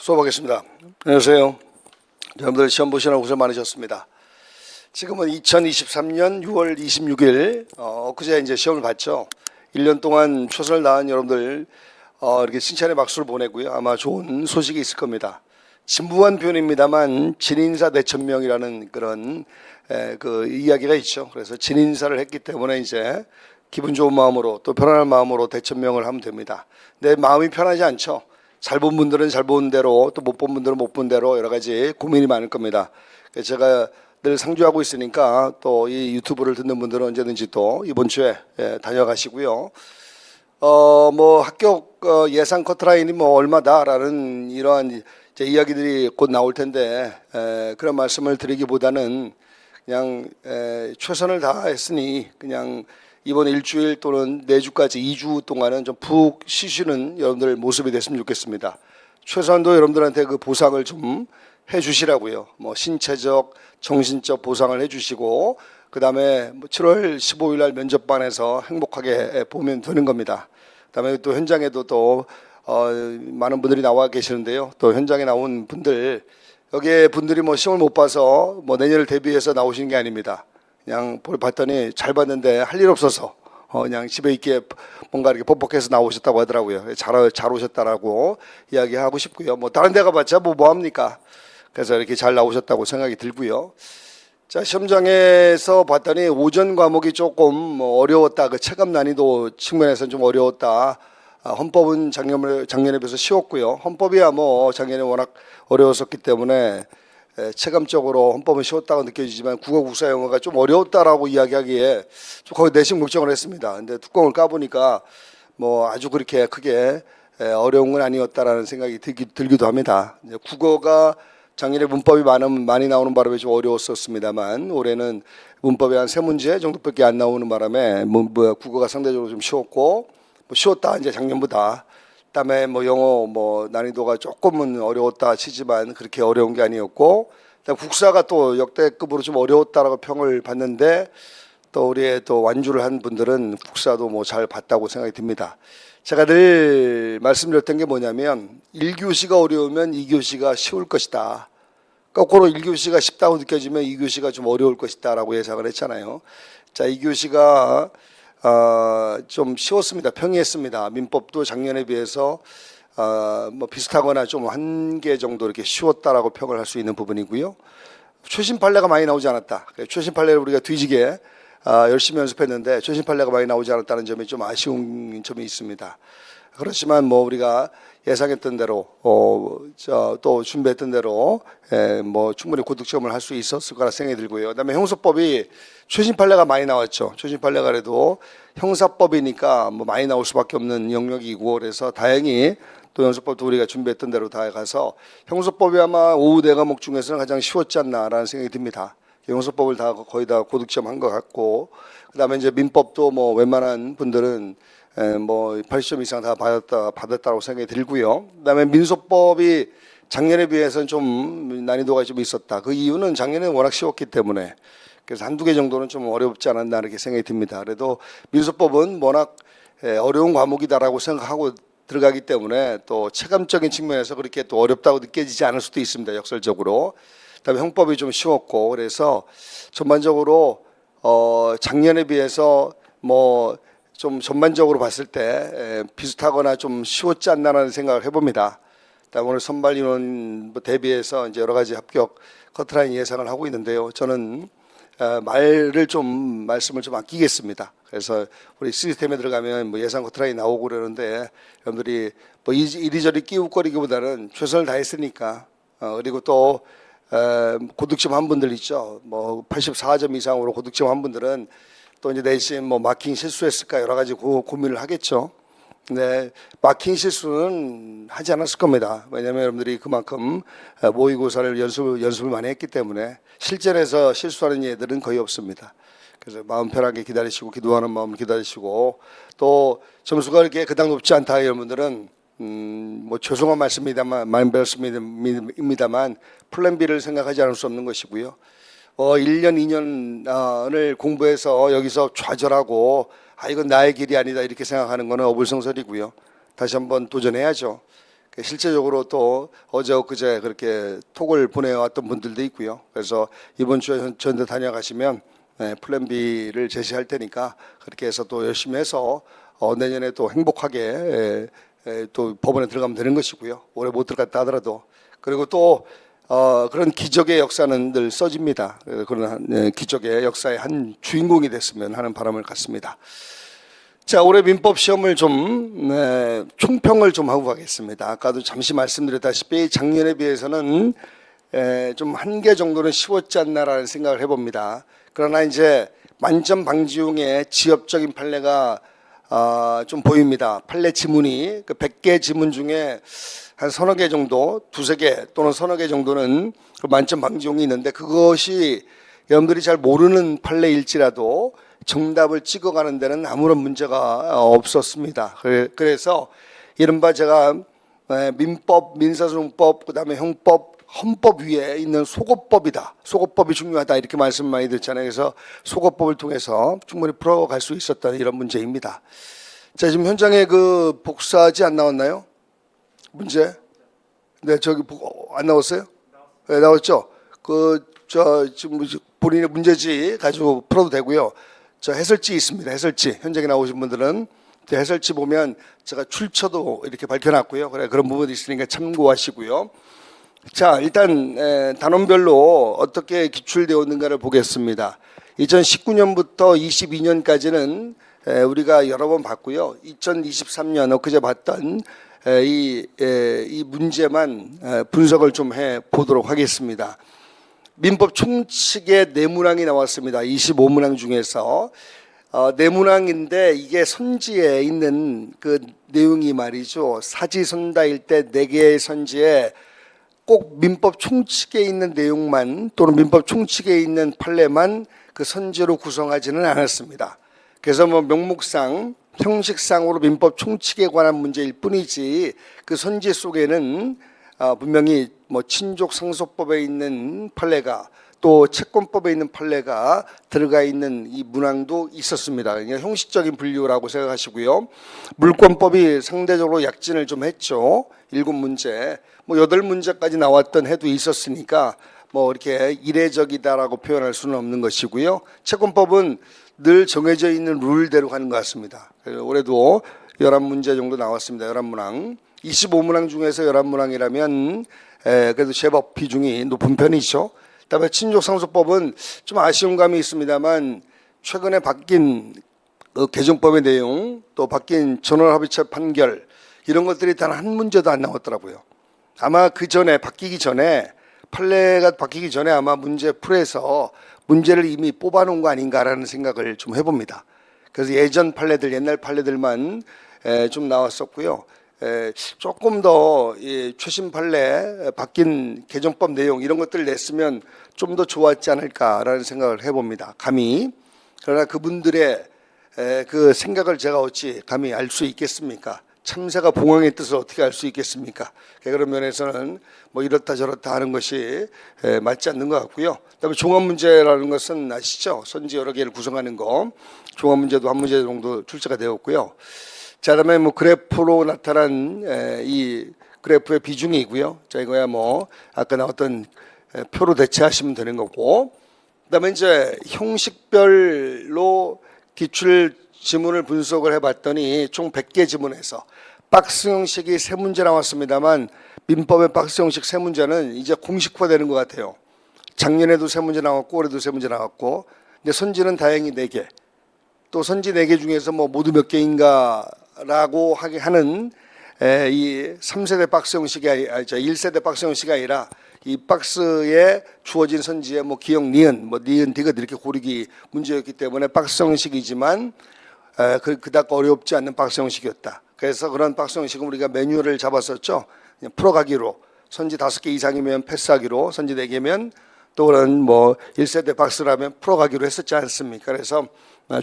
수업하겠습니다. 안녕하세요. 여러분들 시험 보시느라 고생 많으셨습니다. 지금은 2023년 6월 26일 엊그제 이제 시험을 봤죠. 1년 동안 최선을 다한 여러분들 이렇게 칭찬의 박수를 보내고요. 아마 좋은 소식이 있을 겁니다. 진부한 표현입니다만 진인사 대천명이라는 그런 그 이야기가 있죠. 그래서 진인사를 했기 때문에 이제 기분 좋은 마음으로 또 편안한 마음으로 대천명을 하면 됩니다. 내 마음이 편하지 않죠. 잘 본 분들은 잘 본 대로 또 못 본 분들은 못 본 대로 여러 가지 고민이 많을 겁니다. 제가 늘 상주하고 있으니까 또 이 유튜브를 듣는 분들은 언제든지 또 이번 주에 다녀가시고요. 뭐 합격 예상 커트라인이 뭐 얼마다라는 이러한 이제 이야기들이 곧 나올 텐데 그런 말씀을 드리기보다는 그냥 최선을 다했으니 그냥 이번 일주일 또는 내주까지 2주 동안은 좀 푹 쉬시는 여러분들 모습이 됐으면 좋겠습니다. 최소한도 여러분들한테 그 보상을 좀 해주시라고요. 뭐 신체적, 정신적 보상을 해주시고 그 다음에 7월 15일 날 면접반에서 행복하게 보면 되는 겁니다. 그 다음에 또 현장에도 또 많은 분들이 나와 계시는데요. 또 현장에 나온 분들 여기에 분들이 뭐 시험을 못 봐서 뭐 내년을 대비해서 나오시는 게 아닙니다. 그냥 봤더니 잘 봤는데 할 일 없어서 그냥 집에 있게 뭔가 이렇게 뻑뻑해서 나오셨다고 하더라고요. 잘 오셨다라고 이야기하고 싶고요. 뭐 다른 데 가봤자 뭐 합니까? 그래서 이렇게 잘 나오셨다고 생각이 들고요. 자, 시험장에서 봤더니 오전 과목이 조금 뭐 어려웠다. 그 체감 난이도 측면에서는 좀 어려웠다. 헌법은 작년에 비해서 쉬웠고요. 헌법이야 뭐 작년에 워낙 어려웠었기 때문에 체감적으로 헌법은 쉬웠다고 느껴지지만 국어, 국사, 영어가 좀 어려웠다라고 이야기하기에 좀 거의 내심 걱정을 했습니다. 근데 뚜껑을 까보니까 뭐 아주 그렇게 크게 어려운 건 아니었다라는 생각이 들기도 합니다. 이제 국어가 작년에 문법이 많이 나오는 바람에 좀 어려웠었습니다만 올해는 문법이 한 3문제 정도밖에 안 나오는 바람에 국어가 상대적으로 좀 쉬웠고 쉬웠다 이제 작년보다. 그다음에 뭐 영어 뭐 난이도가 조금은 어려웠다 치지만 그렇게 어려운 게 아니었고, 국사가 또 역대급으로 좀 어려웠다라고 평을 받는데 또 우리의 또 완주를 한 분들은 국사도 뭐 잘 봤다고 생각이 듭니다. 제가 늘 말씀드렸던 게 뭐냐면 1교시가 어려우면 2교시가 쉬울 것이다. 거꾸로 1교시가 쉽다고 느껴지면 2교시가 좀 어려울 것이다라고 예상을 했잖아요. 자, 2교시가 좀 쉬웠습니다. 평이했습니다. 민법도 작년에 비해서 뭐 비슷하거나 좀 한 개 정도 이렇게 쉬웠다라고 평을 할 수 있는 부분이고요. 최신 판례가 많이 나오지 않았다. 최신 판례를 우리가 뒤지게 열심히 연습했는데 최신 판례가 많이 나오지 않았다는 점이 좀 아쉬운 점이 있습니다. 그렇지만 뭐 우리가 예상했던 대로 또 준비했던 대로 뭐 충분히 고득점을 할 수 있었을 거라 생각이 들고요. 그다음에 형사법이 최신 판례가 많이 나왔죠. 최신 판례가 그래도 형사법이니까 뭐 많이 나올 수밖에 없는 영역이고 그래서 다행히 또 형사법도 우리가 준비했던 대로 다 가서 형사법이 아마 오후 4과목 중에서는 가장 쉬웠지 않나라는 생각이 듭니다. 형사법을 다 거의 다 고득점 한 것 같고 그다음에 이제 민법도 뭐 웬만한 분들은 뭐 80점 이상 다 받았다고 생각이 들고요. 그다음에 민소법이 작년에 비해서는 좀 난이도가 좀 있었다. 그 이유는 작년에 워낙 쉬웠기 때문에 그래서 한두 개 정도는 좀 어렵지 않았나 이렇게 생각이 듭니다. 그래도 민소법은 워낙 어려운 과목이다라고 생각하고 들어가기 때문에 또 체감적인 측면에서 그렇게 또 어렵다고 느껴지지 않을 수도 있습니다. 역설적으로. 그다음에 형법이 좀 쉬웠고 그래서 전반적으로 작년에 비해서 뭐 좀 전반적으로 봤을 때 비슷하거나 좀 쉬웠지 않나라는 생각을 해봅니다. 그다음에 오늘 선발 인원 대비해서 이제 여러 가지 합격 커트라인 예상을 하고 있는데요. 저는 말씀을 좀 아끼겠습니다. 그래서 우리 시스템에 들어가면 뭐 예상 커트라인 나오고 그러는데 여러분들이 뭐 이리저리 끼웃거리기보다는 최선을 다했으니까 그리고 또 고득점 한 분들 있죠. 뭐 84점 이상으로 고득점 한 분들은 또 이제 내신 뭐 마킹 실수했을까 여러 가지 고민을 하겠죠. 근데 마킹 실수는 하지 않았을 겁니다. 왜냐하면 여러분들이 그만큼 모의고사를 연습을 많이 했기 때문에 실전에서 실수하는 예들은 거의 없습니다. 그래서 마음 편하게 기다리시고 기도하는 마음 기다리시고 또 점수가 그렇게 그닥 높지 않다 여러분들은 뭐 죄송한 말씀입니다만 플랜 B를 생각하지 않을 수 없는 것이고요. 1년, 2년을 공부해서 여기서 좌절하고 이건 나의 길이 아니다 이렇게 생각하는 것은 어불성설이고요. 다시 한번 도전해야죠. 실제적으로 또 어제 엊그제 그렇게 톡을 보내왔던 분들도 있고요. 그래서 이번 주에 저한테 다녀가시면 플랜 B를 제시할 테니까 그렇게 해서 또 열심히 해서 내년에 또 행복하게 또 법원에 들어가면 되는 것이고요. 올해 못 들어갔다 하더라도 그리고 또 그런 기적의 역사는 늘 써집니다. 그런 기적의 역사의 한 주인공이 됐으면 하는 바람을 갖습니다. 자, 올해 민법 시험을 좀 총평을 좀 하고 가겠습니다. 아까도 잠시 말씀드렸다시피 작년에 비해서는 좀 한 개 정도는 쉬웠지 않나라는 생각을 해봅니다. 그러나 이제 만점 방지용의 지엽적인 판례가 좀 보입니다. 판례 지문이 그 100개 지문 중에 한 서너 개 정도, 두세 개 또는 서너 개 정도는 그 만점 방지용이 있는데 그것이 여러분들이 잘 모르는 판례일지라도 정답을 찍어가는 데는 아무런 문제가 없었습니다. 그래서 이른바 제가 민법, 민사소송법, 그다음에 형법, 헌법 위에 있는 속어법이다. 속어법이 중요하다 이렇게 말씀 많이 듣잖아요. 그래서 속어법을 통해서 충분히 풀어갈 수 있었던 이런 문제입니다. 자, 지금 현장에 그 복사지 안 나왔나요? 문제? 네, 저기 안 나왔어요? 네, 나왔죠. 지금 본인의 문제지 가지고 풀어도 되고요. 저 해설지 있습니다. 해설지 현장에 나오신 분들은 해설지 보면 제가 출처도 이렇게 밝혀놨고요. 그런 부분이 있으니까 참고하시고요. 자, 일단 단원별로 어떻게 기출되어 있는가를 보겠습니다. 2019년부터 22년까지는 우리가 여러 번 봤고요. 2023년 엊그제 봤던 이 문제만 분석을 좀 해 보도록 하겠습니다. 민법 총칙의 내문항이 나왔습니다. 25문항 중에서 내문항인데 이게 선지에 있는 그 내용이 말이죠. 사지선다일 때 4개의 선지에 꼭 민법 총칙에 있는 내용만 또는 민법 총칙에 있는 판례만 그 선지로 구성하지는 않았습니다. 그래서 뭐 명목상 형식상으로 민법 총칙에 관한 문제일 뿐이지 그 선지 속에는 분명히 뭐 친족상속법에 있는 판례가 또 채권법에 있는 판례가 들어가 있는 이 문항도 있었습니다. 그러니까 형식적인 분류라고 생각하시고요. 물권법이 상대적으로 약진을 좀 했죠. 7문제, 뭐 8문제까지 나왔던 해도 있었으니까 뭐 이렇게 이례적이다라고 표현할 수는 없는 것이고요. 채권법은 늘 정해져 있는 룰대로 가는 것 같습니다. 올해도 11문제 정도 나왔습니다. 11문항. 25문항 중에서 11문항이라면 그래도 제법 비중이 높은 편이죠. 그다음에 친족상속법은 좀 아쉬운 감이 있습니다만 최근에 바뀐 개정법의 내용 또 바뀐 전원합의체 판결 이런 것들이 단 한 문제도 안 나왔더라고요. 아마 그 전에 바뀌기 전에 판례가 바뀌기 전에 아마 문제 풀에서 문제를 이미 뽑아놓은 거 아닌가라는 생각을 좀 해봅니다. 그래서 예전 판례들 옛날 판례들만 좀 나왔었고요. 조금 더 최신 판례 바뀐 개정법 내용 이런 것들을 냈으면 좀 더 좋았지 않을까라는 생각을 해봅니다. 감히. 그러나 그분들의 그 생각을 제가 어찌 감히 알 수 있겠습니까? 참새가 봉황의 뜻을 어떻게 알 수 있겠습니까? 그런 면에서는 뭐 이렇다 저렇다 하는 것이 맞지 않는 것 같고요. 그다음에 종합문제라는 것은 아시죠? 선지 여러 개를 구성하는 거. 종합문제도 한 문제 정도 출제가 되었고요. 자, 그다음에 뭐 그래프로 나타난 이 그래프의 비중이고요. 자, 이거야 뭐 아까 나왔던 표로 대체하시면 되는 거고. 그다음에 이제 형식별로 기출 지문을 분석을 해봤더니 총 100개 지문에서 박스 형식이 3문제 나왔습니다만 민법의 박스 형식 3문제는 이제 공식화되는 것 같아요. 작년에도 3문제 나왔고 올해도 3문제 나왔고 근데 선지는 다행히 4개. 또 선지 4개 중에서 뭐 모두 몇 개인가라고 하는 이 3세대 박스 형식이 아니라 1세대 박스 형식이 아니라 이 박스에 주어진 선지에 뭐 기역, 니은, 뭐 니은, 디귿 이렇게 고르기 문제였기 때문에 박스 형식이지만 그닥 어렵지 않는 박스 형식이었다. 그래서 그런 박스 형식은 우리가 매뉴얼을 잡았었죠. 그냥 풀어가기로 선지 5개 이상이면 패스하기로 선지 4개면 또 그런 뭐 1세대 박스라면 풀어가기로 했었지 않습니까? 그래서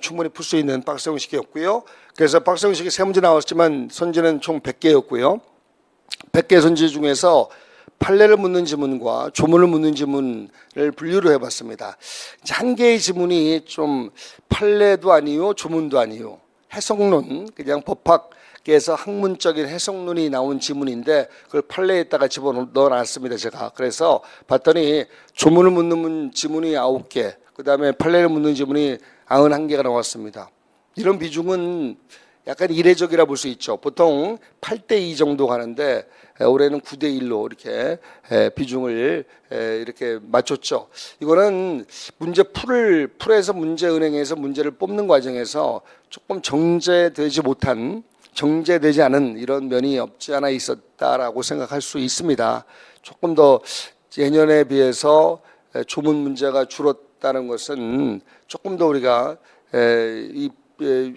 충분히 풀 수 있는 박스 형식이었고요. 그래서 박스 형식이 3문제 나왔지만 선지는 총 100개였고요. 100개 선지 중에서 판례를 묻는 지문과 조문을 묻는 지문을 분류를 해봤습니다. 한 개의 지문이 좀 판례도 아니요, 조문도 아니요, 해석론, 그냥 법학 그래서 학문적인 해석론이 나온 지문인데 그걸 판례에다가 집어넣어놨습니다. 제가 그래서 봤더니 조문을 묻는 지문이 9개, 그 다음에 판례를 묻는 지문이 91개가 나왔습니다. 이런 비중은 약간 이례적이라 볼 수 있죠. 보통 8대2 정도 가는데 올해는 9대1로 이렇게 비중을 이렇게 맞췄죠. 이거는 문제 풀에서 은행에서 문제를 뽑는 과정에서 조금 정제되지 않은 이런 면이 없지 않아 있었다라고 생각할 수 있습니다. 조금 더 예년에 비해서 조문 문제가 줄었다는 것은 조금 더 우리가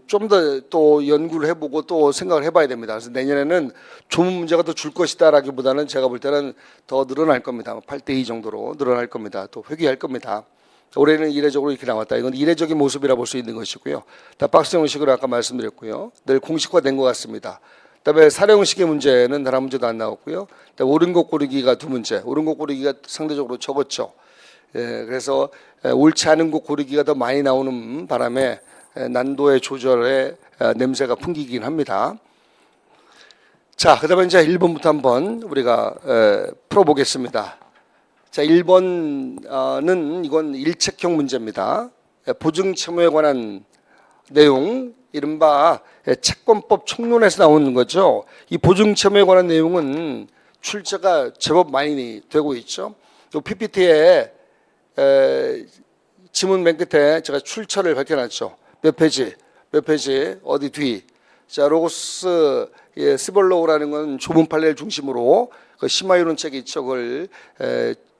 좀 더 또 연구를 해보고 또 생각을 해봐야 됩니다. 그래서 내년에는 조문 문제가 더 줄 것이다라기보다는 제가 볼 때는 더 늘어날 겁니다. 8대2 정도로 늘어날 겁니다. 또 회귀할 겁니다. 올해는 이례적으로 이렇게 나왔다. 이건 이례적인 모습이라 볼 수 있는 것이고요. 다 박스 형식으로 아까 말씀드렸고요. 늘 공식화된 것 같습니다. 그다음에 사례 형식의 문제는 하나 문제도 안 나왔고요. 그다음에 옳은 것 고르기가 2문제. 옳은 것 고르기가 상대적으로 적었죠. 그래서 옳지 않은 것 고르기가 더 많이 나오는 바람에 난도의 조절에 냄새가 풍기긴 합니다. 자, 그다음에 이제 1번부터 한번 우리가 풀어보겠습니다. 자, 1번은 이건 일책형 문제입니다. 보증 채무에 관한 내용, 이른바 채권법 총론에서 나오는 거죠. 이 보증 채무에 관한 내용은 출제가 제법 많이 되고 있죠. 또 PPT에 지문 맨 끝에 제가 출처를 밝혀놨죠. 몇 페이지, 어디 뒤. 자, 로고스 스벌로우라는 건 조문 판례를 중심으로 그 시마이론 책이 있죠. 그걸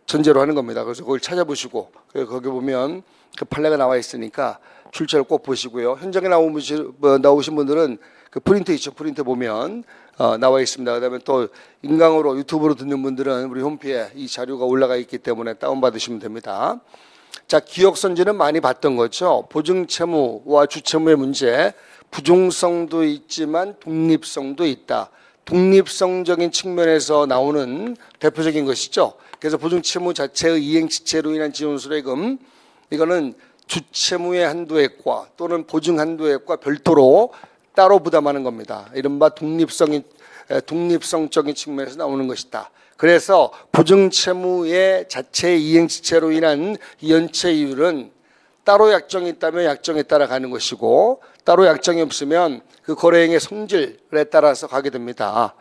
전제로 하는 겁니다. 그래서 그걸 찾아보시고 거기 보면 그 판례가 나와 있으니까 출처를 꼭 보시고요. 현장에 나오신 분들은 그 프린트 있죠. 프린트 보면 나와 있습니다. 그다음에 또 인강으로 유튜브로 듣는 분들은 우리 홈페이지에 이 자료가 올라가 있기 때문에 다운받으시면 됩니다. 자, 기억선지는 많이 봤던 거죠. 보증채무와 주채무의 문제, 부종성도 있지만 독립성도 있다. 독립성적인 측면에서 나오는 대표적인 것이죠. 그래서 보증채무 자체의 이행지체로 인한 지원수뢰금, 이거는 주채무의 한도액과 또는 보증 한도액과 별도로 따로 부담하는 겁니다. 이른바 독립성적인 측면에서 나오는 것이다. 그래서 보증채무의 자체 이행지체로 인한 연체이율은 따로 약정이 있다면 약정에 따라 가는 것이고 따로 약정이 없으면 그 거래행의 성질에 따라서 가게 됩니다.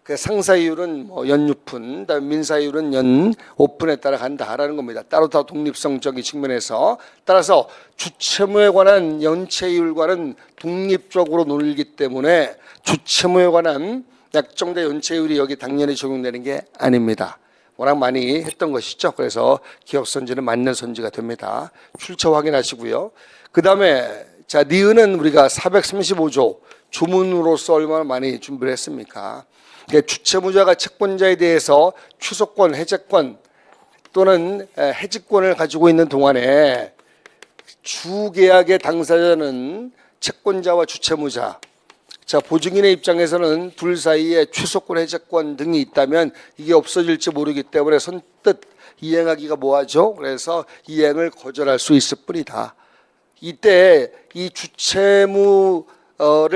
그 상사이율은 연 6푼, 민사이율은 연 5푼에 따라 간다라는 겁니다. 따로 다 독립성적인 측면에서 따라서 주채무에 관한 연체이율과는 독립적으로 놀기 때문에 주채무에 관한 약정된 연체율이 여기 당연히 적용되는 게 아닙니다. 워낙 많이 했던 것이죠. 그래서 기억선지는 맞는 선지가 됩니다. 출처 확인하시고요. 그 다음에 자, 니은은 우리가 435조 조문으로서 얼마나 많이 준비를 했습니까? 주채무자가 채권자에 대해서 추속권, 해제권 또는 해지권을 가지고 있는 동안에 주계약의 당사자는 채권자와 주채무자, 자, 보증인의 입장에서는 둘 사이에 추속권, 해제권 등이 있다면 이게 없어질지 모르기 때문에 선뜻 이행하기가 뭐하죠? 그래서 이행을 거절할 수 있을 뿐이다. 이때 이 주채무를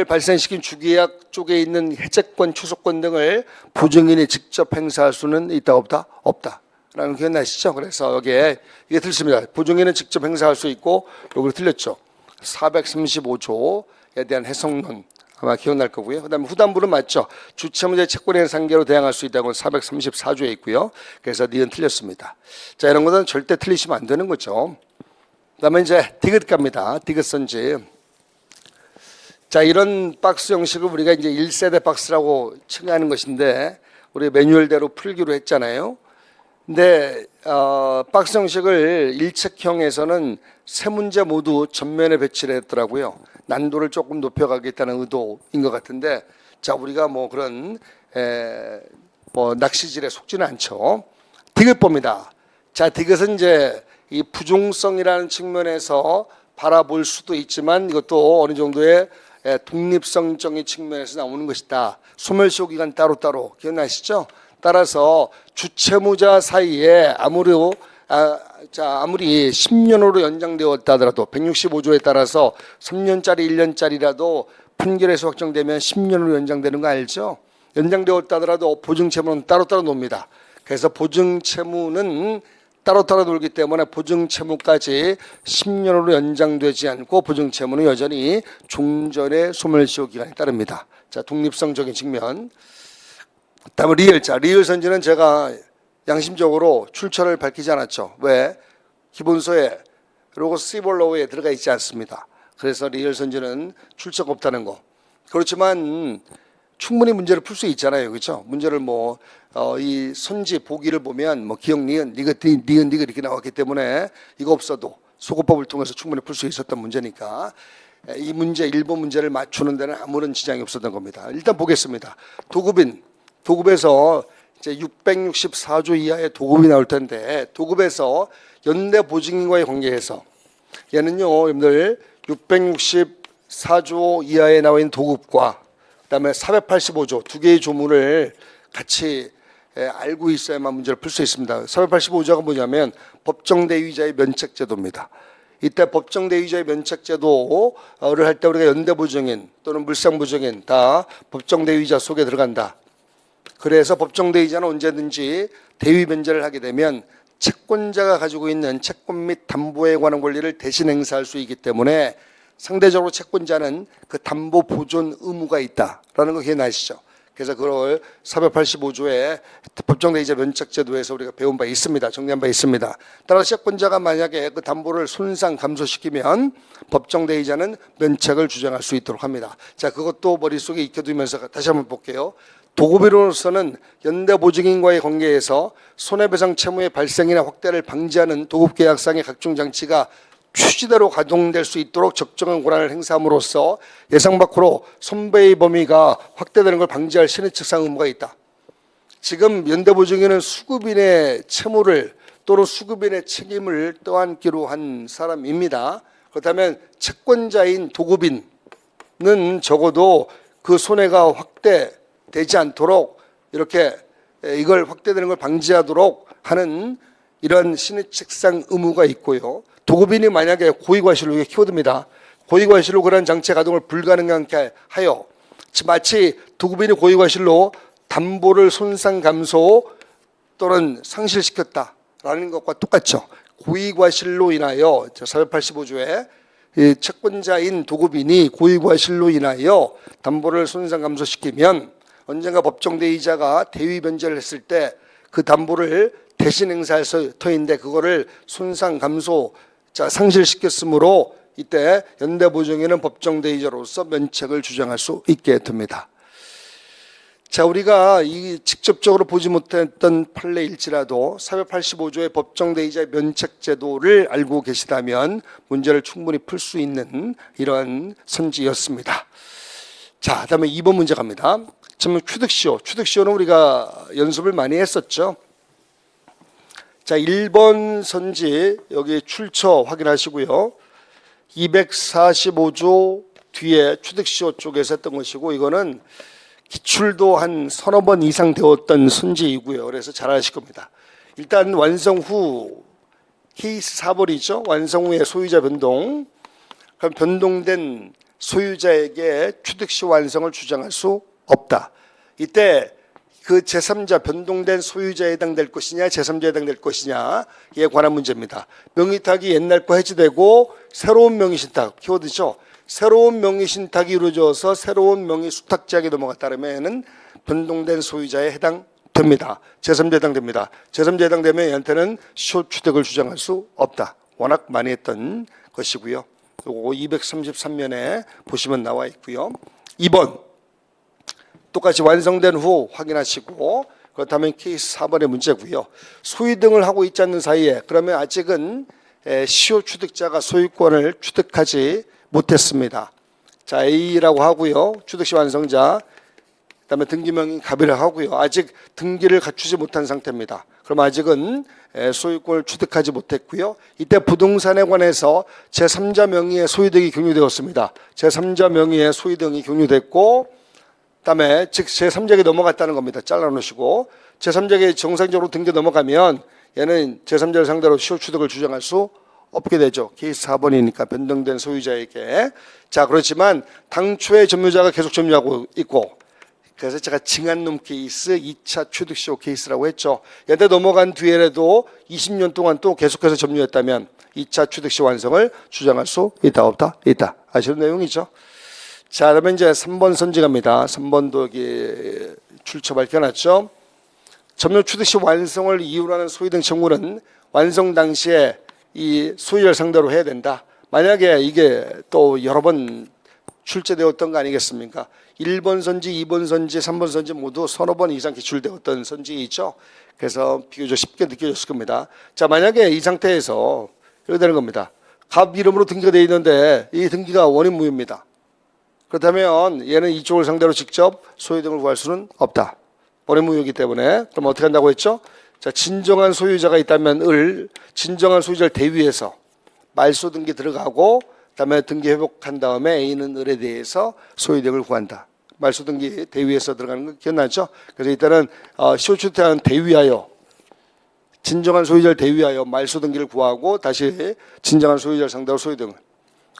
발생시킨 주계약 쪽에 있는 해제권, 추속권 등을 보증인이 직접 행사할 수는 있다, 없다? 없다. 라는 기억나시죠? 그래서 여기에 이게 틀렸습니다. 보증인은 직접 행사할 수 있고 여기 틀렸죠. 435조에 대한 해석론 아마 기억날 거고요. 그다음에 후단부는 맞죠. 주채무자의 채권의 상계로 대항할 수 있다고 434조에 있고요. 그래서 니은 틀렸습니다. 자, 이런 것은 절대 틀리시면 안 되는 거죠. 그다음에 이제 디귿 갑니다. 디귿 선지. 자, 이런 박스 형식을 우리가 이제 1세대 박스라고 칭하는 것인데 우리 매뉴얼대로 풀기로 했잖아요. 근데 박스 형식을 일책형에서는 세 문제 모두 전면에 배치를 했더라고요. 난도를 조금 높여가겠다는 의도인 것 같은데, 자, 우리가 뭐 그런 낚시질에 속지는 않죠. 디귿 봅니다. 자, 디귿은 이제 이 부종성이라는 측면에서 바라볼 수도 있지만 이것도 어느 정도의 독립성적인 측면에서 나오는 것이다. 소멸시효 기간 따로따로 기억나시죠? 따라서 주채무자 사이에 아무리 10년으로 연장되었다 하더라도 165조에 따라서 3년짜리 1년짜리라도 판결에서 확정되면 10년으로 연장되는 거 알죠? 연장되었다 하더라도 보증채무는 따로따로 놉니다. 그래서 보증채무는 따로따로 놀기 때문에 보증채무까지 10년으로 연장되지 않고 보증채무는 여전히 종전의 소멸시효 기간에 따릅니다. 자, 독립성적인 측면. 다음은 리을자. 리을선지는 제가 양심적으로 출처를 밝히지 않았죠. 왜? 기본소에 로고스 시볼로우에 들어가 있지 않습니다. 그래서 리을선지는 출처가 없다는 거. 그렇지만 충분히 문제를 풀 수 있잖아요. 그렇죠? 문제를 이 선지 보기를 보면 기억 니은 니은 이렇게 나왔기 때문에 이거 없어도 소거법을 통해서 충분히 풀 수 있었던 문제니까 이 문제 일본 문제를 맞추는 데는 아무런 지장이 없었던 겁니다. 일단 보겠습니다. 도급에서 이제 664조 이하의 도급이 나올 텐데 도급에서 연대 보증인과의 관계에서 얘는요, 여러분들 664조 이하에 나와 있는 도급과 그다음에 485조 두 개의 조문을 같이 알고 있어야만 문제를 풀 수 있습니다. 485조가 뭐냐면 법정대위자의 면책제도입니다. 이때 법정대위자의 면책제도를 할 때 우리가 연대보증인 또는 물상보증인 다 법정대위자 속에 들어간다. 그래서 법정대위자는 언제든지 대위 변제를 하게 되면 채권자가 가지고 있는 채권 및 담보에 관한 권리를 대신 행사할 수 있기 때문에 상대적으로 채권자는 그 담보 보존 의무가 있다라는 거 기억나시죠? 그래서 그걸 485조의 법정대위자 면책제도에서 우리가 배운 바 있습니다. 정리한 바 있습니다. 따라서 채권자가 만약에 그 담보를 손상 감소시키면 법정대위자는 면책을 주장할 수 있도록 합니다. 자, 그것도 머릿속에 익혀두면서 다시 한번 볼게요. 도급이로서는 연대보증인과의 관계에서 손해배상 채무의 발생이나 확대를 방지하는 도급계약상의 각종 장치가 취지대로 가동될 수 있도록 적정한 권한을 행사함으로써 예상 밖으로 손배의 범위가 확대되는 걸 방지할 신의측상 의무가 있다. 지금 연대보증인은 수급인의 채무를 또는 수급인의 책임을 떠안기로 한 사람입니다. 그렇다면 채권자인 도급인은 적어도 그 손해가 확대되지 않도록 이렇게 이걸 확대되는 걸 방지하도록 하는 이런 신의측상 의무가 있고요. 도급인이 만약에 고의과실로, 이게 키워드입니다. 고의과실로 그런 장치 가동을 불가능하게 하여 마치 도급인이 고의과실로 담보를 손상 감소 또는 상실시켰다라는 것과 똑같죠. 고의과실로 인하여 485조에 채권자인 도급인이 고의과실로 인하여 담보를 손상 감소시키면 언젠가 법정대위자가 대위 변제를 했을 때 그 담보를 대신 행사할 터인데 그거를 손상 감소 상실시켰으므로 이때 연대보증인은 법정대위자로서 면책을 주장할 수 있게 됩니다. 자, 우리가 이 직접적으로 보지 못했던 판례일지라도 485조의 법정대위자의 면책제도를 알고 계시다면 문제를 충분히 풀 수 있는 이러한 선지였습니다. 자, 그다음에 2번 문제 갑니다. 취득시효는 우리가 연습을 많이 했었죠. 자, 1번 선지 여기 출처 확인하시고요. 245조 뒤에 취득시효 쪽에서 했던 것이고 이거는 기출도 한 서너 번 이상 되었던 선지이고요. 그래서 잘 아실 겁니다. 일단 완성 후 케이스 4번이죠. 완성 후에 소유자 변동. 그럼 변동된 소유자에게 취득시 완성을 주장할 수 없다. 이때 그 제3자 변동된 소유자에 해당될 것이냐 제3자에 해당될 것이냐에 관한 문제입니다. 명의탁이 옛날 거 해지되고 새로운 명의신탁 키워드죠. 새로운 명의신탁이 이루어져서 새로운 명의수탁자에게 넘어갔다면 변동된 소유자에 해당됩니다. 제3자에 해당됩니다. 제3자에 해당되면 얘한테는 시효 취득을 주장할 수 없다. 워낙 많이 했던 것이고요. 요거 233면에 보시면 나와 있고요. 2번 똑같이 완성된 후 확인하시고 그렇다면 케이스 4번의 문제고요. 소유 등을 하고 있지 않는 사이에 그러면 아직은 시효 취득자가 소유권을 취득하지 못했습니다. 자, A라고 하고요. 취득시 완성자 그다음에 등기명의 갑의를 하고요. 아직 등기를 갖추지 못한 상태입니다. 그럼 아직은 소유권을 취득하지 못했고요. 이때 부동산에 관해서 제3자 명의의 소유등이 공유되었습니다. 제3자 명의의 소유등이 공유됐고 그다음에 즉 제3자에게 넘어갔다는 겁니다. 잘라놓으시고 제3자에게 정상적으로 등기 넘어가면 얘는 제3자를 상대로 시효 취득을 주장할 수 없게 되죠. 케이스 4번이니까 변동된 소유자에게. 자, 그렇지만 당초에 점유자가 계속 점유하고 있고, 그래서 제가 증안놈 케이스 2차 취득시효 케이스라고 했죠. 연대 넘어간 뒤에라도 20년 동안 또 계속해서 점유했다면 2차 취득시효 완성을 주장할 수 있다 없다? 있다. 아시는 내용이죠. 자, 그러면 이제 3번 선지갑니다. 3번도 여기 출처 밝혀놨죠. 점유 취득시 완성을 이유로 하는 소위 등 청구는 완성 당시에 이 소유자를 상대로 해야 된다. 만약에 이게 또 여러 번 출제되었던 거 아니겠습니까? 1번 선지, 2번 선지, 3번 선지 모두 서너 번 이상 기출되었던 선지 있죠. 그래서 비교적 쉽게 느껴졌을 겁니다. 자, 만약에 이 상태에서 이렇게 되는 겁니다. 갑 이름으로 등기가 되어 있는데 이 등기가 원인무효입니다. 그렇다면 얘는 이쪽을 상대로 직접 소유 등을 구할 수는 없다. 원인무효이기 때문에. 그럼 어떻게 한다고 했죠? 자, 진정한 소유자가 있다면 진정한 소유자를 대위해서 말소 등기 들어가고 그다음에 등기 회복한 다음에 A는 을에 대해서 소유 등을 구한다. 말소 등기 대위해서 들어가는 거 기억나죠? 그래서 일단은 시효추태한 대위하여 진정한 소유자를 대위하여 말소 등기를 구하고 다시 진정한 소유자를 상대로 소유 등을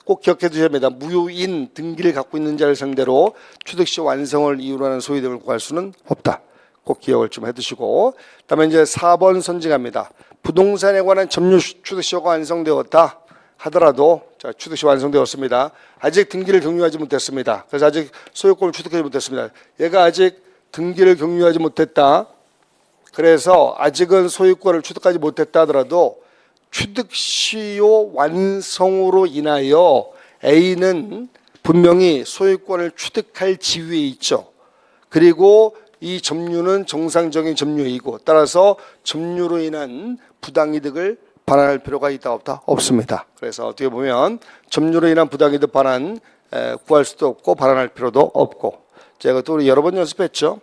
꼭 기억해 두셔야 합니다. 무효인 등기를 갖고 있는 자를 상대로 취득시 완성을 이유로 하는 소유 등을 구할 수는 없다. 꼭 기억을 좀 해두시고, 그다음에 이제 4번 선지갑니다. 부동산에 관한 점유 취득시효가 완성되었다 하더라도, 자, 취득시 완성되었습니다. 아직 등기를 경유하지 못했습니다. 그래서 아직 소유권을 취득하지 못했습니다. 얘가 아직 등기를 경유하지 못했다. 그래서 아직은 소유권을 취득하지 못했다 하더라도 취득시효 완성으로 인하여 A는 분명히 소유권을 취득할 지위에 있죠. 그리고 이 점유는 정상적인 점유이고 따라서 점유로 인한 부당이득을 반환할 필요가 있다 없다? 없습니다. 그래서 어떻게 보면 점유로 인한 부당이득 반환 구할 수도 없고 반환할 필요도 없고, 제가 또 여러 번 연습했죠.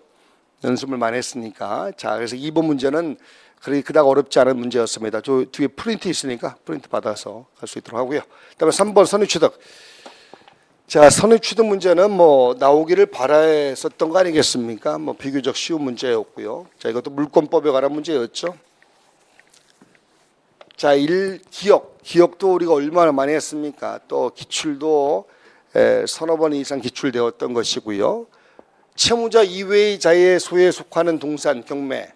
연습을 많이 했으니까. 자, 그래서 2번 문제는 그닥 어렵지 않은 문제였습니다. 저 뒤에 프린트 있으니까 프린트 받아서 할 수 있도록 하고요. 그다음에 3번 선의취득. 자, 선의취득 문제는 뭐 나오기를 바라했었던 거 아니겠습니까? 뭐 비교적 쉬운 문제였고요. 자, 이것도 물권법에 관한 문제였죠. 자, 기억도 우리가 얼마나 많이 했습니까? 또 기출도 서너 번 이상 기출되었던 것이고요. 채무자 이외의 자의 소유에 속하는 동산 경매.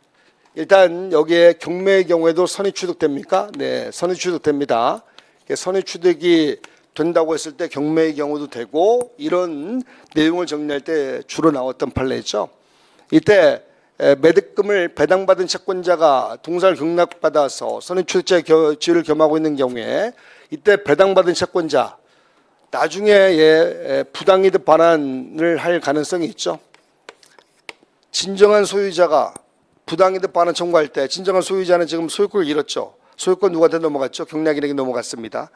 일단 여기에 경매의 경우에도 선의취득됩니까? 네, 선의취득됩니다. 선의취득이 된다고 했을 때 경매의 경우도 되고, 이런 내용을 정리할 때 주로 나왔던 판례죠. 이때 매득금을 배당받은 채권자가 동산을 경락받아서 선의취득자의 지위를 겸하고 있는 경우에 이때 배당받은 채권자 나중에 부당이득 반환을 할 가능성이 있죠. 진정한 소유자가 부당이득 반환 청구할 때 진정한 소유자는 지금 소유권을 잃었죠. 소유권 누구한테 넘어갔죠? 경락인에게 넘어갔습니다.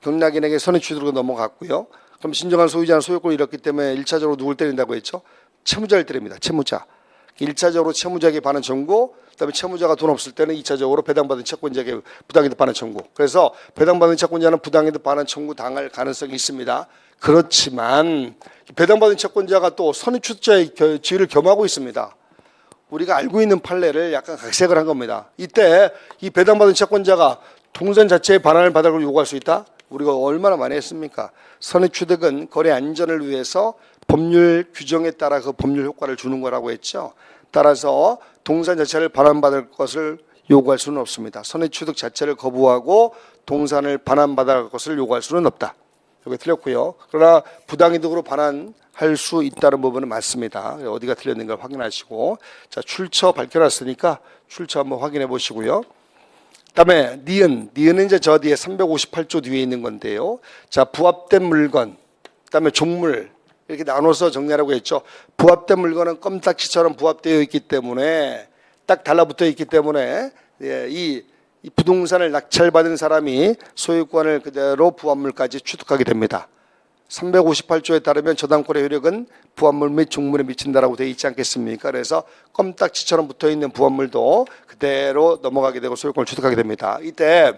경락인에게 선의취득으로 넘어갔고요. 그럼 진정한 소유자는 소유권을 잃었기 때문에 1차적으로 누굴 때린다고 했죠? 채무자를 때립니다. 채무자. 1차적으로 채무자에게 반환 청구, 그다음에 채무자가 돈 없을 때는 2차적으로 배당받은 채권자에게 부당이득 반환 청구. 그래서 배당받은 채권자는 부당이득 반환 청구 당할 가능성이 있습니다. 그렇지만 배당받은 채권자가 또 선의취득자의 지위를 겸하고 있습니다. 우리가 알고 있는 판례를 약간 각색을 한 겁니다. 이때 이 배당받은 채권자가 동산 자체의 반환을 받을 걸 요구할 수 있다? 우리가 얼마나 많이 했습니까? 선의취득은 거래 안전을 위해서 법률 규정에 따라 그 법률 효과를 주는 거라고 했죠. 따라서 동산 자체를 반환받을 것을 요구할 수는 없습니다. 선의취득 자체를 거부하고 동산을 반환받을 것을 요구할 수는 없다. 여기 틀렸고요. 그러나 부당이득으로 반환할 수 있다는 부분은 맞습니다. 어디가 틀렸는가 확인하시고, 자, 출처 밝혀놨으니까 출처 한번 확인해 보시고요. 그다음에 니은은 이제 저 뒤에 358조 뒤에 있는 건데요. 자, 부합된 물건, 그다음에 종물 이렇게 나눠서 정리하라고 했죠. 부합된 물건은 껌딱지처럼 부합되어 있기 때문에 딱 달라붙어 있기 때문에 이 부동산을 낙찰받은 사람이 소유권을 그대로 부합물까지 취득하게 됩니다. 358조에 따르면 저당권의 효력은 부합물 및 종물에 미친다라고 되어 있지 않겠습니까? 그래서 껌딱지처럼 붙어있는 부합물도 그대로 넘어가게 되고 소유권을 취득하게 됩니다. 이때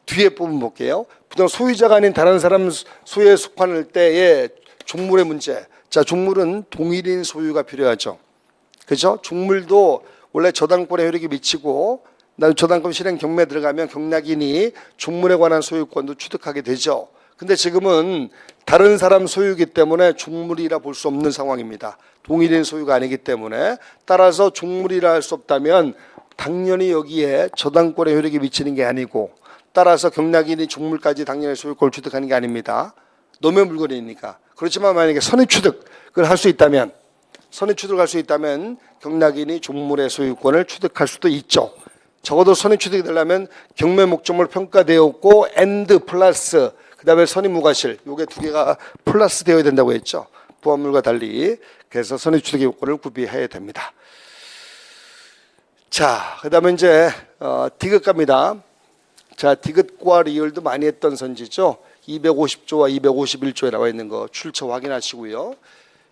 뒤에 부분 볼게요. 부동산 소유자가 아닌 다른 사람 소유에 속할 때의 종물의 문제. 자, 종물은 동일인 소유가 필요하죠. 그죠? 종물도 원래 저당권의 효력이 미치고 저당권 실행 경매에 들어가면 경락인이 종물에 관한 소유권도 취득하게 되죠. 근데 지금은 다른 사람 소유이기 때문에 종물이라 볼 수 없는 상황입니다. 동일인 소유가 아니기 때문에 따라서 종물이라 할 수 없다면 당연히 여기에 저당권의 효력이 미치는 게 아니고 따라서 경락인이 종물까지 당연히 소유권을 취득하는 게 아닙니다. 노면 물건이니까. 그렇지만 만약에 선의취득을 할 수 있다면 경락인이 종물의 소유권을 취득할 수도 있죠. 적어도 선의취득이 되려면 경매 목적물 평가되었고 and 플러스 그다음에 선의무과실 요게 두 개가 플러스 되어야 된다고 했죠. 부합물과 달리. 그래서 선의취득의 요건을 구비해야 됩니다. 자, 그다음에 이제 디귿 갑니다. 자, 디귿과 리을도 많이 했던 선지죠. 250조와 251조에 나와 있는 거 출처 확인하시고요.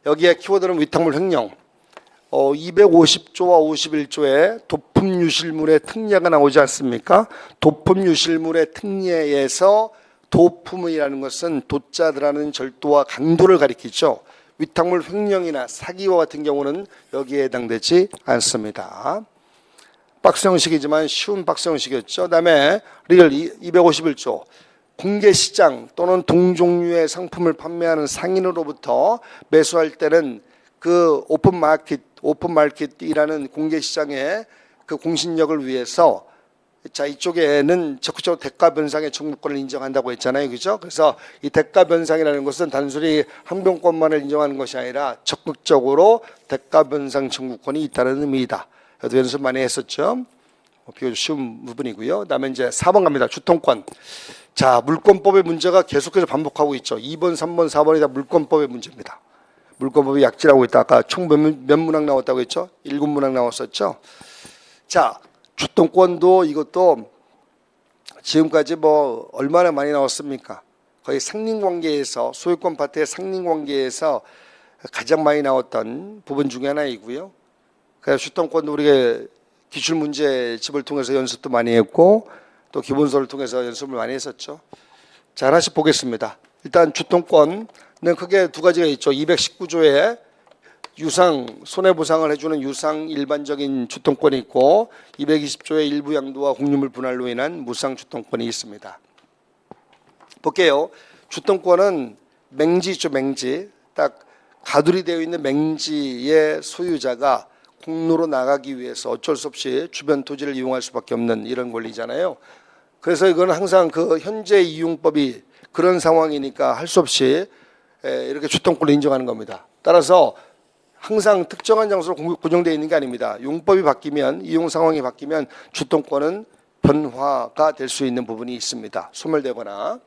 여기에 키워드는 위탁물 횡령. 250조와 51조에 도품 유실물의 특례가 나오지 않습니까? 도품 유실물의 특례에서 도품이라는 것은 도자들하는 절도와 강도를 가리키죠. 위탁물 횡령이나 사기와 같은 경우는 여기에 해당되지 않습니다. 박스 형식이지만 쉬운 박스 형식이었죠. 그다음에 리얼 251조 공개시장 또는 동종류의 상품을 판매하는 상인으로부터 매수할 때는 그 오픈마켓이라는 공개시장의 그 공신력을 위해서 자 이쪽에는 적극적으로 대가 변상의 청구권을 인정한다고 했잖아요, 그죠? 그래서 이 대가 변상이라는 것은 단순히 항변권만을 인정하는 것이 아니라 적극적으로 대가 변상 청구권이 있다는 의미이다. 그래도 연습 많이 했었죠. 비교적 쉬운 부분이고요. 그다음에 이제 4번 갑니다. 주통권. 자, 물권법의 문제가 계속해서 반복하고 있죠. 2번, 3번, 4번이 다 물권법의 문제입니다. 물권법이 약지라고 있다. 아까 총 몇 문항 나왔다고 했죠? 7문항 나왔었죠. 자, 주통권도 이것도 지금까지 뭐 얼마나 많이 나왔습니까? 거의 상린관계에서 소유권 파트의 상린관계에서 가장 많이 나왔던 부분 중에 하나이고요. 그래서 주통권도 우리가 기출문제집을 통해서 연습도 많이 했고 또 기본서를 통해서 연습을 많이 했었죠. 자, 하나씩 보겠습니다. 일단 주통권은 크게 두 가지가 있죠. 219조에 유상, 손해보상을 해주는 유상 일반적인 주통권이 있고 220조의 일부 양도와 공유물 분할로 인한 무상 주통권이 있습니다. 볼게요. 주통권은 맹지죠, 맹지. 딱 가두리 되어 있는 맹지의 소유자가 공로로 나가기 위해서 어쩔 수 없이 주변 토지를 이용할 수밖에 없는 이런 권리잖아요. 그래서 이건 항상 그 현재 이용법이 그런 상황이니까 할 수 없이 이렇게 주통권을 인정하는 겁니다. 따라서 항상 특정한 장소로 고정되어 있는 게 아닙니다. 용법이 바뀌면 이용 상황이 바뀌면 주통권은 변화가 될 수 있는 부분이 있습니다. 소멸되거나.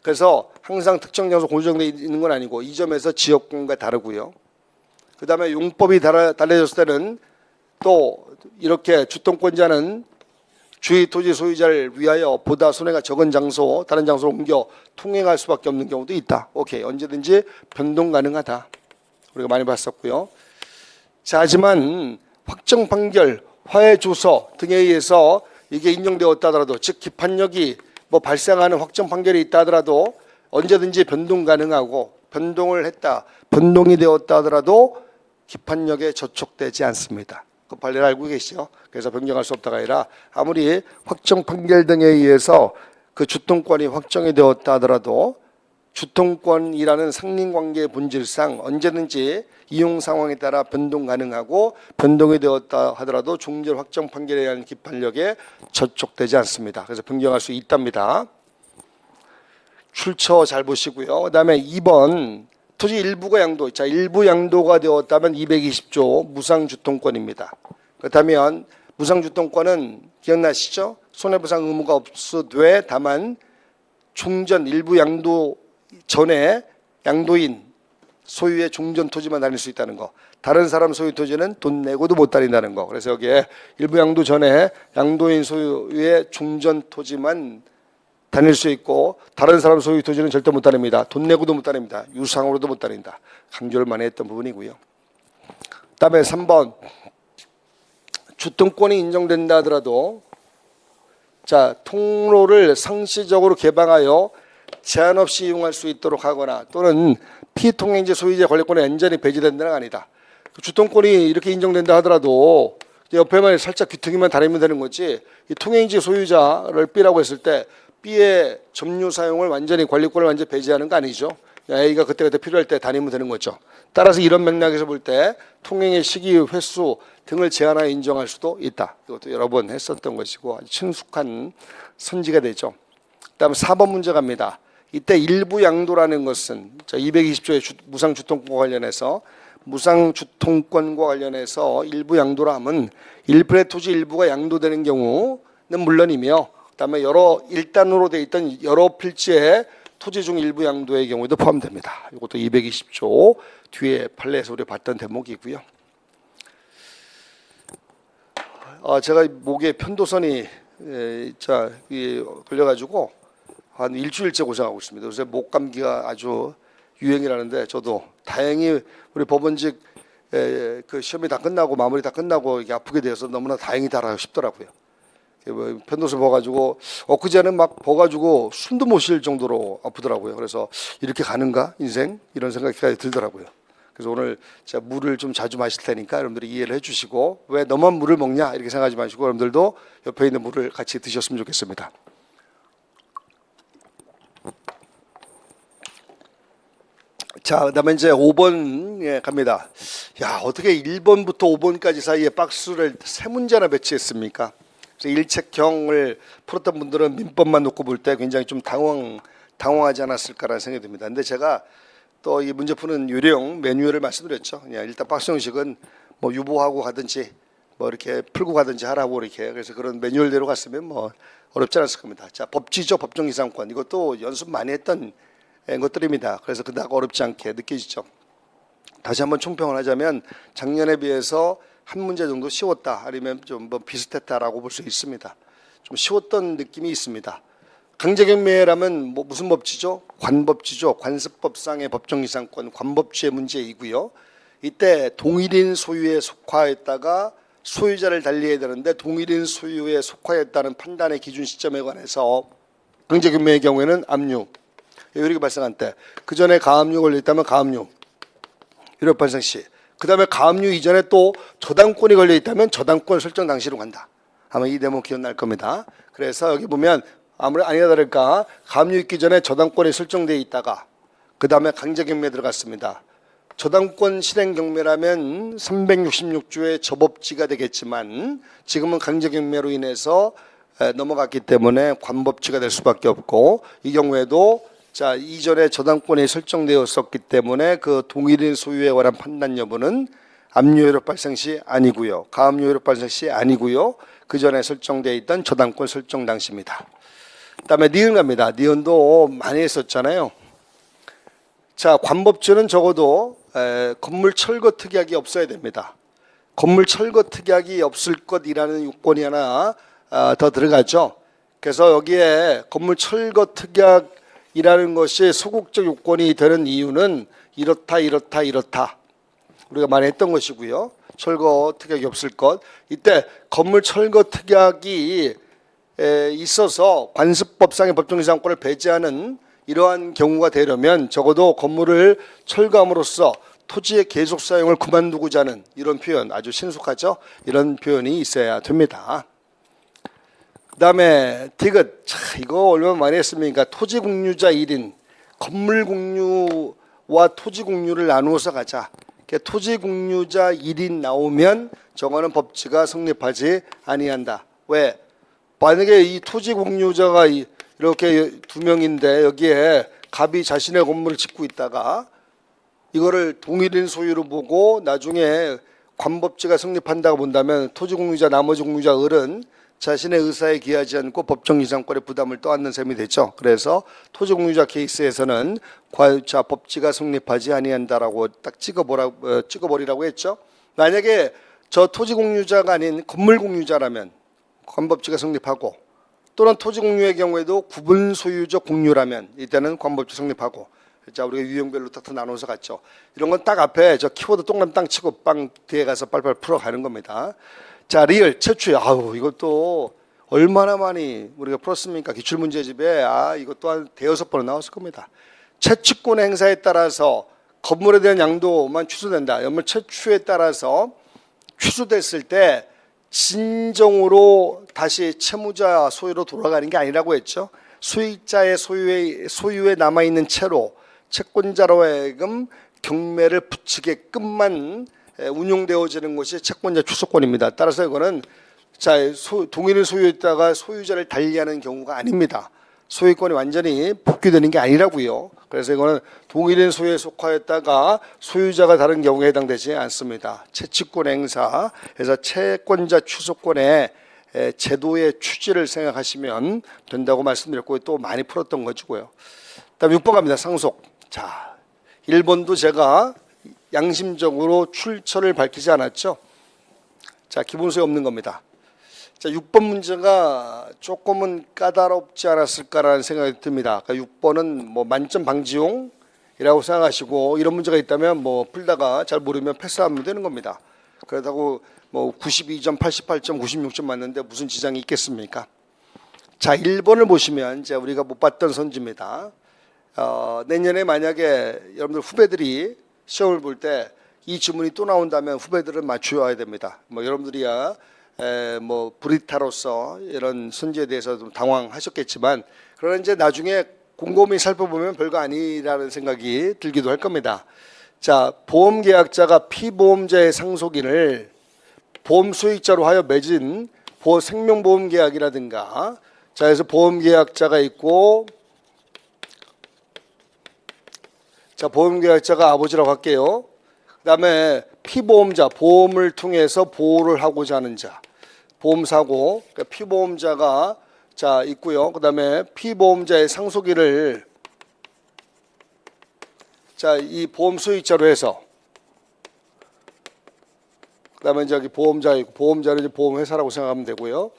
그래서 항상 특정 장소 고정되어 있는 건 아니고 이 점에서 지역권과 다르고요. 그다음에 용법이 달라졌을 때는 또 이렇게 주통권자는 주의 토지 소유자를 위하여 보다 손해가 적은 장소, 다른 장소로 옮겨 통행할 수밖에 없는 경우도 있다. 오케이, 언제든지 변동 가능하다. 우리가 많이 봤었고요. 자, 하지만 확정 판결, 화해 조서 등에 의해서 이게 인정되었다 하더라도 즉 기판력이 뭐 발생하는 확정 판결이 있다 하더라도 언제든지 변동 가능하고 변동을 했다, 변동이 되었다 하더라도 기판력에 저촉되지 않습니다. 그 판례를 알고 계시죠? 그래서 변경할 수 없다가 아니라 아무리 확정 판결 등에 의해서 그 주통권이 확정이 되었다 하더라도 주통권이라는 상린관계의 본질상 언제든지 이용 상황에 따라 변동 가능하고 변동이 되었다 하더라도 종결 확정 판결에 의한 기판력에 저촉되지 않습니다. 그래서 변경할 수 있답니다. 출처 잘 보시고요. 그다음에 2번 토지 일부가 양도. 자, 일부 양도가 되었다면 220조 무상주통권입니다. 그렇다면 무상주통권은 기억나시죠? 손해보상 의무가 없으되 다만 종전 일부 양도 전에 양도인 소유의 종전 토지만 다닐 수 있다는 거. 다른 사람 소유 토지는 돈 내고도 못 다닌다는 거. 그래서 여기에 일부 양도 전에 양도인 소유의 종전 토지만 다닐 수 있고 다른 사람 소유 토지는 절대 못 다닙니다. 돈 내고도 못 다닙니다. 유상으로도 못 다닌다. 강조를 많이 했던 부분이고요. 그다음에 3번 주통권이 인정된다 하더라도 자, 통로를 상시적으로 개방하여 제한 없이 이용할 수 있도록 하거나 또는 피통행제 소유자 권리권의 완전히 배제된다는 아니다. 주통권이 이렇게 인정된다 하더라도 옆에만 살짝 귀퉁이만 다리면 되는 거지. 이 통행지 소유자를 B라고 했을 때 B의 점유 사용을 완전히 관리권을 완전히 배제하는 거 아니죠. A가 그때그때 필요할 때 다니면 되는 거죠. 따라서 이런 맥락에서 볼 때 통행의 시기, 횟수 등을 제한하여 인정할 수도 있다. 이것도 여러 번 했었던 것이고 아주 친숙한 선지가 되죠. 그다음 4번 문제 갑니다. 이때 일부 양도라는 것은 220조의 무상주통권과 관련해서 무상주통권과 관련해서 일부 양도라 하면 일편의 토지 일부가 양도되는 경우는 물론이며 그다음에 여러 일단으로 돼 있던 여러 필지의 토지 중 일부 양도의 경우에도 포함됩니다. 이것도 220조 뒤에 판례에서 우리 봤던 대목이고요. 제가 목에 편도선이 걸려가지고 한 일주일째 고생하고 있습니다. 요새 목 감기가 아주 유행이라는데 저도 다행히 우리 법원직 그 시험이 다 끝나고 마무리 다 끝나고 이게 아프게 되어서 너무나 다행이다라고 싶더라고요. 편도선 벗가지고 엊그제는 막 벗가지고 숨도 못 쉴 정도로 아프더라고요. 그래서 이렇게 가는가 인생 이런 생각이 들더라고요. 그래서 오늘 제가 물을 좀 자주 마실 테니까 여러분들이 이해를 해주시고 왜 너만 물을 먹냐 이렇게 생각하지 마시고 여러분들도 옆에 있는 물을 같이 드셨으면 좋겠습니다. 자, 그다음에 이제 5번 갑니다. 야, 어떻게 1번부터 5번까지 사이에 박스를 세 문제나 배치했습니까? 그래서 일책형을 풀었던 분들은 민법만 놓고 볼 때 굉장히 좀 당황하지 않았을까라는 생각이 듭니다. 근데 제가 또 이 문제 푸는 요령 매뉴얼을 말씀드렸죠. 그냥 일단 박스 형식은 뭐 유보하고 가든지 뭐 이렇게 풀고 가든지 하라고 이렇게 그래서 그런 매뉴얼대로 갔으면 뭐 어렵지 않았을 겁니다. 자, 법지죠. 법정이상권 이것도 연습 많이 했던 것들입니다. 그래서 그닥 어렵지 않게 느껴지죠. 다시 한번 총평을 하자면 작년에 비해서 한 문제 정도 쉬웠다 아니면 좀 뭐 비슷했다라고 볼 수 있습니다. 좀 쉬웠던 느낌이 있습니다. 강제경매라면 뭐 무슨 법지죠? 관법지죠. 관습법상의 법정이상권 관법지의 문제이고요. 이때 동일인 소유에 속하였다가 소유자를 달리해야 되는데 동일인 소유에 속하였다는 판단의 기준 시점에 관해서 강제경매의 경우에는 압류 요력이 발생한 때 그 전에 가압류 걸려있다면 가압류 요력 발생 시 그 다음에 가압류 이전에 또 저당권이 걸려있다면 저당권 설정 당시로 간다. 아마 이 대목 기억날 겁니다. 그래서 여기 보면 아무리 아니나 다를까 가압류 있기 전에 저당권이 설정되어 있다가 그 다음에 강제경매 들어갔습니다. 저당권 실행경매라면 366조의 저법지가 되겠지만 지금은 강제경매로 인해서 넘어갔기 때문에 관법지가 될 수밖에 없고 이 경우에도 자 이전에 저당권이 설정되었었기 때문에 그 동일인 소유에 관한 판단 여부는 압류 요력 발생 시 아니고요. 가압류 요력 발생 시 아니고요. 그 전에 설정되어 있던 저당권 설정 당시입니다. 그다음에 니은 갑니다. 니은도 많이 했었잖아요. 자 관법지는 적어도 건물 철거 특약이 없어야 됩니다. 건물 철거 특약이 없을 것이라는 요건이 하나 더 들어가죠. 그래서 여기에 건물 철거 특약이라는 것이 소극적 요건이 되는 이유는 이렇다 우리가 많이 했던 것이고요. 철거 특약이 없을 것. 이때 건물 철거 특약이 있어서 관습법상의 법정이상권을 배제하는 이러한 경우가 되려면 적어도 건물을 철거함으로써 토지의 계속 사용을 그만두고자 하는 이런 표현 아주 신속하죠. 이런 표현이 있어야 됩니다. 그다음에 디귿 이거 얼마나 많이 했습니까? 토지 공유자 1인 건물 공유와 토지 공유를 나누어서 가자. 토지 공유자 1인 나오면 저거는 법지가 성립하지 아니한다. 왜? 만약에 이 토지 공유자가 이렇게 두 명인데 여기에 갑이 자신의 건물을 짓고 있다가 이거를 동일인 소유로 보고 나중에 관법지가 성립한다고 본다면 토지 공유자 나머지 공유자 을은 자신의 의사에 기하지 않고 법정 이상권의 부담을 떠안는 셈이 되죠. 그래서 토지 공유자 케이스에서는 법지가 성립하지 아니한다라고 딱 찍어버리라고 했죠. 만약에 저 토지 공유자가 아닌 건물 공유자라면 관법지가 성립하고 또는 토지 공유의 경우에도 구분 소유적 공유라면 이때는 관법지 성립하고 자 우리가 유형별로 딱 나눠서 갔죠. 이런 건 딱 앞에 저 키워드 동그라미 땅 치고 빵 뒤에 가서 빨리빨리 풀어가는 겁니다. 자 리을 최초에 이것도 얼마나 많이 우리가 풀었습니까? 기출문제집에 이것 또한 대여섯 번 나왔을 겁니다. 채취권 행사에 따라서 건물에 대한 양도만 취소된다. 건물 채취에 따라서 취소됐을 때 진정으로 다시 채무자 소유로 돌아가는 게 아니라고 했죠. 수익자의 소유에 남아있는 채로 채권자로 하여금 경매를 붙이게끔만 운용되어지는 것이 채권자 추소권입니다. 따라서 이거는 동일인 소유했다가 소유자를 달리하는 경우가 아닙니다. 소유권이 완전히 복귀되는 게 아니라고요. 그래서 이거는 동일인 소유에 속하였다가 소유자가 다른 경우에 해당되지 않습니다. 채취권 행사에서 채권자 추소권의 제도의 취지를 생각하시면 된다고 말씀드렸고 또 많이 풀었던 거고요. 다음 6번 갑니다. 상속. 자, 1번도 제가 양심적으로 출처를 밝히지 않았죠. 자, 기본소에 없는 겁니다. 자, 6번 문제가 조금은 까다롭지 않았을까라는 생각이 듭니다. 그러니까 6번은 뭐 만점 방지용이라고 생각하시고 이런 문제가 있다면 뭐 풀다가 잘 모르면 패스하면 되는 겁니다. 그렇다고 뭐 92점, 88점, 96점 맞는데 무슨 지장이 있겠습니까? 자, 1번을 보시면 이제 우리가 못 봤던 선지입니다. 내년에 만약에 여러분들 후배들이 시험을 볼 때 이 지문이 또 나온다면 후배들은 맞추어야 됩니다. 뭐 여러분들이야 뭐 브리타로서 이런 선지에 대해서 좀 당황하셨겠지만 그러나 이제 나중에 곰곰이 살펴보면 별거 아니라는 생각이 들기도 할 겁니다. 자, 보험계약자가 피보험자의 상속인을 보험 수익자로 하여 맺은 생명보험계약이라든가 자, 그래서 보험계약자가 있고 자, 보험계약자가 아버지라고 할게요. 그 다음에 피보험자, 보험을 통해서 보호를 하고자 하는 자, 보험사고, 그러니까 피보험자가 자 있고요. 그 다음에 피보험자의 상속인을 자, 이 보험 수익자로 해서 그 다음에 이제 여기 보험자 있고 보험자는 이제 보험회사라고 생각하면 되고요.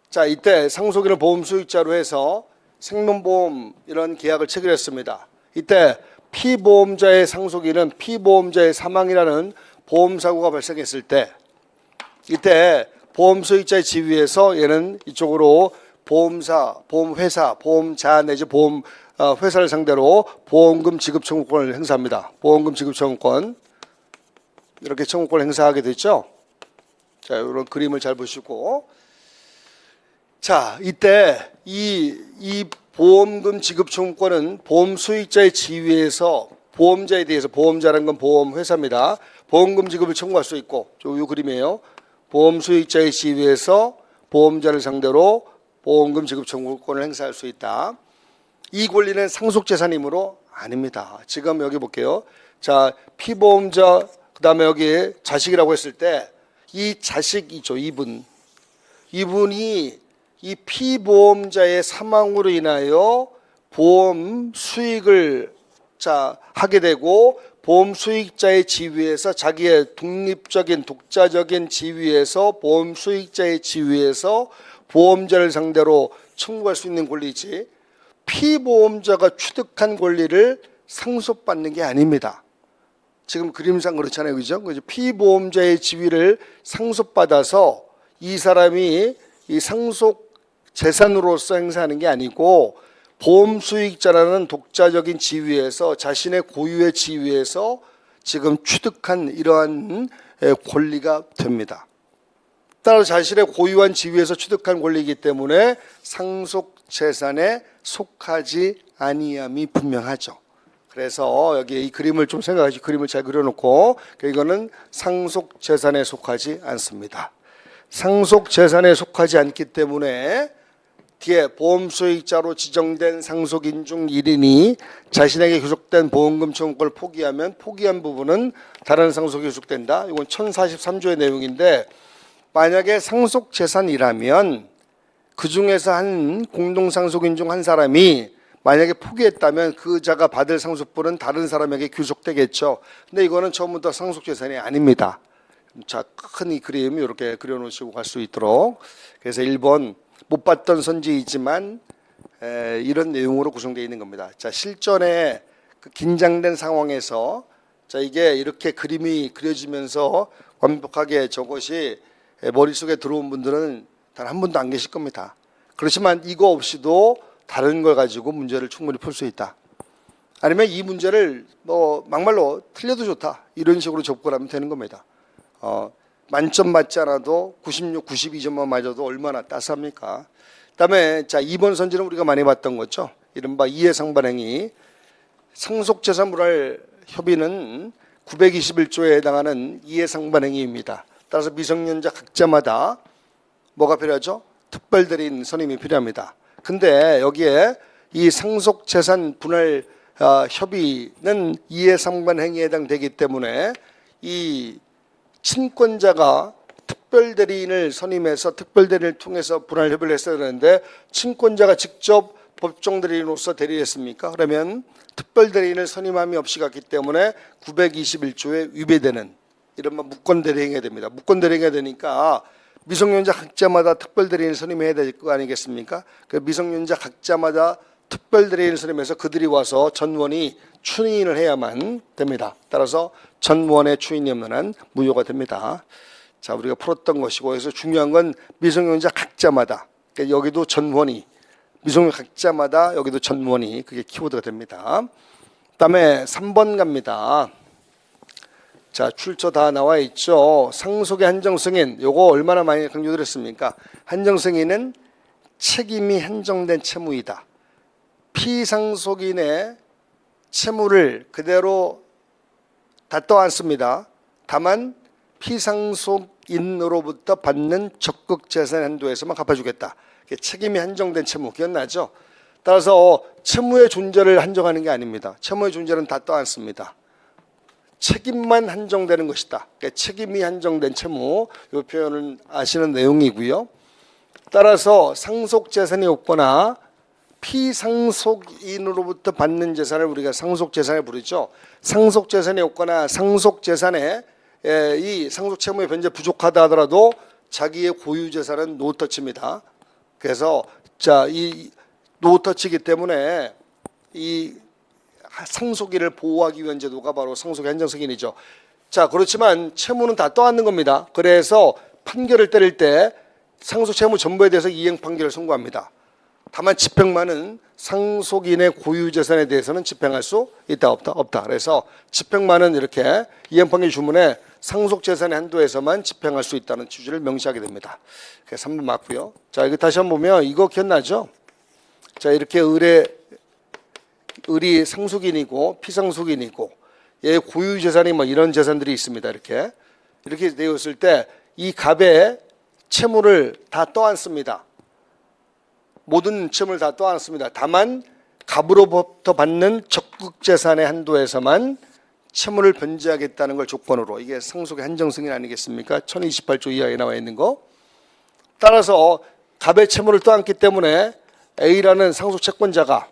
자, 이때 상속인을 보험 수익자로 해서 생명보험 이런 계약을 체결했습니다. 이때 피보험자의 상속인은 피보험자의 사망이라는 보험사고가 발생했을 때 이때 보험 수익자의 지위에서 얘는 이쪽으로 보험사, 보험회사, 보험자 내지 보험 회사를 상대로 보험금 지급 청구권을 행사합니다. 보험금 지급 청구권 이렇게 청구권을 행사하게 됐죠. 자, 이런 그림을 잘 보시고 자, 이때 이 보험금 지급 청구권은 보험 수익자의 지위에서 보험자에 대해서 보험자라는 건 보험회사입니다. 보험금 지급을 청구할 수 있고 이 그림이에요. 보험 수익자의 지위에서 보험자를 상대로 보험금 지급 청구권을 행사할 수 있다. 이 권리는 상속재산이므로 아닙니다. 지금 여기 볼게요. 자, 피보험자 그다음에 여기 자식이라고 했을 때 이 자식이죠. 이분이 이 피보험자의 사망으로 인하여 보험 수익을 하게 되고 보험 수익자의 지위에서 자기의 독립적인 독자적인 지위에서 보험 수익자의 지위에서 보험자를 상대로 청구할 수 있는 권리지 피보험자가 취득한 권리를 상속받는 게 아닙니다. 지금 그림상 그렇잖아요. 그죠? 피보험자의 지위를 상속받아서 이 사람이 이 상속 재산으로서 행사하는 게 아니고 보험 수익자라는 독자적인 지위에서 자신의 고유의 지위에서 지금 취득한 이러한 권리가 됩니다. 따라서 자신의 고유한 지위에서 취득한 권리이기 때문에 상속 재산에 속하지 아니함이 분명하죠. 그래서 여기 이 그림을 좀 생각하시 그림을 잘 그려놓고 이거는 상속 재산에 속하지 않습니다. 상속 재산에 속하지 않기 때문에 뒤에 보험 수익자로 지정된 상속인 중 1인이 자신에게 귀속된 보험금 청구권을 포기하면 포기한 부분은 다른 상속이 귀속된다. 이건 1043조의 내용인데 만약에 상속 재산이라면 그 중에서 한 공동 상속인 중 한 사람이 만약에 포기했다면 그 자가 받을 상속분은 다른 사람에게 귀속되겠죠. 근데 이거는 처음부터 상속 재산이 아닙니다. 자, 큰 이 그림 이렇게 그려놓으시고 갈 수 있도록. 그래서 1번 못 봤던 선지이지만 이런 내용으로 구성되어 있는 겁니다. 자, 실전에 그 긴장된 상황에서 자, 이게 이렇게 그림이 그려지면서 완벽하게 저것이 머릿속에 들어온 분들은 단 한 분도 안 계실 겁니다. 그렇지만 이거 없이도 다른 걸 가지고 문제를 충분히 풀 수 있다. 아니면 이 문제를 뭐 막말로 틀려도 좋다 이런 식으로 접근하면 되는 겁니다. 만점 맞지 않아도 96, 92점만 맞아도 얼마나 따스합니까? 그다음에 자 2번 선지는 우리가 많이 봤던 거죠. 이른바 이해상반행위. 상속재산분할 협의는 921조에 해당하는 이해상반행위입니다. 따라서 미성년자 각자마다 뭐가 필요하죠? 특별대리인 선임이 필요합니다. 근데 여기에 이 상속재산 분할 협의는 이해상반행위에 해당되기 때문에 이 친권자가 특별대리인을 선임해서 특별대리인을 통해서 분할 협의를 했어야 되는데 친권자가 직접 법정대리인으로서 대리했습니까? 그러면 특별대리인을 선임함이 없이 갔기 때문에 921조에 위배되는 이른바 무권대리행위가 됩니다. 무권대리행위가 되니까 미성년자 각자마다 특별대리인을 선임해야 될 거 아니겠습니까? 그 미성년자 각자마다 특별대리인을 선임해서 그들이 와서 전원이 추인을 해야만 됩니다. 따라서 전원의 추인이 없는 한 무효가 됩니다. 자, 우리가 풀었던 것이고, 그래서 중요한 건 미성년자 각자마다, 그러니까 여기도 전원이, 미성년자 각자마다 여기도 전원이, 그게 키워드가 됩니다. 그다음에 3번 갑니다. 자, 출처 다 나와 있죠. 상속의 한정승인, 요거 얼마나 많이 강조드렸습니까? 한정승인은 책임이 한정된 채무이다. 피상속인의 채무를 그대로 다 떠안습니다. 다만 피상속인으로부터 받는 적극재산 한도에서만 갚아주겠다. 책임이 한정된 채무 기억나죠? 따라서 채무의 존재를 한정하는 게 아닙니다. 채무의 존재는 다 떠안습니다. 책임만 한정되는 것이다. 그러니까 책임이 한정된 채무, 이 표현을 아시는 내용이고요. 따라서 상속재산이 없거나 피상속인으로부터 받는 재산을 우리가 상속재산을 부르죠. 상속재산이 없거나 상속재산에 이 상속채무의 변제 부족하다 하더라도 자기의 고유재산은 노터치입니다. 그래서 자, 이 노터치이기 때문에 이 상속인을 보호하기 위한 제도가 바로 상속의 한정승인이죠. 자, 그렇지만 채무는 다 떠안는 겁니다. 그래서 판결을 때릴 때 상속채무 전부에 대해서 이행 판결을 선고합니다. 다만 집행만은 상속인의 고유재산에 대해서는 집행할 수 있다 없다. 그래서 집행만은 이렇게 이행 판결 주문에 상속재산의 한도에서만 집행할 수 있다는 취지를 명시하게 됩니다. 그래서 3번 맞고요. 자, 이거 다시 한번 보면 이거 기억나죠? 자, 이렇게 을이 상속인이고 피상속인이고 얘 고유재산이 뭐 이런 재산들이 있습니다. 이렇게 되어 있을 때 이 갑의 채무를 다 떠안습니다. 모든 채무를 다 떠안습니다. 다만 갑으로부터 받는 적극재산의 한도에서만 채무를 변제하겠다는 걸 조건으로, 이게 상속의 한정승인 아니겠습니까? 1028조 이하에 나와 있는 거. 따라서 갑의 채무를 떠안기 때문에 A라는 상속채권자가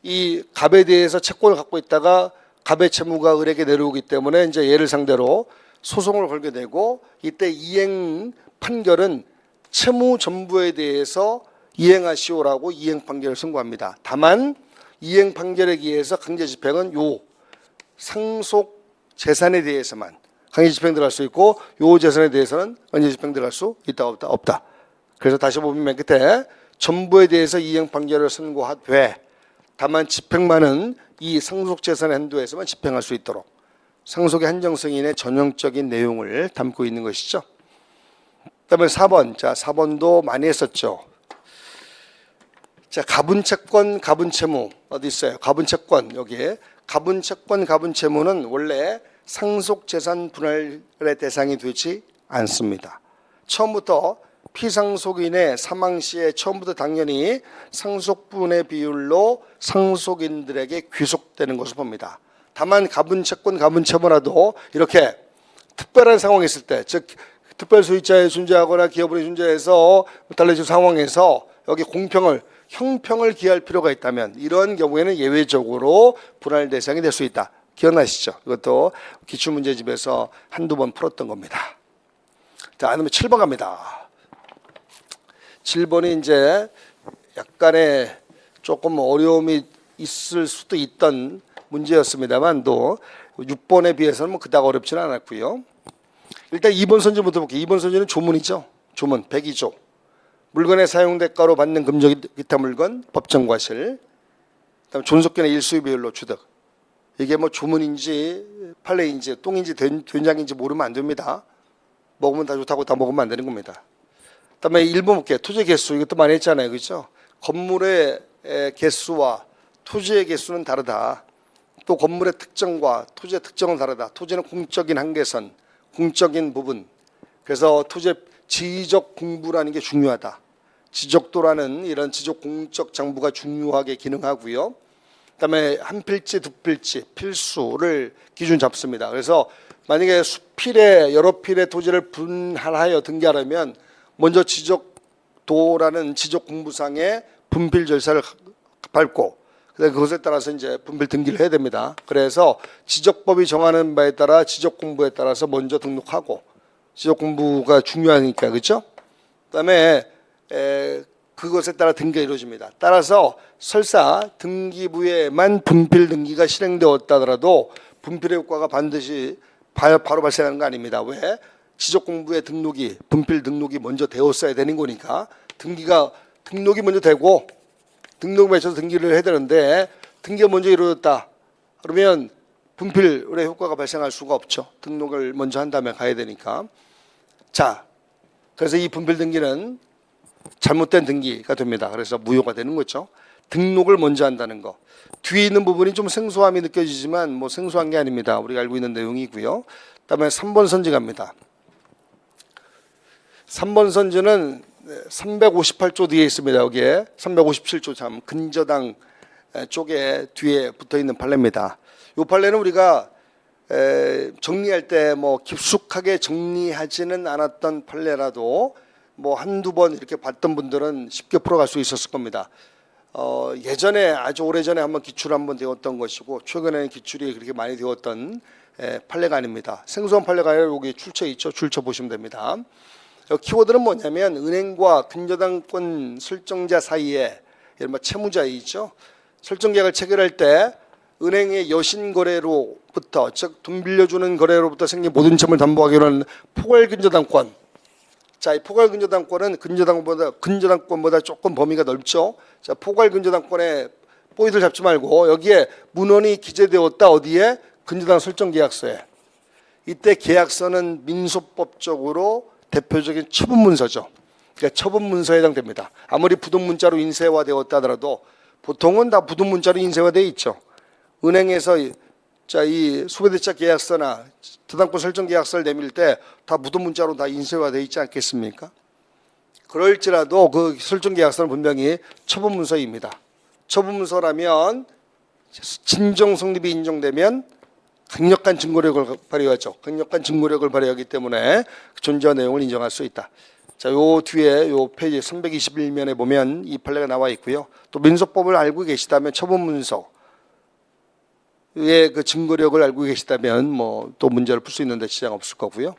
이 갑에 대해서 채권을 갖고 있다가 갑의 채무가 을에게 내려오기 때문에 이제 얘를 상대로 소송을 걸게 되고, 이때 이행 판결은 채무 전부에 대해서 이행하시오라고 이행 판결을 선고합니다. 다만 이행 판결에 의해서 강제 집행은 요 상속 재산에 대해서만 강제 집행 들어갈 수 있고, 요 재산에 대해서는 강제 집행 들어갈 수 있다 없다. 그래서 다시 보면 맨 끝에 전부에 대해서 이행 판결을 선고하되 다만 집행만은 이 상속 재산의 한도에서만 집행할 수 있도록 상속의 한정승인의 전형적인 내용을 담고 있는 것이죠. 그다음에 4번. 자, 4번도 많이 했었죠. 자, 가분채권, 가분채무 어디 있어요? 가분채권 여기에 가분채권, 가분채무는 원래 상속재산 분할의 대상이 되지 않습니다. 처음부터 피상속인의 사망 시에 처음부터 당연히 상속분의 비율로 상속인들에게 귀속되는 것을 봅니다. 다만 가분채권, 가분채무라도 이렇게 특별한 상황이 있을 때, 즉 특별소유자의 존재하거나 기업의 존재해서 달라진 상황에서 여기 형평을 기할 필요가 있다면 이런 경우에는 예외적으로 분할 대상이 될 수 있다. 기억나시죠? 이것도 기출문제집에서 한두 번 풀었던 겁니다. 자, 그다음에 7번 갑니다. 7번이 이제 약간의 조금 어려움이 있을 수도 있던 문제였습니다만 또 6번에 비해서는 뭐 그닥 어렵지는 않았고요. 일단 2번 선지부터 볼게요. 2번 선지는 조문이죠. 조문 102조. 물건의 사용 대가로 받는 금전 기타 물건 법정과실. 그다음에 존속견의 일수의 비율로 취득. 이게 뭐 조문인지 판례인지 똥인지 된장인지 모르면 안 됩니다. 먹으면 다 좋다고 다 먹으면 안 되는 겁니다. 그다음에 일부 볼게요. 토지 개수 이것도 많이 했잖아요, 그렇죠? 건물의 개수와 토지의 개수는 다르다. 또 건물의 특정과 토지의 특정은 다르다. 토지는 공적인 한계선, 공적인 부분. 그래서 토지의 지적 공부라는 게 중요하다. 지적도라는 이런 지적 공적 장부가 중요하게 기능하고요. 그다음에 한 필지, 두 필지, 필수를 기준 잡습니다. 그래서 만약에 수필에 여러 필의 토지를 분할하여 등기하려면 먼저 지적도라는 지적 공부상의 분필 절차를 밟고 그것에 따라서 이제 분필 등기를 해야 됩니다. 그래서 지적법이 정하는 바에 따라 지적 공부에 따라서 먼저 등록하고 지적 공부가 중요하니까 그렇죠? 그다음에 그것에 따라 등기가 이루어집니다. 따라서 설사 등기부에만 분필 등기가 실행되었다 하더라도 분필의 효과가 반드시 바로 발생하는 거 아닙니다. 왜? 지적 공부의 등록이 분필 등록이 먼저 되었어야 되는 거니까 등록이 먼저 되고 등록을 마쳐서 등기를 해야 되는데 등기가 먼저 이루어졌다. 그러면 분필의 효과가 발생할 수가 없죠. 등록을 먼저 한 다음에 가야 되니까. 자, 그래서 이 분필 등기는 잘못된 등기가 됩니다. 그래서 무효가 되는 거죠. 등록을 먼저 한다는 거. 뒤에 있는 부분이 좀 생소함이 느껴지지만 뭐 생소한 게 아닙니다. 우리가 알고 있는 내용이고요. 그다음에 3번 선지 갑니다. 3번 선지는 358조 뒤에 있습니다. 여기에 357조 참 근저당 쪽에 뒤에 붙어 있는 판례입니다. 이 판례는 우리가 정리할 때 뭐 깊숙하게 정리하지는 않았던 판례라도 뭐 한두 번 이렇게 봤던 분들은 쉽게 풀어갈 수 있었을 겁니다. 예전에 아주 오래전에 한번 기출 한번 되었던 것이고 최근에는 기출이 그렇게 많이 되었던 판례가 아닙니다. 생소한 판례가 아니라 여기 출처 있죠. 출처 보시면 됩니다. 키워드는 뭐냐면 은행과 근저당권 설정자 사이에 이른바 채무자 있죠. 설정계약을 체결할 때 은행의 여신 거래로부터 즉 돈 빌려주는 거래로부터 생긴 모든 채무를 담보하기로 하는 포괄 근저당권. 자, 이 포괄 근저당권은 근저당권보다 조금 범위가 넓죠. 자, 포괄 근저당권에 포인트를 잡지 말고 여기에 문헌이 기재되었다 어디에 근저당 설정 계약서에. 이때 계약서는 민소법적으로 대표적인 처분문서죠. 그러니까 처분문서에 해당됩니다. 아무리 부동문자로 인쇄화되었다 하더라도 보통은 다 부동문자로 인쇄화되어 있죠. 은행에서 이 소비대차 계약서나 저당권 설정 계약서를 내밀 때 다 무도문자로 다 인쇄화되어 있지 않겠습니까? 그럴지라도 그 설정 계약서는 분명히 처분문서입니다. 처분문서라면 진정 성립이 인정되면 강력한 증거력을 발휘하죠. 강력한 증거력을 발휘하기 때문에 존재와 내용을 인정할 수 있다. 자, 요 뒤에 요 페이지 321면에 보면 이 판례가 나와 있고요. 또 민소법을 알고 계시다면 처분문서의 그 증거력을 알고 계시다면 뭐 또 문제를 풀 수 있는데 지장 없을 거고요.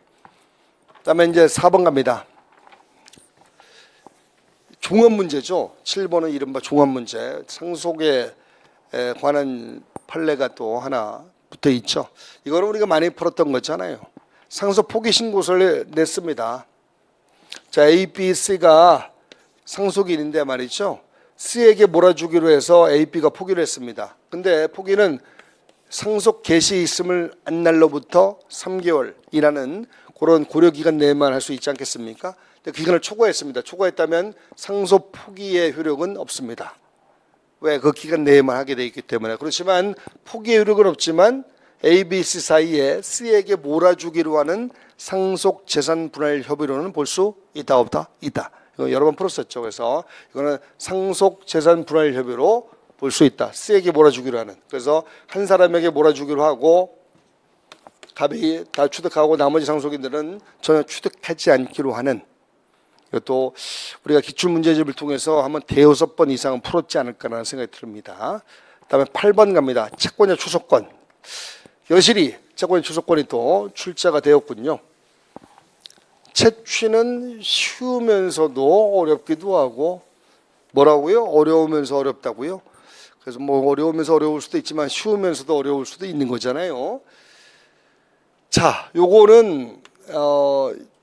그다음에 이제 4번 갑니다. 종합 문제죠. 7번은 이른바 종합 문제. 상속에 관한 판례가 또 하나 붙어 있죠. 이거는 우리가 많이 풀었던 거잖아요. 상속 포기 신고서를 냈습니다. 자, A, B, C가 상속이 있는데 말이죠. C에게 몰아주기로 해서 A, B가 포기를 했습니다. 근데 포기는 상속 개시 있음을 한 날로부터 3개월이라는 그런 고려기간 내에만 할 수 있지 않겠습니까? 근데 그 기간을 초과했습니다. 초과했다면 상속 포기의 효력은 없습니다. 왜? 그 기간 내에만 하게 돼 있기 때문에. 그렇지만 포기의 효력은 없지만 A, B, C 사이에 C에게 몰아주기로 하는 상속 재산 분할 협의로는 볼 수 있다 없다? 있다. 이거 여러 번 풀었었죠. 그래서 이거는 상속 재산 분할 협의로 볼 수 있다. C에게 몰아주기로 하는. 그래서 한 사람에게 몰아주기로 하고 갑이 다 취득하고 나머지 상속인들은 전혀 취득하지 않기로 하는. 이것도 우리가 기출문제집을 통해서 한번 대여섯 번 이상은 풀었지 않을까라는 생각이 듭니다. 그다음에 8번 갑니다. 채권의 추속권. 여실히 채권의 추속권이 또 출제가 되었군요. 채취는 쉬우면서도 어렵기도 하고 뭐라고요? 어려우면서 어렵다고요? 그래서 뭐 어려우면서 어려울 수도 있지만 쉬우면서도 어려울 수도 있는 거잖아요. 자, 요거는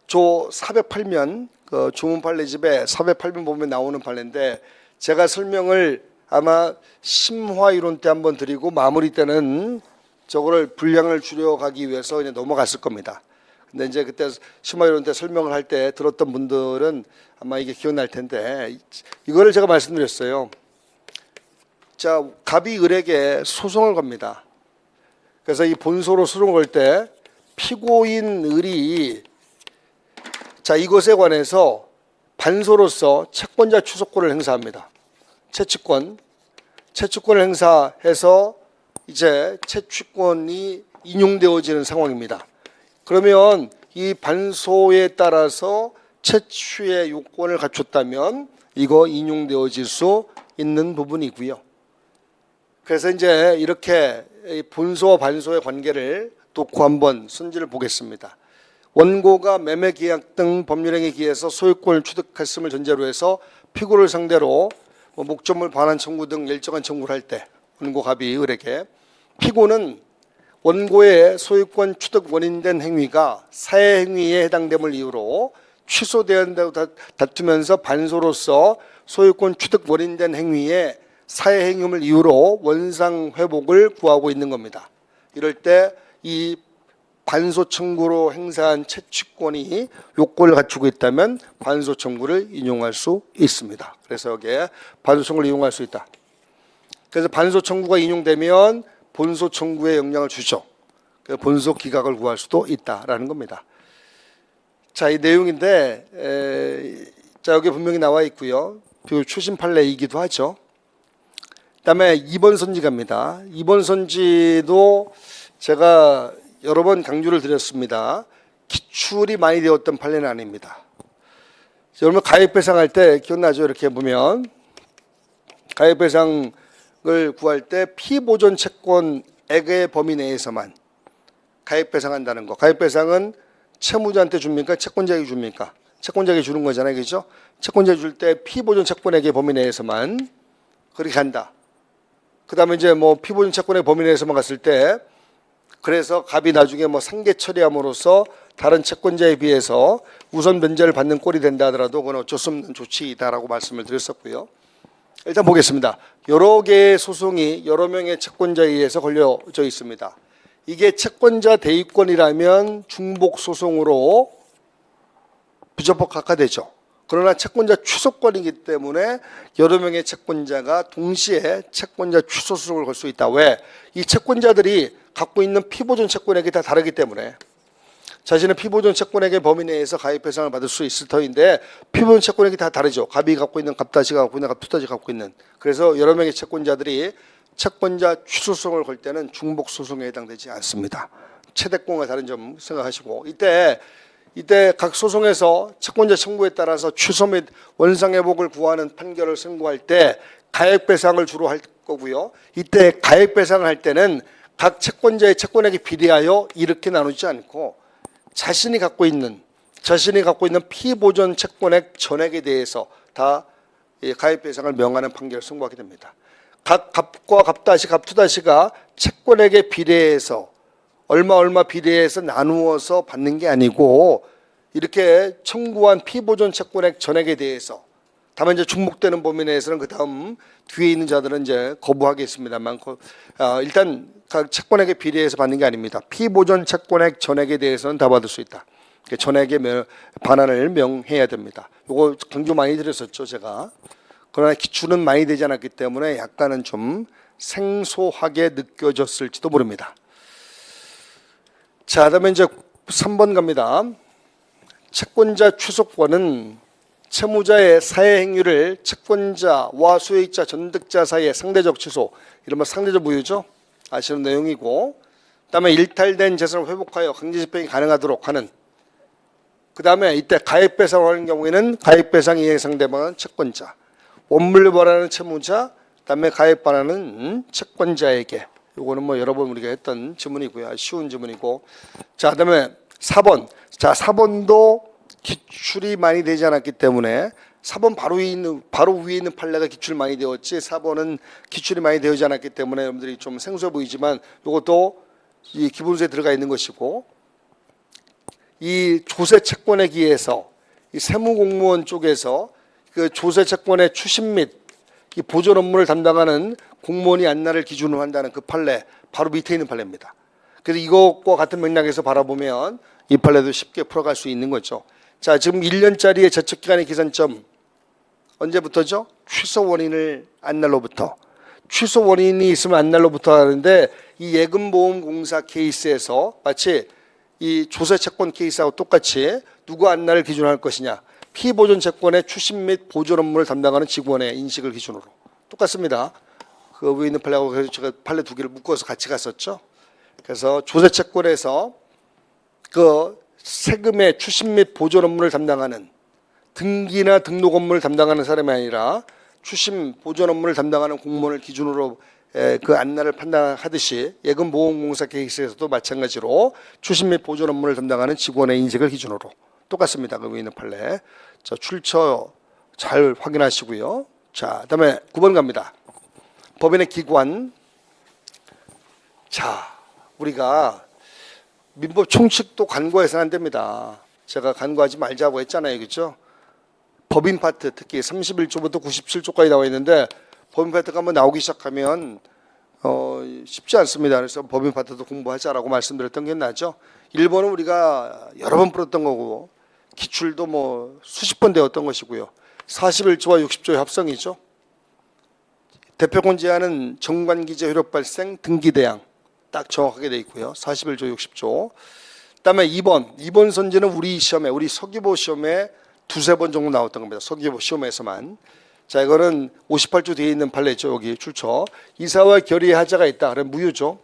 조 408면 그 주문 판례집에 408면 보면 나오는 판례인데 제가 설명을 아마 심화 이론 때 한번 드리고 마무리 때는 저거를 분량을 줄여가기 위해서 그냥 넘어갔을 겁니다. 근데 이제 그때 심화이론 때 설명을 할 때 들었던 분들은 아마 이게 기억날 텐데 이거를 제가 말씀드렸어요. 자, 갑이 을에게 소송을 겁니다. 그래서 이 본소로 소송을 걸 때 피고인 을이 자, 이것에 관해서 반소로서 채권자 추소권을 행사합니다. 채취권을 행사해서 이제 채취권이 인용되어지는 상황입니다. 그러면 이 반소에 따라서 채취의 요건을 갖췄다면 이거 인용되어질 수 있는 부분이고요. 그래서 이제 이렇게 본소와 반소의 관계를 놓고 한번 순지를 보겠습니다. 원고가 매매계약 등 법률행위에 기해서 소유권을 취득했음을 전제로 해서 피고를 상대로 목적물 반환 청구 등 일정한 청구를 할 때 원고 갑이 을에게 피고는 원고의 소유권 취득 원인된 행위가 사회 행위에 해당됨을 이유로 취소되었다고 다투면서 반소로서 소유권 취득 원인된 행위에 사회 행위를 이유로 원상 회복을 구하고 있는 겁니다. 이럴 때 이 반소 청구로 행사한 채취권이 요건을 갖추고 있다면 반소 청구를 인용할 수 있습니다. 그래서 여기에 반소 청구를 이용할 수 있다. 그래서 반소 청구가 인용되면 본소 청구에 영향을 주죠. 그래서 본소 기각을 구할 수도 있다라는 겁니다. 자, 이 내용인데 자, 여기 분명히 나와 있고요. 추심 판례이기도 하죠. 그다음에 2번 선지 갑니다. 2번 선지도 제가 여러 번 강조를 드렸습니다. 기출이 많이 되었던 판례는 아닙니다. 여러분 가액배상할 때 기억나죠? 이렇게 보면 가액배상을 구할 때 피보존 채권액의 범위 내에서만 가액배상한다는 거. 가액배상은 채무자한테 줍니까? 채권자에게 줍니까? 채권자에게 주는 거잖아요. 그렇죠? 채권자에 줄 때 피보존 채권액의 범위 내에서만 그렇게 간다. 그다음에 이제 뭐 피보존 채권의 범위 내에서만 갔을 때 그래서 갑이 나중에 뭐 상계 처리함으로써 다른 채권자에 비해서 우선 변제를 받는 꼴이 된다 하더라도 그건 어쩔 수 없는 조치이다라고 말씀을 드렸었고요. 일단 보겠습니다. 여러 개의 소송이 여러 명의 채권자에 의해서 걸려져 있습니다. 이게 채권자 대위권이라면 중복 소송으로 부적법 각하되죠. 그러나 채권자 취소권이기 때문에 여러 명의 채권자가 동시에 채권자 취소 소송을 걸 수 있다. 왜? 이 채권자들이 갖고 있는 피보존 채권액이 다 다르기 때문에 자신의 피보존 채권액의 범위 내에서 가액배상을 받을 수 있을 터인데 피보존 채권액이 다 다르죠. 갑이 갖고 있는 갑다시가 갖고 있는 갑투다시 갖고 있는. 그래서 여러 명의 채권자들이 채권자 취소 소송을 걸 때는 중복 소송에 해당되지 않습니다. 채대권과 다른 점 생각하시고 이때 각 소송에서 채권자 청구에 따라서 취소 및 원상회복을 구하는 판결을 선고할 때 가액배상을 주로 할 거고요. 이때 가액배상을 할 때는 각 채권자의 채권액에 비례하여 이렇게 나누지 않고 자신이 갖고 있는 피보존 채권액 전액에 대해서 다 가액배상을 명하는 판결을 선고하게 됩니다. 각 갑과 갑다시, 갑투다시가 채권액에 비례해서 얼마 비례해서 나누어서 받는 게 아니고 이렇게 청구한 피보존 채권액 전액에 대해서 다만 이제 중복되는 범위 내에서는 그 다음 뒤에 있는 자들은 이제 거부하겠습니다만 일단 각 채권액에 비례해서 받는 게 아닙니다. 피보존 채권액 전액에 대해서는 다 받을 수 있다. 전액의 반환을 명해야 됩니다. 이거 강조 많이 드렸었죠 제가. 그러나 기출은 많이 되지 않았기 때문에 약간은 좀 생소하게 느껴졌을지도 모릅니다. 자, 그다음에 이제 3번 갑니다. 채권자 취소권은 채무자의 사회 행위를 채권자와 수익자, 전득자 사이의 상대적 취소, 이른바 상대적 무효죠. 아시는 내용이고, 그다음에 일탈된 재산을 회복하여 강제 집행이 가능하도록 하는. 그다음에 이때 가액배상을 하는 경우에는 가액배상 이행 상대방은 채권자, 원물을 벌하는 채무자, 그다음에 가액반환은 채권자에게. 요거는 뭐 여러 번 우리가 했던 지문이고요. 쉬운 지문이고. 자, 그다음에 4번. 자, 4번도 기출이 많이 되지 않았기 때문에 4번 바로 위에 있는 판례가 기출 많이 되었지 4번은 기출이 많이 되지 않았기 때문에 여러분들이 좀 생소해 보이지만 이것도 이 기본소에 들어가 있는 것이고 이 조세 채권에 기해서 이 세무공무원 쪽에서 그 조세 채권의 추심 및 이 보존 업무를 담당하는 공무원이 안날을 기준으로 한다는 그 판례 바로 밑에 있는 판례입니다. 그래서 이것과 같은 맥락에서 바라보면 이 판례도 쉽게 풀어갈 수 있는 거죠. 자, 지금 1년짜리의 저축기간의 기산점 언제부터죠? 취소 원인을 안 날로부터. 취소 원인이 있으면 안 날로부터 하는데 이 예금보험공사 케이스에서 마치 이 조세채권 케이스하고 똑같이 누구 안 날을 기준으로 할 것이냐. 피보존 채권의 추심 및 보존 업무를 담당하는 직원의 인식을 기준으로. 똑같습니다. 그 위에 있는 판례하고 그래서 제가 판례 두 개를 묶어서 같이 갔었죠. 그래서 조세채권에서 그 세금의 추심 및 보존 업무를 담당하는 등기나 등록 업무를 담당하는 사람이 아니라 추심 보존 업무를 담당하는 공무원을 기준으로 그 안날을 판단하듯이 예금보험공사 케이스에서도 마찬가지로 추심 및 보존 업무를 담당하는 직원의 인식을 기준으로 똑같습니다. 그 위에 있는 판례. 자, 출처 잘 확인하시고요. 자, 그다음에 9번 갑니다. 법인의 기관. 자, 우리가 민법 총칙도 간과해서는 안 됩니다. 제가 간과하지 말자고 했잖아요. 그렇죠? 법인 파트 특히 31조부터 97조까지 나와 있는데 법인 파트가 한번 나오기 시작하면 쉽지 않습니다. 그래서 법인 파트도 공부하자라고 말씀드렸던 게 나죠. 1번은 우리가 여러 번 풀었던 거고 기출도 뭐 수십 번 되었던 것이고요. 41조와 60조의 합성이죠. 대표권 제한은 정관기재 효력 발생 등기대항 딱 정확하게 돼 있고요. 41조 60조. 그다음에 2번 선지는 우리 시험에 우리 서기보 시험에 두세 번 정도 나왔던 겁니다. 서기보 시험에서만. 자, 이거는 58조 뒤에 있는 판례죠. 여기 출처. 이사와 결의의 하자가 있다. 그럼 무효죠.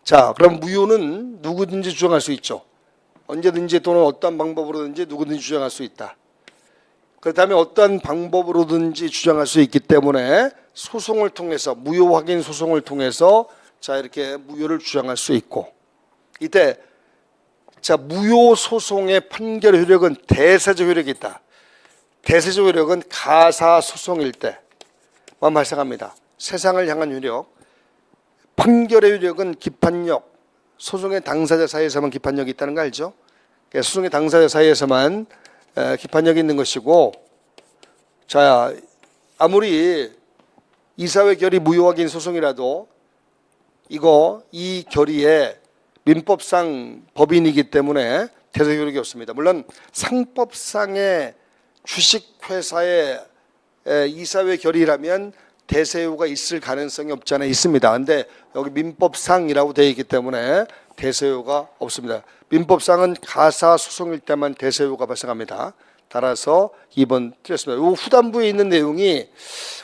자, 그럼 무효는 누구든지 주장할 수 있죠. 언제든지 또는 어떠한 방법으로든지 누구든지 주장할 수 있다. 그다음에 어떠한 방법으로든지 주장할 수 있기 때문에 소송을 통해서 무효 확인 소송을 통해서 자, 이렇게 무효를 주장할 수 있고 이때 자, 무효 소송의 판결 효력은 대세적 효력이 있다. 대세적 효력은 가사 소송일 때만 발생합니다. 세상을 향한 효력. 판결의 효력은 기판력. 소송의 당사자 사이에서만 기판력이 있다는 거 알죠? 소송의 당사자 사이에서만 기판력이 있는 것이고 자, 아무리 이사회 결의 무효 확인 소송이라도 이 결의에 민법상 법인이기 때문에 대세 효력이 없습니다. 물론 상법상의 주식회사의 이사회 결의라면 대세효가 있을 가능성이 없지 않아 있습니다. 그런데 여기 민법상이라고 되어 있기 때문에 대세효가 없습니다. 민법상은 가사 소송일 때만 대세효가 발생합니다. 따라서 2번 틀렸습니다. 이 후단부에 있는 내용이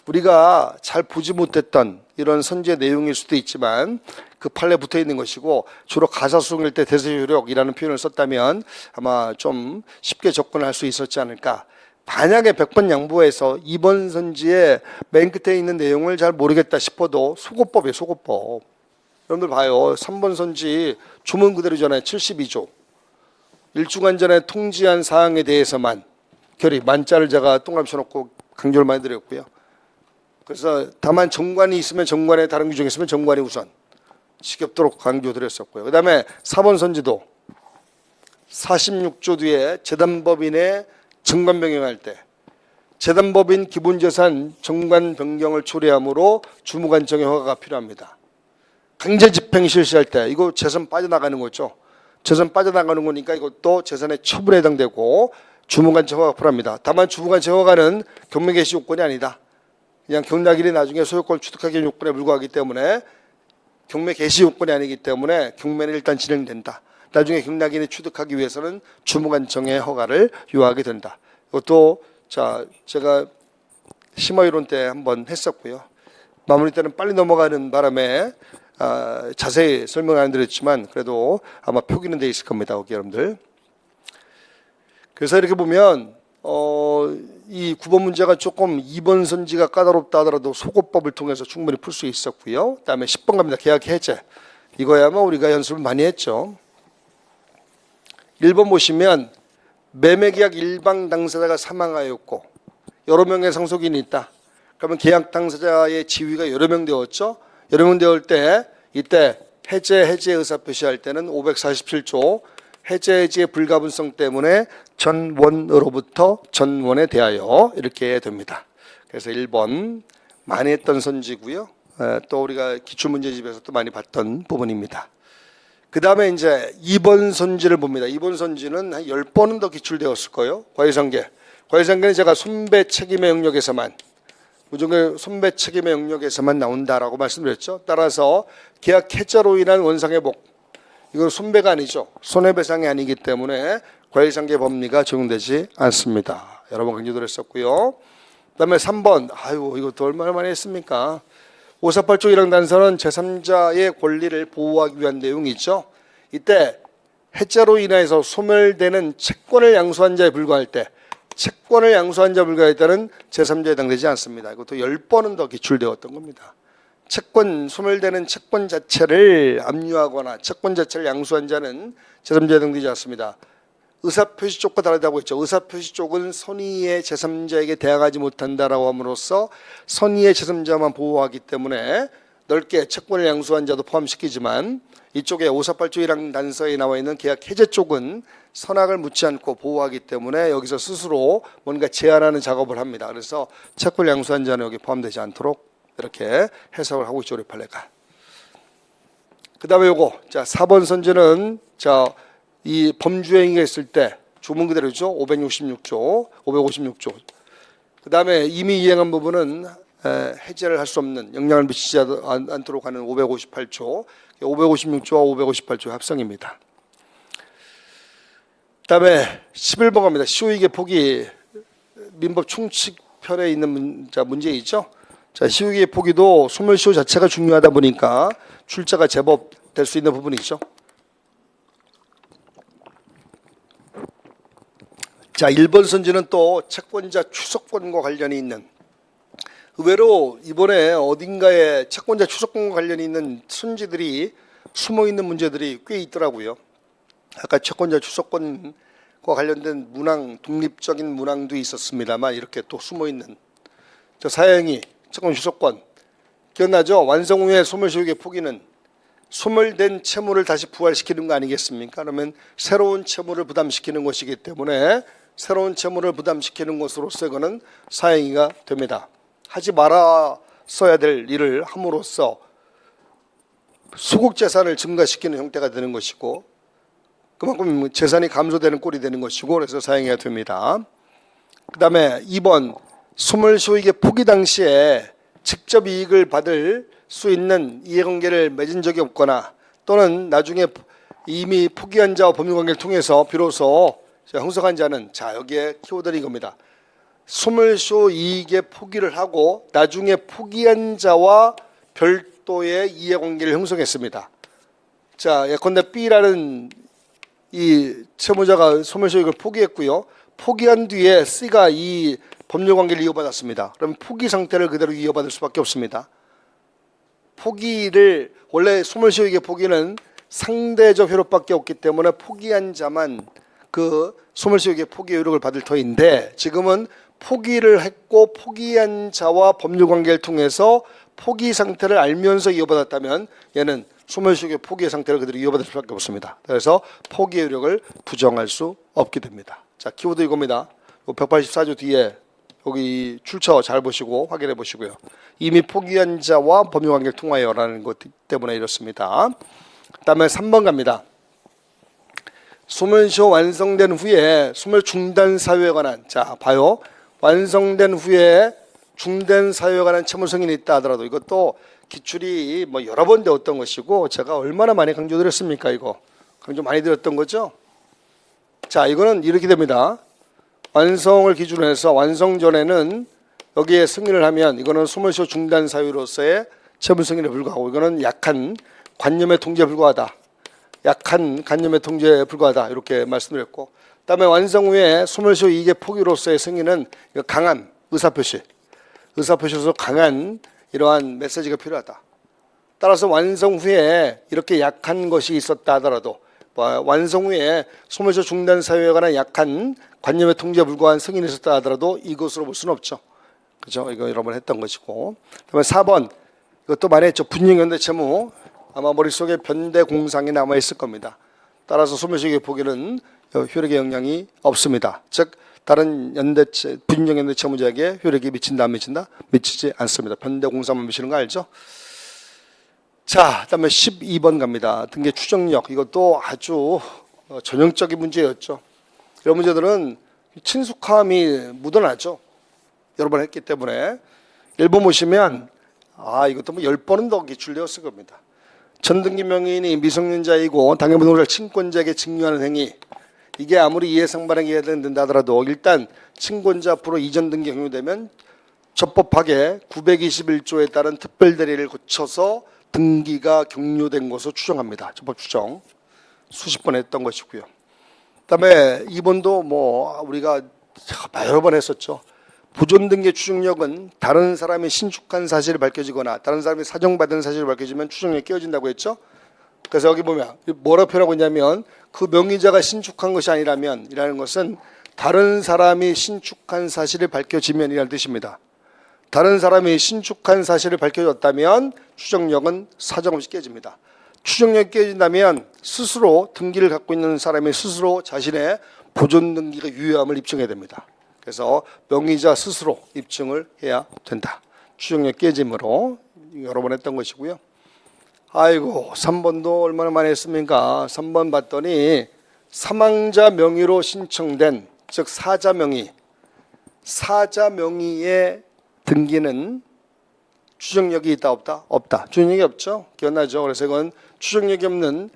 우리가 잘 보지 못했던 이런 선지의 내용일 수도 있지만 그 판례에 붙어 있는 것이고 주로 가사 소송일 때 대세효력이라는 표현을 썼다면 아마 좀 쉽게 접근할 수 있었지 않을까. 만약에 100번 양보해서 2번 선지의 맨 끝에 있는 내용을 잘 모르겠다 싶어도 소고법이에요. 소고법. 여러분들 봐요. 3번 선지 주문 그대로잖아요. 72조. 일주간 전에 통지한 사항에 대해서만 결의 만자를 제가 동그라미 쳐놓고 강조를 많이 드렸고요. 그래서 다만 정관이 있으면 정관에 다른 규정이 있으면 정관이 우선 지겹도록 강조드렸었고요. 그다음에 4번 선지도 46조 뒤에 재단법인의 정관 변경할 때 재단법인 기본재산 정관 변경을 초래하므로 주무관청의 허가가 필요합니다. 강제 집행 실시할 때 이거 재산 빠져나가는 거죠. 재산 빠져나가는 거니까 이것도 재산의 처분에 해당되고 주무관청 허가가 필요합니다. 다만 주무관청 허가는 경매 개시 요건이 아니다. 그냥 경락일이 나중에 소유권을 취득하기 요건에 불과하기 때문에 경매 개시 요건이 아니기 때문에 경매는 일단 진행된다. 나중에 경락인이 취득하기 위해서는 주무관청의 허가를 요하게 된다. 이것도 자 제가 심화이론 때 한번 했었고요. 마무리 때는 빨리 넘어가는 바람에 자세히 설명을 안 드렸지만 그래도 아마 표기는 돼 있을 겁니다. 여기 여러분들. 그래서 이렇게 보면 이 9번 문제가 조금 2번 선지가 까다롭다 하더라도 소고법을 통해서 충분히 풀 수 있었고요. 그다음에 10번 갑니다. 계약 해제. 이거야말로 우리가 연습을 많이 했죠. 1번 보시면 매매계약 일방 당사자가 사망하였고 여러 명의 상속인이 있다. 그러면 계약 당사자의 지위가 여러 명 되었죠. 여러 명 되었을 때 이때 해제 의사 표시할 때는 547조 해제의 불가분성 때문에 전원으로부터 전원에 대하여 이렇게 됩니다. 그래서 1번 많이 했던 선지고요. 또 우리가 기출문제집에서 또 많이 봤던 부분입니다. 그 다음에 이제 2번 선지를 봅니다. 2번 선지는 한 10번은 더 기출되었을 거예요. 과외상계. 과외상계는 제가 손배 책임의 영역에서만, 무조건 손배 책임의 영역에서만 나온다라고 말씀드렸죠. 따라서 계약 해저로 인한 원상회복, 이건 손배가 아니죠. 손해배상이 아니기 때문에 과외상계 법리가 적용되지 않습니다. 여러 번 강조드렸었고요. 그다음에 3번, 이것도 얼마나 많이 했습니까? 548조 1항 단서는 제3자의 권리를 보호하기 위한 내용이죠. 이때 해자로 인해서 소멸되는 채권을 양수한 자에 불과할 때, 채권을 양수한 자에 불과할 때는 제3자에 해당되지 않습니다. 이것도 10번은 더 기출되었던 겁니다. 채권, 소멸되는 채권 자체를 압류하거나 채권 자체를 양수한 자는 제3자에 해당되지 않습니다. 의사표시 쪽과 다르다고 했죠. 의사표시 쪽은 선의의 제3자에게 대항하지 못한다라고 함으로써 선의의 제3자만 보호하기 때문에 넓게 채권을 양수한 자도 포함시키지만, 이쪽에 548조 1항 단서에 나와 있는 계약 해제 쪽은 선악을 묻지 않고 보호하기 때문에 여기서 스스로 뭔가 제한하는 작업을 합니다. 그래서 채권을 양수한 자는 여기 포함되지 않도록 이렇게 해석을 하고 있죠, 우리 판례가. 그 다음에 요거, 자, 4번 선지는, 자, 이 범주행위가 있을 때 주문 그대로죠. 556조. 그 다음에 이미 이행한 부분은 해제를 할 수 없는, 영향을 미치지 않도록 하는 558조, 556조와 558조 합성입니다. 그 다음에 11번 갑니다. 시효이익의 폭이 민법 충칙편에 있는 문제 있죠. 자, 시효이익의 폭이도 소멸시효 자체가 중요하다 보니까 출자가 제법 될 수 있는 부분이죠. 자, 1번 선지는 또 채권자 추석권과 관련이 있는, 의외로 이번에 어딘가에 채권자 추석권과 관련이 있는 선지들이 숨어있는 문제들이 꽤 있더라고요. 아까 채권자 추석권과 관련된 문항, 독립적인 문항도 있었습니다만 이렇게 또 숨어있는, 저 사형이 채권 추석권 기억나죠? 완성 후에 소멸시효의 포기는 소멸된 채무를 다시 부활시키는 거 아니겠습니까? 그러면 새로운 채무를 부담시키는 것이기 때문에 새로운 채무를 부담시키는 것으로서 이거는 사행위가 됩니다. 하지 말았어야 될 일을 함으로써 수국 재산을 증가시키는 형태가 되는 것이고, 그만큼 재산이 감소되는 꼴이 되는 것이고, 그래서 사행위가 됩니다. 그 다음에 2번, 소멸시효익의 포기 당시에 직접 이익을 받을 수 있는 이해관계를 맺은 적이 없거나, 또는 나중에 이미 포기한 자와 법률관계를 통해서 비로소 형성한 자는, 자, 여기에 키워드는 이겁니다. 소멸시효 이익의 포기를 하고 나중에 포기한 자와 별도의 이해관계를 형성했습니다. 자, 예컨대 B라는 이 채무자가 소멸시효 이익을 포기했고요. 포기한 뒤에 C가 이 법률관계를 이어받았습니다. 그럼 포기 상태를 그대로 이어받을 수밖에 없습니다. 포기를, 원래 소멸시효 이익의 포기는 상대적 효력밖에 없기 때문에 포기한 자만 그 소멸시효의 포기의 효력을 받을 터인데, 지금은 포기를 했고 포기한 자와 법률관계를 통해서 포기 상태를 알면서 이어받았다면 얘는 소멸시효의 포기의 상태를 그대로 이어받을 수밖에 없습니다. 그래서 포기의 효력을 부정할 수 없게 됩니다. 자, 키워드 이겁니다. 184조 뒤에 여기 출처 잘 보시고 확인해 보시고요. 이미 포기한 자와 법률관계를 통하여라는 것 때문에 이렇습니다. 그 다음에 3번 갑니다. 소멸시효 완성된 후에 소멸 중단 사유에 관한, 자, 봐요. 완성된 후에 중단 사유에 관한 채무 승인이 있다 하더라도 이것도 기출이 뭐 여러 번 되었던 것이고, 제가 얼마나 많이 강조드렸습니까? 이거 강조 많이 드렸던 거죠. 자, 이거는 이렇게 됩니다. 완성을 기준으로 해서 완성 전에는 여기에 승인을 하면 이거는 소멸시효 중단 사유로서의 채무 승인에 불과하고, 이거는 약한 관념의 통제에 불과하다. 약한 관념의 통제에 불과하다, 이렇게 말씀드렸고, 그다음에 완성 후에 소멸시효 이익의 포기로서의 승인은 강한 의사표시로서 강한 이러한 메시지가 필요하다. 따라서 완성 후에 이렇게 약한 것이 있었다 하더라도, 완성 후에 소멸시효 중단 사유에 관한 약한 관념의 통제에 불과한 승인이 있었다 하더라도 이것으로 볼 수는 없죠. 그죠? 이거 여러 번 했던 것이고. 그다음에 4번, 이것도 많이 했죠. 분쟁연대 채무. 아마 머릿속에 변대공상이 남아있을 겁니다. 따라서 소멸시효의 포기는 효력의 영향이 없습니다. 즉 다른 분쟁연대 채무자에게 효력이 미친다 안 미친다? 미치지 않습니다. 변대공상만 미치는 거 알죠? 자, 그다음에 12번 갑니다. 등기 추정력. 이것도 아주 전형적인 문제였죠. 이런 문제들은 친숙함이 묻어나죠. 여러 번 했기 때문에. 1번 보시면 이것도 뭐 10번은 더 기출되었을 겁니다. 전등기 명의인이 미성년자이고 당해부동산을 친권자에게 증여하는 행위. 이게 아무리 이해상반하게 해야 된다 하더라도 일단 친권자 앞으로 이전 등기 경유되면 적법하게 921조에 따른 특별대리를 거쳐서 등기가 경유된 것으로 추정합니다. 적법 추정. 수십 번 했던 것이고요. 그다음에 2번도 뭐 우리가 여러 번 했었죠. 부존등기 추정력은 다른 사람이 신축한 사실이 밝혀지거나 다른 사람이 사정받은 사실이 밝혀지면 추정력이 깨어진다고 했죠. 그래서 여기 보면 뭐라고 표현하고 있냐면 그 명의자가 신축한 것이 아니라면 이라는 것은 다른 사람이 신축한 사실이 밝혀지면이라는 뜻입니다. 다른 사람이 신축한 사실이 밝혀졌다면 추정력은 사정없이 깨집니다. 추정력이 깨진다면 스스로 등기를 갖고 있는 사람이 스스로 자신의 보존 등기가 유효함을 입증해야 됩니다. 그래서 명의자 스스로 입증을 해야 된다. 추정력 깨짐으로 여러 번 했던 것이고요. 3번도 얼마나 많이 했습니까? 3번 봤더니 사망자 명의로 신청된, 즉 사자 명의의 등기는 추정력이 있다 없다? 없다. 추정력이 없죠. 기억나죠? 그래서 이건 추정력이 없는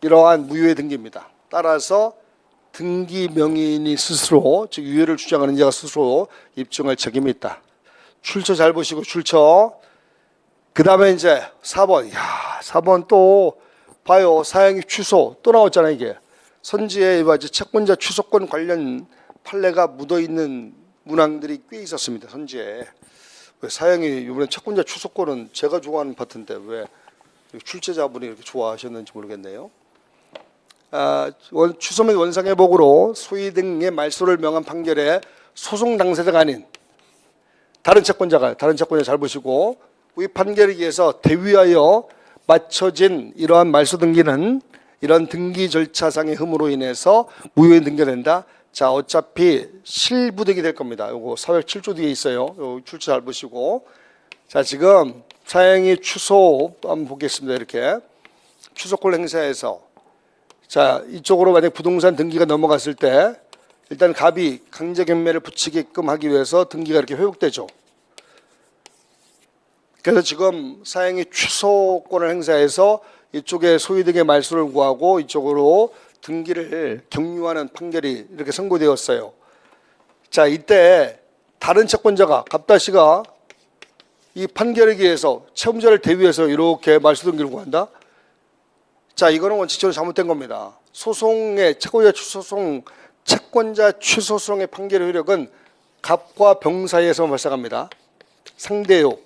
이러한 무효의 등기입니다. 따라서 등기 명의인이 스스로, 즉 유효를 주장하는 자가 스스로 입증할 책임이 있다. 출처 잘 보시고 출처. 그 다음에 이제 4번. 4번 또 봐요. 사행위 취소 또 나왔잖아요. 이게 선지에 채권자 취소권 관련 판례가 묻어있는 문항들이 꽤 있었습니다. 선지에. 왜 사행위 이번에 채권자 취소권은 제가 좋아하는 파트인데 왜 출제자분이 이렇게 좋아하셨는지 모르겠네요. 취소 및 원상회복으로 소위 등의 말소를 명한 판결에 소송 당사자가 아닌 다른 채권자 잘 보시고 이 판결에 의해서 대위하여 맞춰진 이러한 말소 등기는 이런 등기 절차상의 흠으로 인해서 무효에 등기된다. 자, 어차피 실부등이 될 겁니다. 요거 407조 뒤에 있어요. 요 출처 잘 보시고. 자, 지금 사행위 취소 한번 보겠습니다. 이렇게 취소권 행사해서 자, 이쪽으로 만약 부동산 등기가 넘어갔을 때 일단 갑이 강제 경매를 붙이게끔 하기 위해서 등기가 이렇게 회복되죠. 그래서 지금 사행위 취소권을 행사해서 이쪽에 소유 등의 말소를 구하고 이쪽으로 등기를 경유하는 판결이 이렇게 선고되었어요. 자, 이때 다른 채권자가 갑다씨가 이 판결에 의해서 채무자를 대위해서 이렇게 말소 등기를 구한다. 자, 이거는 원칙적으로 잘못된 겁니다. 소송의 채권자 취소소송의 판결의 효력은 갑과 병 사이에서 발생합니다. 상대요.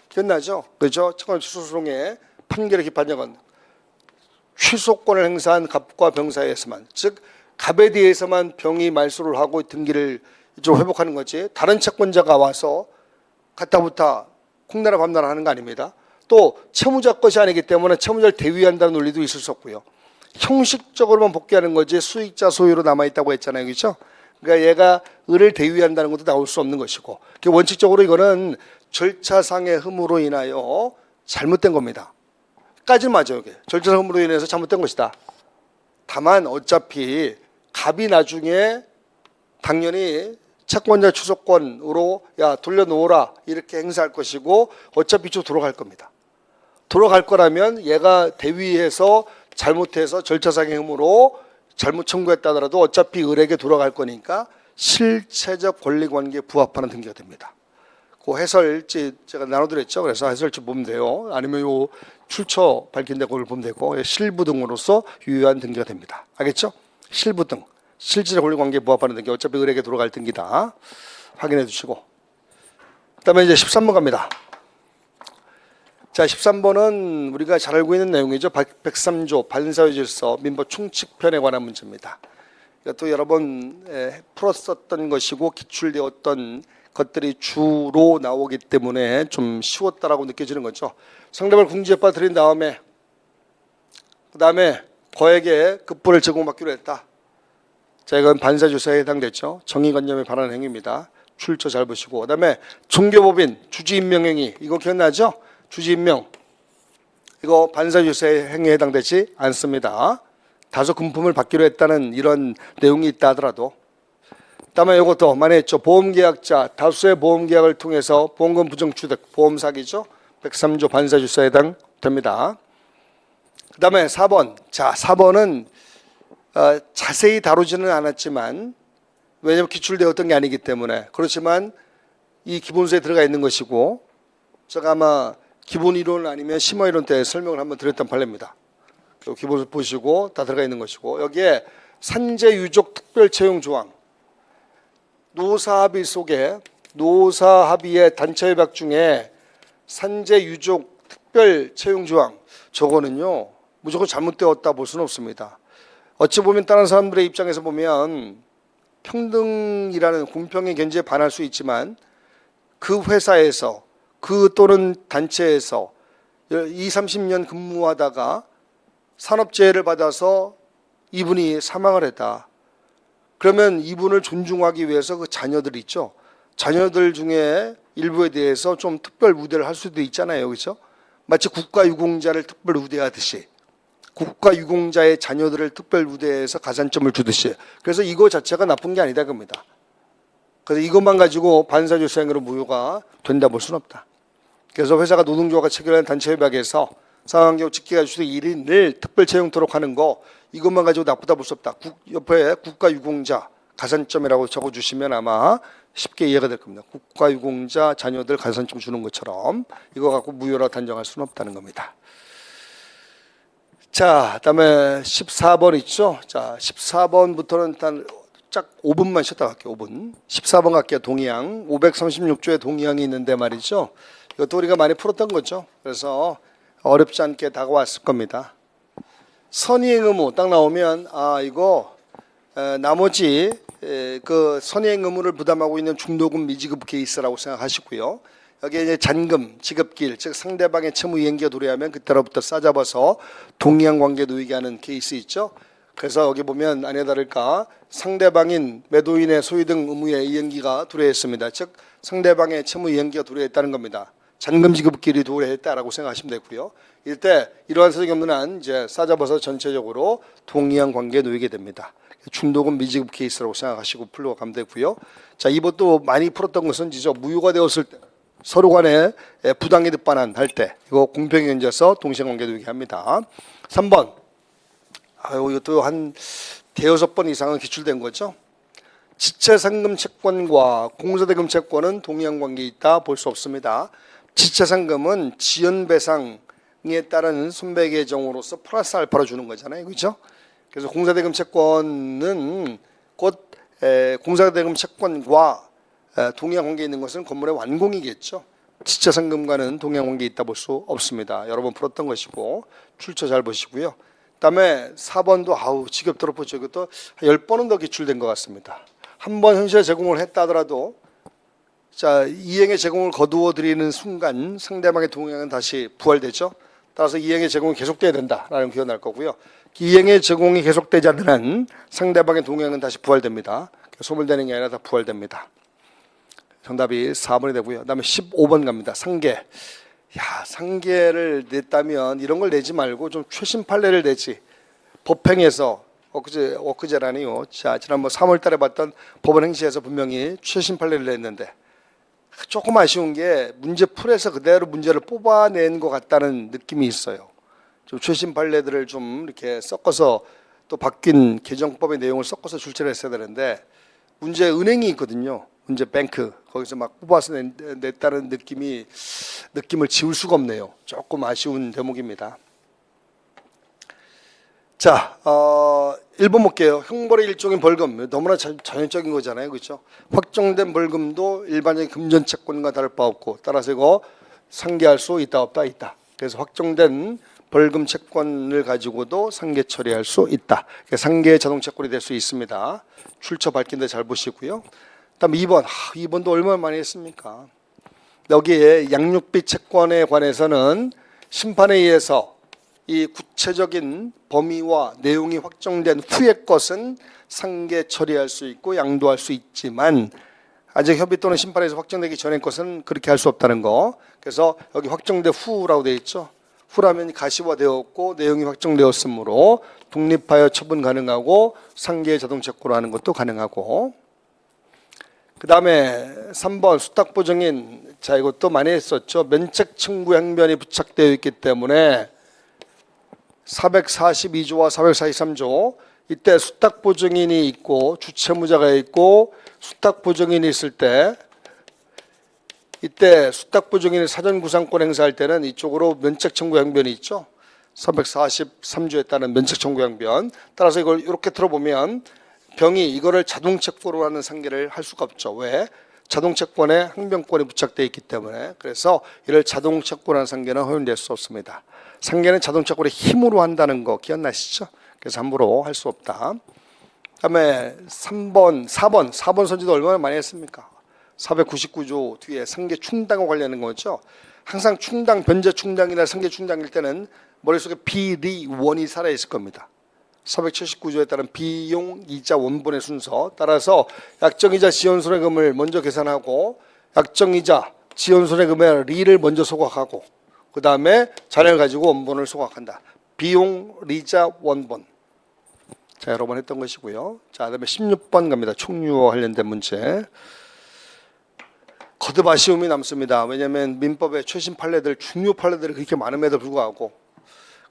기억나죠? 그렇죠? 채권자 취소소송의 판결의 기판력은 취소권을 행사한 갑과 병 사이에서만, 즉 갑에 대해서만 병이 말소를 하고 등기를 이쪽으로 회복하는 거지 다른 채권자가 와서 갖다부터 콩나라 밤나라 하는 거 아닙니다. 또 채무자 것이 아니기 때문에 채무자를 대위한다는 논리도 있을 수 없고요. 형식적으로만 복귀하는 거지 수익자 소유로 남아있다고 했잖아요. 그렇죠? 그러니까 얘가 을을 대위한다는 것도 나올 수 없는 것이고 원칙적으로 이거는 절차상의 흠으로 인하여 잘못된 겁니다. 까지 맞아요. 이게 절차상 흠으로 인해서 잘못된 것이다. 다만 어차피 갑이 나중에 당연히 채권자 취소권으로 야 돌려놓으라 이렇게 행사할 것이고 어차피 이쪽 돌아갈 겁니다. 돌아갈 거라면 얘가 대위해서 잘못해서 절차상의 흠으로 잘못 청구했다 하더라도 어차피 을에게 돌아갈 거니까 실체적 권리관계에 부합하는 등기가 됩니다. 그 해설지 제가 나눠드렸죠. 그래서 해설지 보면 돼요. 아니면 요 출처 밝힌 데 그걸 보면 되고 실부등으로서 유효한 등기가 됩니다. 알겠죠? 실부등. 실질적 권리관계에 부합하는 등기. 어차피 을에게 돌아갈 등기다. 확인해 두시고. 그다음에 이제 13번 갑니다. 자, 13번은 우리가 잘 알고 있는 내용이죠. 103조 반사회 질서 민법 충칙편에 관한 문제입니다. 이것도 여러 번 풀었었던 것이고 기출되었던 것들이 주로 나오기 때문에 좀 쉬웠다라고 느껴지는 거죠. 상대방을 궁지에 빠뜨린 다음에 그다음에 거액의 급부를 제공받기로 했다. 자, 이건 반사주사에 해당됐죠. 정의관념에 반하는 행위입니다. 출처 잘 보시고. 그다음에 종교법인 주지임명행위 이거 기억나죠? 주지임명 이거 반사유세 행위에 해당되지 않습니다. 다소 금품을 받기로 했다는 이런 내용이 있다 하더라도. 그다음에 이것도 만약에 보험계약자 다수의 보험계약을 통해서 보험금 부정취득 보험 사기죠. 103조 반사유세에 해당됩니다. 그다음에 4번. 자, 4번은 자세히 다루지는 않았지만 왜냐하면 기출되었던 게 아니기 때문에 그렇지만 이 기본서에 들어가 있는 것이고 제가 아마 기본이론 아니면 심화이론 때 설명을 한번 드렸던 판례입니다. 기본서 보시고 다 들어가 있는 것이고 여기에 산재유족 특별채용조항 노사합의 속에 노사합의의 단체협약 중에 산재유족 특별채용조항 저거는요 무조건 잘못되었다 볼 수는 없습니다. 어찌 보면 다른 사람들의 입장에서 보면 평등이라는 공평의 견지에 반할 수 있지만 그 회사에서 그 또는 단체에서 20, 30년 근무하다가 산업재해를 받아서 이분이 사망을 했다. 그러면 이분을 존중하기 위해서 그 자녀들 있죠. 자녀들 중에 일부에 대해서 좀 특별 우대를 할 수도 있잖아요. 그렇죠? 마치 국가유공자를 특별 우대하듯이 국가유공자의 자녀들을 특별 우대해서 가산점을 주듯이 그래서 이거 자체가 나쁜 게 아니다 겁니다. 그래서 이것만 가지고 반사유세행위로 무효가 된다 볼 수는 없다. 그래서 회사가 노동조합과 체결한 단체협약에서 상환경 직계가 주식 1인을 특별 채용토록 하는 거 이것만 가지고 나쁘다 볼 수 없다. 옆에 국가유공자 가산점이라고 적어주시면 아마 쉽게 이해가 될 겁니다. 국가유공자 자녀들 가산점 주는 것처럼 이거 갖고 무효라 단정할 수는 없다는 겁니다. 자, 그다음에 14번 있죠. 자, 14번부터는 일단 짝 5분만 쉬었다 갈게요. 5분. 14번 갈게요. 동의항. 536조에 동의항이 있는데 말이죠. 이것도 우리가 많이 풀었던 거죠. 그래서 어렵지 않게 다가왔을 겁니다. 선의행 의무 딱 나오면 이거 나머지 그 선의행 의무를 부담하고 있는 중도금 미지급 케이스라고 생각하시고요. 여기에 이제 잔금, 지급기일, 즉 상대방의 채무 이행기가 도래하면 그때로부터 싸잡아서 동의한 관계 놓이게 하는 케이스 있죠. 그래서 여기 보면 아니나 다를까 상대방인 매도인의 소유 등 의무의 이행기가 도래했습니다. 즉 상대방의 채무 이행기가 도래했다는 겁니다. 잔금 지급기일이 도래했다라고 생각하시면 되고요. 이때 이러한 사정 없는 한 이제 싸잡아서 전체적으로 동의한 관계에 놓이게 됩니다. 중도금 미지급 케이스라고 생각하시고 풀러 가면 되고요. 자, 이것도 많이 풀었던 것은 이제 무효가 되었을 때 서로 간에 부당이득 반환할 때 이거 공평히 견져서 동시에 놓이게 합니다. 3번. 이것도 한 대여섯 번 이상은 기출된 거죠. 지체상금 채권과 공사대금 채권은 동의한 관계에 있다 볼 수 없습니다. 지체상금은 지연배상에 따른 손배 계정으로서 플러스 알파로 주는 거잖아요. 그렇죠? 그래서 공사대금 채권은 곧 공사대금 채권과 동의한 관계에 있는 것은 건물의 완공이겠죠. 지체상금과는 동의한 관계에 있다 볼 수 없습니다. 여러 번 풀었던 것이고 출처 잘 보시고요. 그다음에 4번도 지겹도록 보죠. 이것도 10번은 더 기출된 것 같습니다. 한 번 현실에 제공을 했다 하더라도 자, 이행의 제공을 거두어 드리는 순간 상대방의 동의는 다시 부활되죠. 따라서 이행의 제공이 계속돼야 된다라는 기억이 날 거고요. 이행의 제공이 계속되지 않는 한 상대방의 동의는 다시 부활됩니다. 소멸되는 게 아니라 다 부활됩니다. 정답이 4번이 되고요. 그다음에 15번 갑니다. 상계. 상계를 냈다면 이런 걸 내지 말고 좀 최신 판례를 내지. 법행에서 엊그제라니요. 자, 지난번 3월 달에 봤던 법원 행시에서 분명히 최신 판례를 냈는데 조금 아쉬운 게 문제 풀에서 그대로 문제를 뽑아낸 것 같다는 느낌이 있어요. 좀 최신 판례들을 좀 이렇게 섞어서 또 바뀐 개정법의 내용을 섞어서 출제를 했어야 되는데 문제 은행이 있거든요. 문제 뱅크 거기서 막 뽑아서 냈다는 느낌을 지울 수가 없네요. 조금 아쉬운 대목입니다. 자, 1번 볼게요. 형벌의 일종인 벌금 너무나 전형적인 거잖아요, 그렇죠? 확정된 벌금도 일반적인 금전 채권과 다를 바 없고 따라서 이거 상계할 수 있다 없다 있다. 그래서 확정된 벌금 채권을 가지고도 상계 처리할 수 있다. 상계 자동 채권이 될 수 있습니다. 출처 밝힌데 잘 보시고요. 그다음 2번. 2번도 얼마나 많이 했습니까? 여기에 양육비 채권에 관해서는 심판에 의해서 이 구체적인 범위와 내용이 확정된 후의 것은 상계 처리할 수 있고 양도할 수 있지만 아직 협의 또는 심판에서 확정되기 전의 것은 그렇게 할 수 없다는 거. 그래서 여기 확정된 후라고 되어 있죠. 후라면 가시화되었고 내용이 확정되었으므로 독립하여 처분 가능하고 상계 자동 체포로 하는 것도 가능하고, 그 다음에 3번 수탁보증인. 자, 이것도 많이 했었죠. 면책 청구 행변이 부착되어 있기 때문에 442조와 443조 이때 수탁보증인이 있고 주채무자가 있고 수탁보증인이 있을 때, 이때 수탁보증인이 사전구상권 행사할 때는 이쪽으로 면책청구 행변이 있죠. 343조에 따른 면책청구 행변. 따라서 이걸 이렇게 들어보면 병이 이거를 자동책고로 하는 상계를 할 수가 없죠. 왜? 자동채권에 항변권이 부착되어 있기 때문에. 그래서 이를 자동채권하는 상계는 허용될 수 없습니다. 상계는 자동채권을 힘으로 한다는 거 기억나시죠? 그래서 함부로 할 수 없다. 그다음에 4번 선지도 얼마나 많이 했습니까? 499조 뒤에 상계 충당과 관련된 거죠. 항상 충당, 변제 충당이나 상계 충당일 때는 머릿속에 비리원이 살아있을 겁니다. 479조에 따른 비용, 이자, 원본의 순서 따라서 약정이자 지연손해금을 먼저 계산하고 약정이자 지연손해금의 리를 먼저 소각하고 그 다음에 자료를 가지고 원본을 소각한다. 비용, 리자, 원본. 자, 여러 번 했던 것이고요. 자, 그다음에 16번 갑니다. 총류와 관련된 문제. 거듭 아쉬움이 남습니다. 왜냐하면 민법의 최신 판례들, 중요 판례들이 그렇게 많음에도 불구하고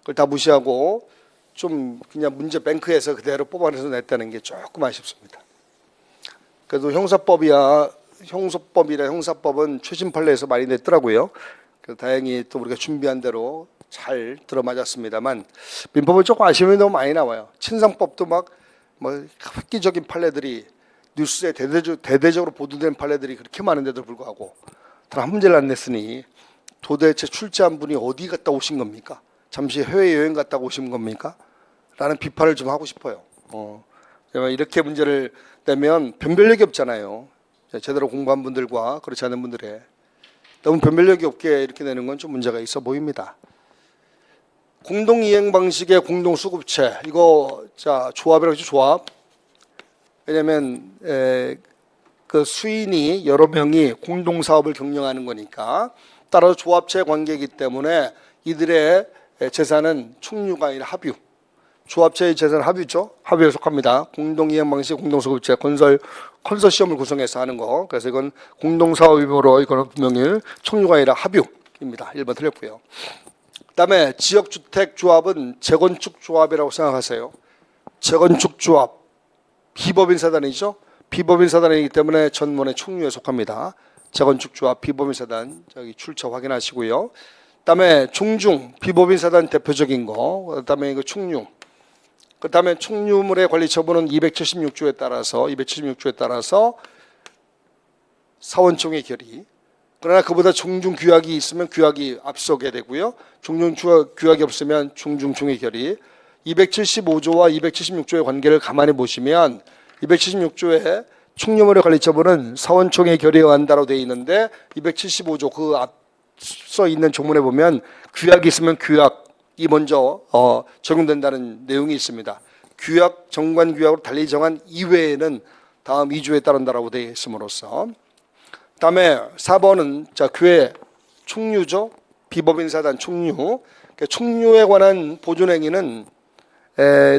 그걸 다 무시하고 좀 그냥 문제 뱅크에서 그대로 뽑아내서 냈다는 게 조금 아쉽습니다. 그래도 형사법이라 형사법은 최신 판례에서 많이 냈더라고요. 그래서 다행히 또 우리가 준비한 대로 잘 들어맞았습니다만 민법은 조금 아쉬움이 너무 많이 나와요. 친상법도 막 뭐 획기적인 판례들이 뉴스에 대대적으로 보도된 판례들이 그렇게 많은데도 불구하고 단 한 문제를 안 냈으니 도대체 출제한 분이 어디 갔다 오신 겁니까? 잠시 해외여행 갔다 오신 겁니까? 라는 비판을 좀 하고 싶어요. 이렇게 문제를 내면 변별력이 없잖아요. 제대로 공부한 분들과 그렇지 않은 분들의 너무 변별력이 없게 이렇게 내는 건 좀 문제가 있어 보입니다. 공동이행 방식의 공동수급체, 이거 자 조합이라고 하죠. 조합. 왜냐하면 그 수인이 여러 명이 공동사업을 경영하는 거니까 따라서 조합체 관계이기 때문에 이들의 재산은 총류가 아니라 합유. 조합체의 재산은 합유죠. 합유에 속합니다. 공동이행 방식 공동수급체 컨소시엄을 구성해서 하는 거. 그래서 이건 공동사업이므로 이거는 분명히 총류가 아니라 합유입니다. 1번 틀렸고요. 그다음에 지역주택조합은 재건축조합이라고 생각하세요. 재건축조합 비법인 사단이죠. 비법인 사단이기 때문에 전문의 총류에 속합니다. 재건축조합 비법인 사단 저기 출처 확인하시고요. 그다음에 종중 비법인 사단 대표적인 거. 그다음에 이거 총류. 그다음에 총류물의 관리 처분은 276조에 따라서 사원총회 결의. 그러나 그보다 종중 규약이 있으면 규약이 앞서게 되고요. 종중 규약이 없으면 종중총회 결의. 275조와 276조의 관계를 가만히 보시면 276조에 총류물의 관리 처분은 사원총회 결의에 의한다로 되어 있는데 275조 그 앞서 있는 조문에 보면 규약이 있으면 규약이 먼저 적용된다는 내용이 있습니다. 규약, 정관규약으로 달리 정한 이외에는 다음 2조에 따른다라고 되어 있음으로써 그다음에 4번은 자 교회 총류죠. 비법인 사단 총류. 총류에 관한 보존행위는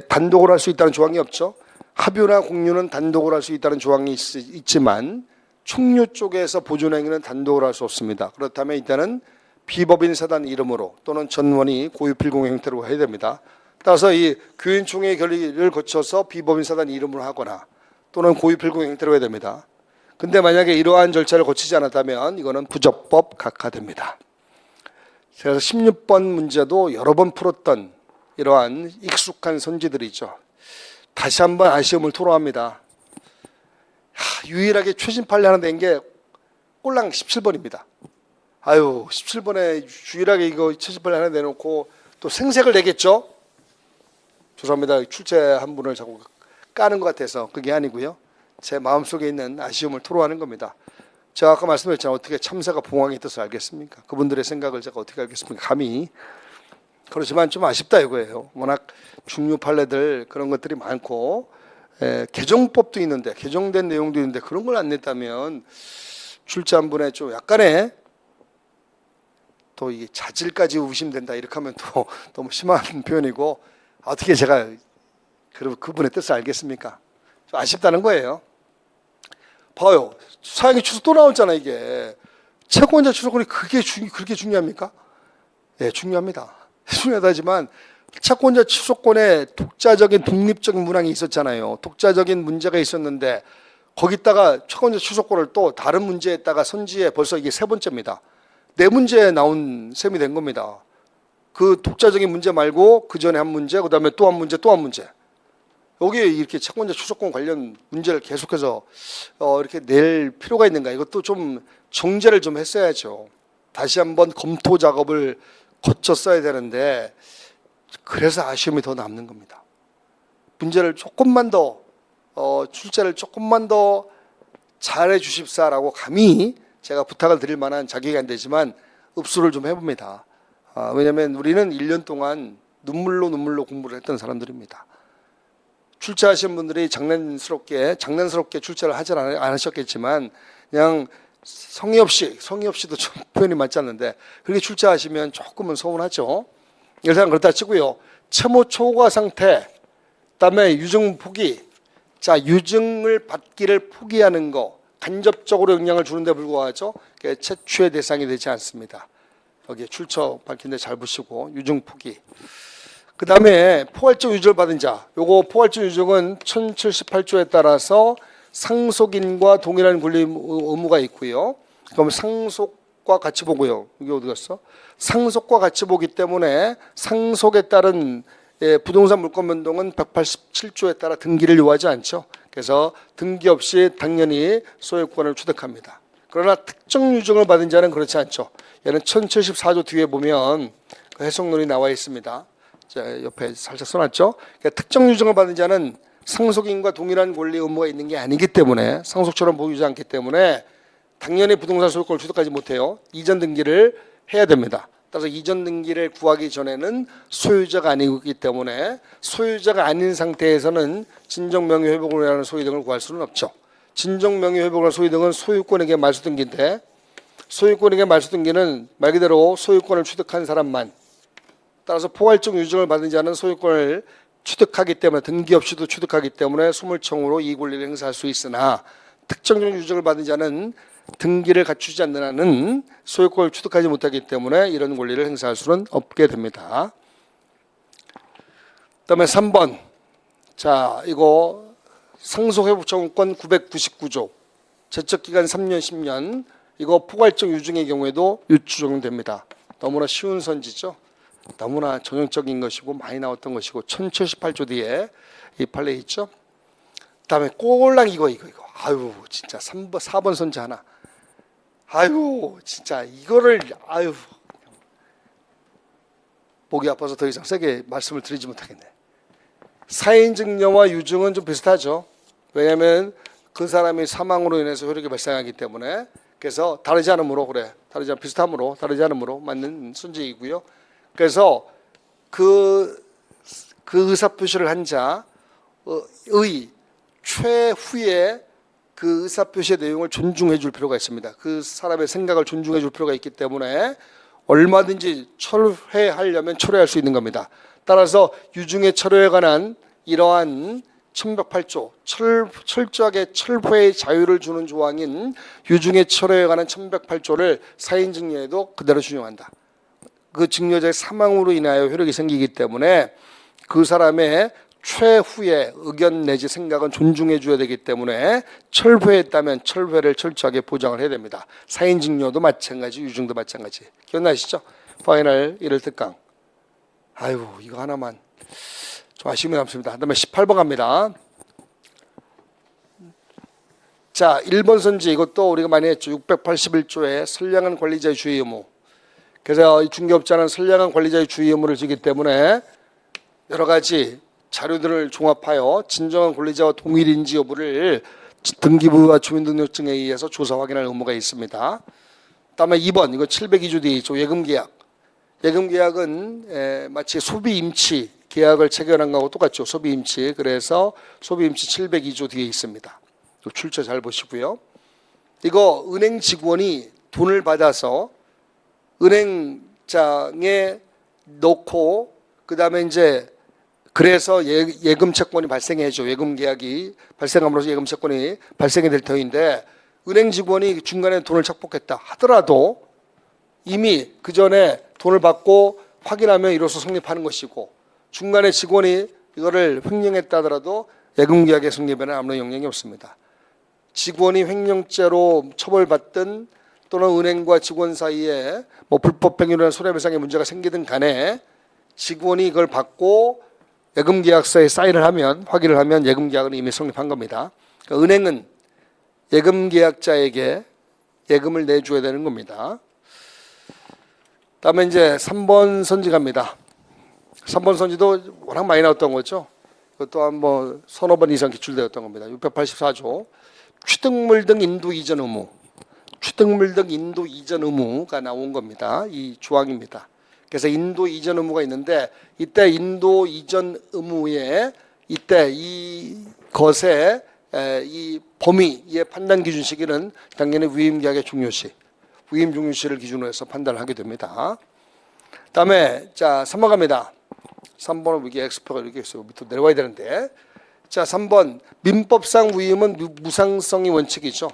단독으로 할 수 있다는 조항이 없죠. 합유나 공유는 단독으로 할 수 있다는 조항이 있지만 총류 쪽에서 보존행위는 단독으로 할 수 없습니다. 그렇다면 이때는 비법인 사단 이름으로 또는 전원이 고유필공 형태로 해야 됩니다. 따라서 이 교인총회 결의를 거쳐서 비법인 사단 이름으로 하거나 또는 고유필공 형태로 해야 됩니다. 근데 만약에 이러한 절차를 거치지 않았다면 이거는 부적법 각하됩니다. 그래서 16번 문제도 여러 번 풀었던 이러한 익숙한 선지들이죠. 다시 한번 아쉬움을 토로합니다. 유일하게 최신 판례 하나 낸 게 꼴랑 17번입니다. 17번에 유일하게 이거 최신 판례 하나 내놓고 또 생색을 내겠죠? 죄송합니다. 출제한 분을 자꾸 까는 것 같아서 그게 아니고요. 제 마음속에 있는 아쉬움을 토로하는 겁니다. 제가 아까 말씀드렸잖아요. 어떻게 참새가 봉황의 뜻을 알겠습니까? 그분들의 생각을 제가 어떻게 알겠습니까? 감히. 그렇지만 좀 아쉽다 이거예요. 워낙 중요 판례들 그런 것들이 많고 개정법도 있는데 개정된 내용도 있는데 그런 걸 안 냈다면 출제한 분의 좀 약간의 또 이게 자질까지 의심된다 이렇게 하면 또 너무 심한 표현이고 어떻게 제가 그분의 뜻을 알겠습니까? 좀 아쉽다는 거예요. 봐요. 사형의 추석 또 나왔잖아 이게. 채권자 추석권이 그렇게 중요합니까? 예, 중요합니다. 중요하다지만 채권자 추석권에 독자적인 독립적인 문항이 있었잖아요. 독자적인 문제가 있었는데 거기다가 채권자 추석권을 또 다른 문제에다가 선지해 벌써 이게 세 번째입니다. 네 문제에 나온 셈이 된 겁니다. 그 독자적인 문제 말고 그 전에 한 문제, 그 다음에 또 한 문제, 또 한 문제. 여기에 이렇게 채권자 추석권 관련 문제를 계속해서 이렇게 낼 필요가 있는가? 이것도 좀 정제를 좀 했어야죠. 다시 한번 검토 작업을 거쳤어야 되는데 그래서 아쉬움이 더 남는 겁니다. 문제를 조금만 더 출제를 조금만 더 잘해 주십사라고 감히 제가 부탁을 드릴 만한 자격이 안 되지만 흡수를 좀 해봅니다. 왜냐하면 우리는 1년 동안 눈물로 공부를 했던 사람들입니다. 출제하신 분들이 장난스럽게 출제를 하지 않으셨겠지만 그냥 성의 없이도 좀 표현이 맞지 않는데 그렇게 출제하시면 조금은 서운하죠. 일단 그렇다 치고요. 채무 초과 상태, 그다음에 유증 포기. 자, 유증을 받기를 포기하는 거 간접적으로 영향을 주는데 불구하죠. 채취의 대상이 되지 않습니다. 여기 출처 밝힌데 잘 보시고 유증 포기. 그 다음에 포괄적 유증을 받은 자, 요거 포괄적 유증은 1078조에 따라서 상속인과 동일한 권리 의무가 있고요. 그럼 상속과 같이 보고요. 이게 어디 갔어? 상속과 같이 보기 때문에 상속에 따른 부동산 물권 변동은 187조에 따라 등기를 요하지 않죠. 그래서 등기 없이 당연히 소유권을 취득합니다. 그러나 특정 유증을 받은 자는 그렇지 않죠. 얘는 1074조 뒤에 보면 그 해석론이 나와 있습니다. 자, 옆에 살짝 써놨죠. 그러니까 특정 유증을 받은 자는 상속인과 동일한 권리 의무가 있는 게 아니기 때문에 상속처럼 보이지 않기 때문에 당연히 부동산 소유권을 취득하지 못해요. 이전 등기를 해야 됩니다. 따라서 이전 등기를 구하기 전에는 소유자가 아니기 때문에 소유자가 아닌 상태에서는 진정명의회복을 하는 소유등을 구할 수는 없죠. 진정명의회복을 하는 소유등은 소유권에게 말소등기인데 소유권에게 말소등기는 말 그대로 소유권을 취득한 사람만, 따라서 포괄적 유증을 받은 자는 소유권을 취득하기 때문에 등기 없이도 취득하기 때문에 소물청으로 이 권리를 행사할 수 있으나 특정적 유증을 받은 자는 등기를 갖추지 않는 한은 소유권을 취득하지 못하기 때문에 이런 권리를 행사할 수는 없게 됩니다. 그다음에 3번. 자, 이거 상속회복청구권 999조 제척기간 3년 10년 이거 포괄적 유증의 경우에도 유추적용됩니다. 너무나 쉬운 선지죠. 너무나 전형적인 것이고 많이 나왔던 것이고 1078조 뒤에 이 판례 있죠. 그다음에 꼴랑 이거 아유 진짜 4번 선지 하나. 아유 진짜 이거를 아유 목이 아파서 더 이상 세게 말씀을 드리지 못하겠네. 사인증여와 유증은 좀 비슷하죠. 왜냐하면 그 사람이 사망으로 인해서 효력이 발생하기 때문에 그래서 다르지 않으므로 비슷함으로 다르지 않으므로 맞는 순지이고요. 그래서 그 의사표시를 한 자의 최후에 그 의사표시의 내용을 존중해 줄 필요가 있습니다. 그 사람의 생각을 존중해 줄 필요가 있기 때문에 얼마든지 철회하려면 철회할 수 있는 겁니다. 따라서 유증의 철회에 관한 이러한 1108조 철저하게 철회의 자유를 주는 조항인 유증의 철회에 관한 1108조를 사인증여에도 그대로 준용한다. 그 증여자의 사망으로 인하여 효력이 생기기 때문에 그 사람의 최후의 의견 내지 생각은 존중해 줘야 되기 때문에 철회했다면 철회를 철저하게 보장을 해야 됩니다. 사인증여도 마찬가지, 유증도 마찬가지. 기억나시죠? 파이널 1월 특강. 아이고 이거 하나만 좀 아쉬움이 남습니다. 그다음에 18번 갑니다. 자, 1번 선지 이것도 우리가 많이 했죠. 681조에 선량한 관리자의 주의 의무. 그래서 이 중개업자는 선량한 관리자의 주의 의무를 지기 때문에 여러 가지 자료들을 종합하여 진정한 권리자와 동일인지 여부를 등기부와 주민등록증에 의해서 조사 확인할 의무가 있습니다. 다음에 2번 이거 702조 뒤에 있죠. 예금계약. 예금계약은 마치 소비임치 계약을 체결한 거하고 똑같죠. 소비임치. 그래서 소비임치 702조 뒤에 있습니다. 출처 잘 보시고요. 이거 은행 직원이 돈을 받아서 은행 계약장에 넣고 그다음에 이제 그래서 예금 채권이 발생해죠. 예금 계약이 발생함으로써 예금 채권이 발생이 될 터인데 은행 직원이 중간에 돈을 착복했다 하더라도 이미 그 전에 돈을 받고 확인하면 이로써 성립하는 것이고 중간에 직원이 이거를 횡령했다 하더라도 예금 계약의 성립에는 아무런 영향이 없습니다. 직원이 횡령죄로 처벌받든 또는 은행과 직원 사이에 뭐 불법 행위나 손해배상의 문제가 생기든 간에 직원이 이걸 받고 예금 계약서에 사인을 하면 확인을 하면 예금 계약은 이미 성립한 겁니다. 그러니까 은행은 예금 계약자에게 예금을 내줘야 되는 겁니다. 다음에 이제 3번 선지 갑니다. 3번 선지도 워낙 많이 나왔던 거죠. 그것도 한 뭐 서너 번 이상 기출되었던 겁니다. 684조 취득물 등 인도 이전 의무, 취득물 등 인도 이전 의무가 나온 겁니다. 이 조항입니다. 그래서 인도 이전 의무가 있는데 이때 인도 이전 의무에 이때 이 것의 이 범위의 판단 기준 시기는 당연히 위임 계약의 종료시, 위임 종료시를 기준으로 해서 판단을 하게 됩니다. 다음에 자 3번 갑니다. 3번은 이게 엑스표가 이렇게 있어요. 밑으로 내려와야 되는데 자 3번 민법상 위임은 무상성의 원칙이죠.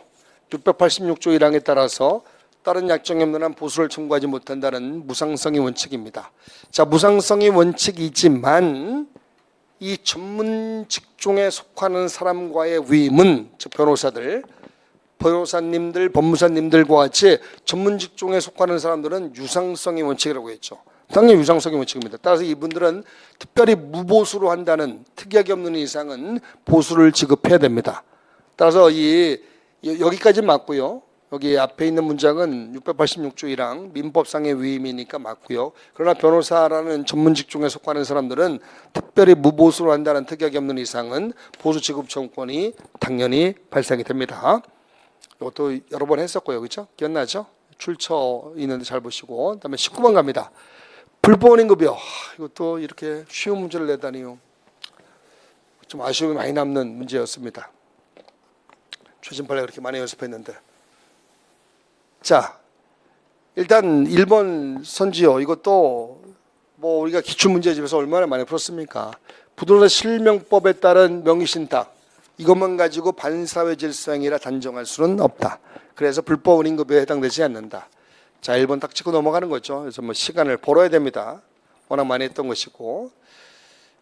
686조 1항에 따라서 다른 약정이 없는 한 보수를 청구하지 못한다는 무상성의 원칙입니다. 자 무상성의 원칙이지만 이 전문 직종에 속하는 사람과의 위임은 즉 변호사님들, 법무사님들과 같이 전문 직종에 속하는 사람들은 유상성의 원칙이라고 했죠. 당연히 유상성의 원칙입니다. 따라서 이분들은 특별히 무보수로 한다는 특약이 없는 이상은 보수를 지급해야 됩니다. 따라서 여기까지 맞고요. 여기 앞에 있는 문장은 686조 1항 민법상의 위임이니까 맞고요. 그러나 변호사라는 전문 직종에 속하는 사람들은 특별히 무보수로 한다는 특약이 없는 이상은 보수 지급 청구권이 당연히 발생이 됩니다. 이것도 여러 번 했었고요. 그렇죠? 기억나죠? 출처 있는데 잘 보시고 그다음에 19번 갑니다. 불법원임급여 이것도 이렇게 쉬운 문제를 내다니요. 좀 아쉬움이 많이 남는 문제였습니다. 최진팔에 그렇게 많이 연습했는데 자 일단 1번 선지요. 이것도 뭐 우리가 기출문제집에서 얼마나 많이 풀었습니까? 부동산 실명법에 따른 명의신탁 이것만 가지고 반사회 질서행위라 단정할 수는 없다. 그래서 불법 원임급여에 해당되지 않는다. 자 1번 딱 찍고 넘어가는 거죠. 그래서 뭐 시간을 벌어야 됩니다. 워낙 많이 했던 것이고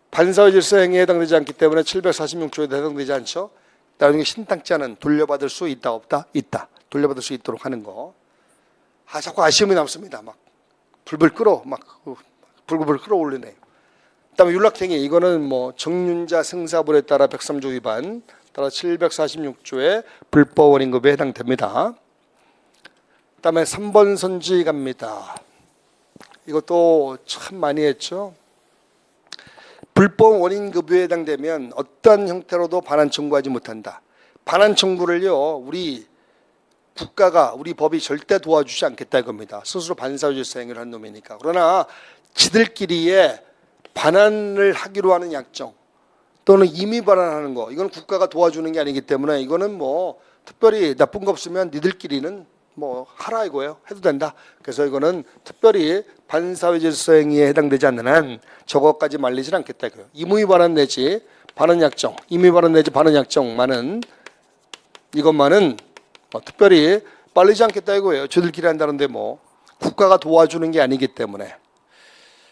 반사회 질서행위에 해당되지 않기 때문에 746조에도 해당되지 않죠. 나중에 신탁자는 돌려받을 수 있다 없다? 있다. 돌려받을 수 있도록 하는 거. 자꾸 아쉬움이 남습니다. 막 불불 끌어올리네. 그다음에 윤락행위 이거는 뭐 정윤자 생사불에 따라 103조 위반 따라 746조의 불법 원임급여에 해당됩니다. 그다음에 3번 선지 갑니다. 이것도 참 많이 했죠. 불법 원임급여에 해당되면 어떠한 형태로도 반환 청구하지 못한다. 반환 청구를요 우리 국가가 우리 법이 절대 도와주지 않겠다 이겁니다. 스스로 반사회 질서 행위를 한 놈이니까. 그러나 지들끼리의 반환을 하기로 하는 약정 또는 임의 반환하는 거 이건 국가가 도와주는 게 아니기 때문에 이거는 뭐 특별히 나쁜 거 없으면 니들끼리는 뭐 하라 이거예요. 해도 된다. 그래서 이거는 특별히 반사회 질서 행위에 해당되지 않는 한 저것까지 말리진 않겠다 이거예요. 임의 반환 내지 반환 약정, 임의 반환 내지 반환 약정만은 이것만은 특별히 말리지 않겠다 이거예요. 저들끼리 한다는데 뭐 국가가 도와주는 게 아니기 때문에.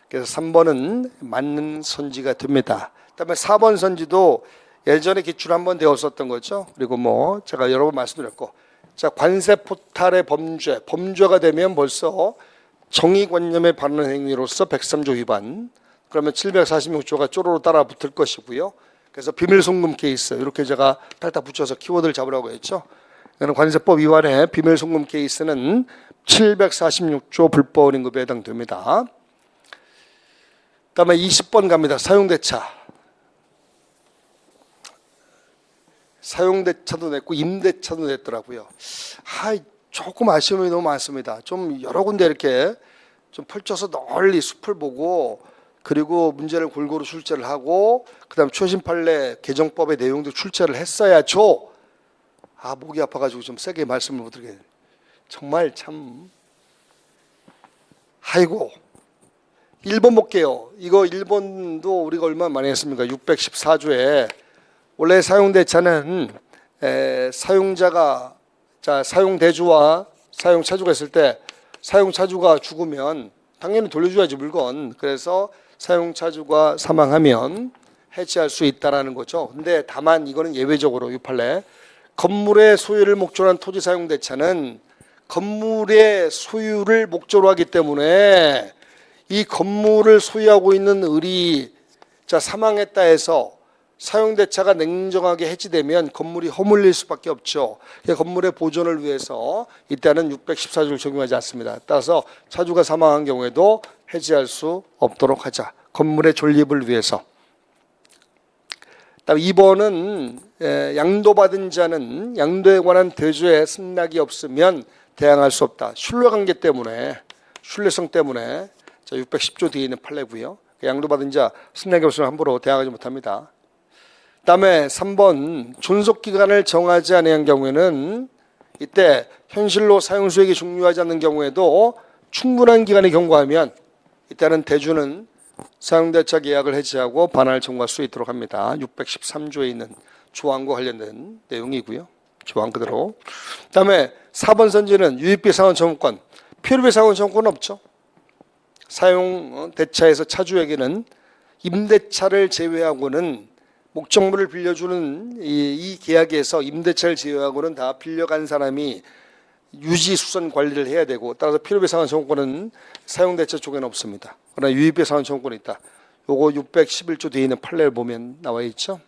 그래서 3번은 맞는 선지가 됩니다. 그다음에 4번 선지도 예전에 기출 한번 되었었던 거죠. 그리고 뭐 제가 여러 번 말씀드렸고 자 관세 포탈의 범죄가 되면 벌써 정의관념에 반하는 행위로서 103조 위반 그러면 746조가 쪼로로 따라 붙을 것이고요. 그래서 비밀송금 케이스 이렇게 제가 딱딱 붙여서 키워드를 잡으라고 했죠. 관세법 위반의 비밀송금 케이스는 746조 불법 원임급여에 해당됩니다. 그다음에 20번 갑니다. 사용대차. 사용대차도 냈고 임대차도 냈더라고요. 조금 아쉬움이 너무 많습니다. 좀 여러 군데 이렇게 좀 펼쳐서 널리 숲을 보고 그리고 문제를 골고루 출제를 하고 그다음 최신 판례 개정법의 내용도 출제를 했어야죠. 목이 아파가지고 좀 세게 말씀을 못 드리겠네요. 정말 참 아이고 1번 볼게요. 이거 1번도 우리가 얼마 많이 했습니까? 614조에 원래 사용대차는 사용자가 사용대주와 사용차주가 있을 때 사용차주가 죽으면 당연히 돌려줘야지 물건. 그래서 사용차주가 사망하면 해지할 수 있다라는 거죠. 근데 다만 이거는 예외적으로 6판례 건물의 소유를 목적으로 한 토지 사용대차는 건물의 소유를 목적으로 하기 때문에 이 건물을 소유하고 있는 을이 사망했다 해서 사용대차가 냉정하게 해지되면 건물이 허물릴 수밖에 없죠. 건물의 보존을 위해서 이때는 614조를 적용하지 않습니다. 따라서 차주가 사망한 경우에도 해지할 수 없도록 하자. 건물의 존립을 위해서. 다음 2번은 양도받은 자는 양도에 관한 대조에 승낙이 없으면 대항할 수 없다. 신뢰관계 때문에 신뢰성 때문에 610조 뒤에 있는 판례고요. 양도받은 자 승낙이 없으면 함부로 대항하지 못합니다. 그다음에 3번 존속기간을 정하지 않은 경우에는 이때 현실로 사용수익이 종료하지 않는 경우에도 충분한 기간이 경과하면 이때는 대주는 사용대차 계약을 해지하고 반환을 청구할 수 있도록 합니다. 613조에 있는 조항과 관련된 내용이고요. 조항 그대로. 그다음에 4번 선지는 유입비 상환 청구권, 필요비 상환 청구권은 없죠. 사용대차에서 차주에게는 임대차를 제외하고는 목적물을 빌려주는 이 계약에서 임대차를 제외하고는 다 빌려간 사람이 유지 수선 관리를 해야 되고 따라서 필요비 상환 청구권은 사용대차 쪽에는 없습니다. 그러나 유입비 상환 청구권이 있다. 요거 611조 뒤에 있는 판례를 보면 나와 있죠.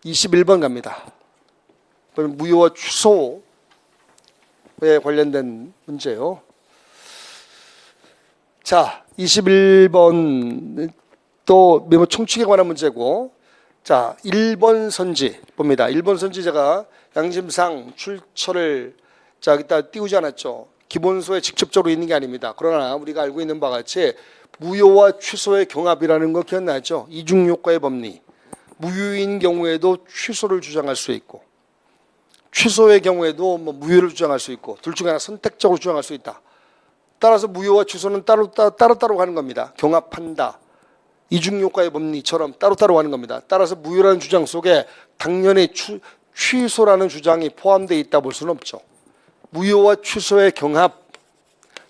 21번 갑니다. 무효와 취소에 관련된 문제요. 자, 21번 또 메모 총칙에 관한 문제고, 자, 1번 선지 봅니다. 1번 선지 제가 양심상 출처를 여기다 띄우지 않았죠. 기본소에 직접적으로 있는 게 아닙니다. 그러나 우리가 알고 있는 바와 같이 무효와 취소의 경합이라는 거 기억나죠? 이중효과의 법리. 무효인 경우에도 취소를 주장할 수 있고 취소의 경우에도 무효를 주장할 수 있고 둘 중에 하나 선택적으로 주장할 수 있다. 따라서 무효와 취소는 따로따로 가는 겁니다. 경합한다. 이중효과의 법리처럼 따로따로 가는 겁니다. 따라서 무효라는 주장 속에 당연히 취소라는 주장이 포함되어 있다 볼 수는 없죠. 무효와 취소의 경합,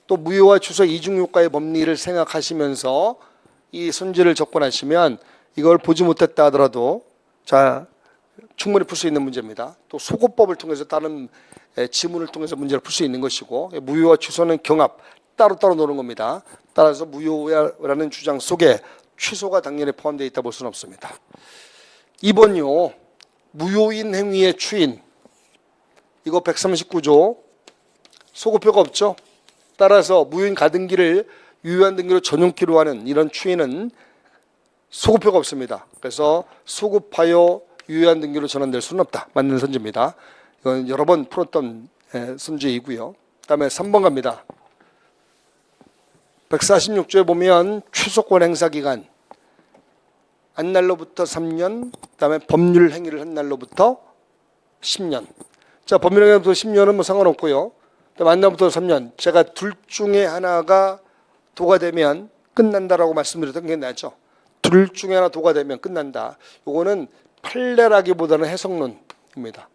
또 무효와 취소의 이중효과의 법리를 생각하시면서 이 선지를 접근하시면 이걸 보지 못했다 하더라도 충분히 풀 수 있는 문제입니다. 또 소고법을 통해서 다른 지문을 통해서 문제를 풀 수 있는 것이고 무효와 취소는 경합, 따로따로 노는 겁니다. 따라서 무효라는 주장 속에 취소가 당연히 포함되어 있다 볼 수는 없습니다. 2번요. 무효인 행위의 추인. 이거 139조. 소급표가 없죠. 따라서 무효인 가등기를 유효한 등기로 전용키로 하는 이런 추인은 소급표가 없습니다. 그래서 소급하여 유효한 등기로 전환될 수는 없다. 맞는 선지입니다. 이건 여러 번 풀었던 선지이고요. 그다음에 3번 갑니다. 146조에 보면 취소권 행사 기간 한 날로부터 3년, 그다음에 법률 행위를 한 날로부터 10년. 자, 법률 행위부터 10년은 상관없고요. 만 날부터 3년. 제가 둘 중에 하나가 도가 되면 끝난다라고 말씀드렸던 게 나죠. 둘 중에 하나 도가 되면 끝난다. 요거는 판례라기보다는 해석론입니다.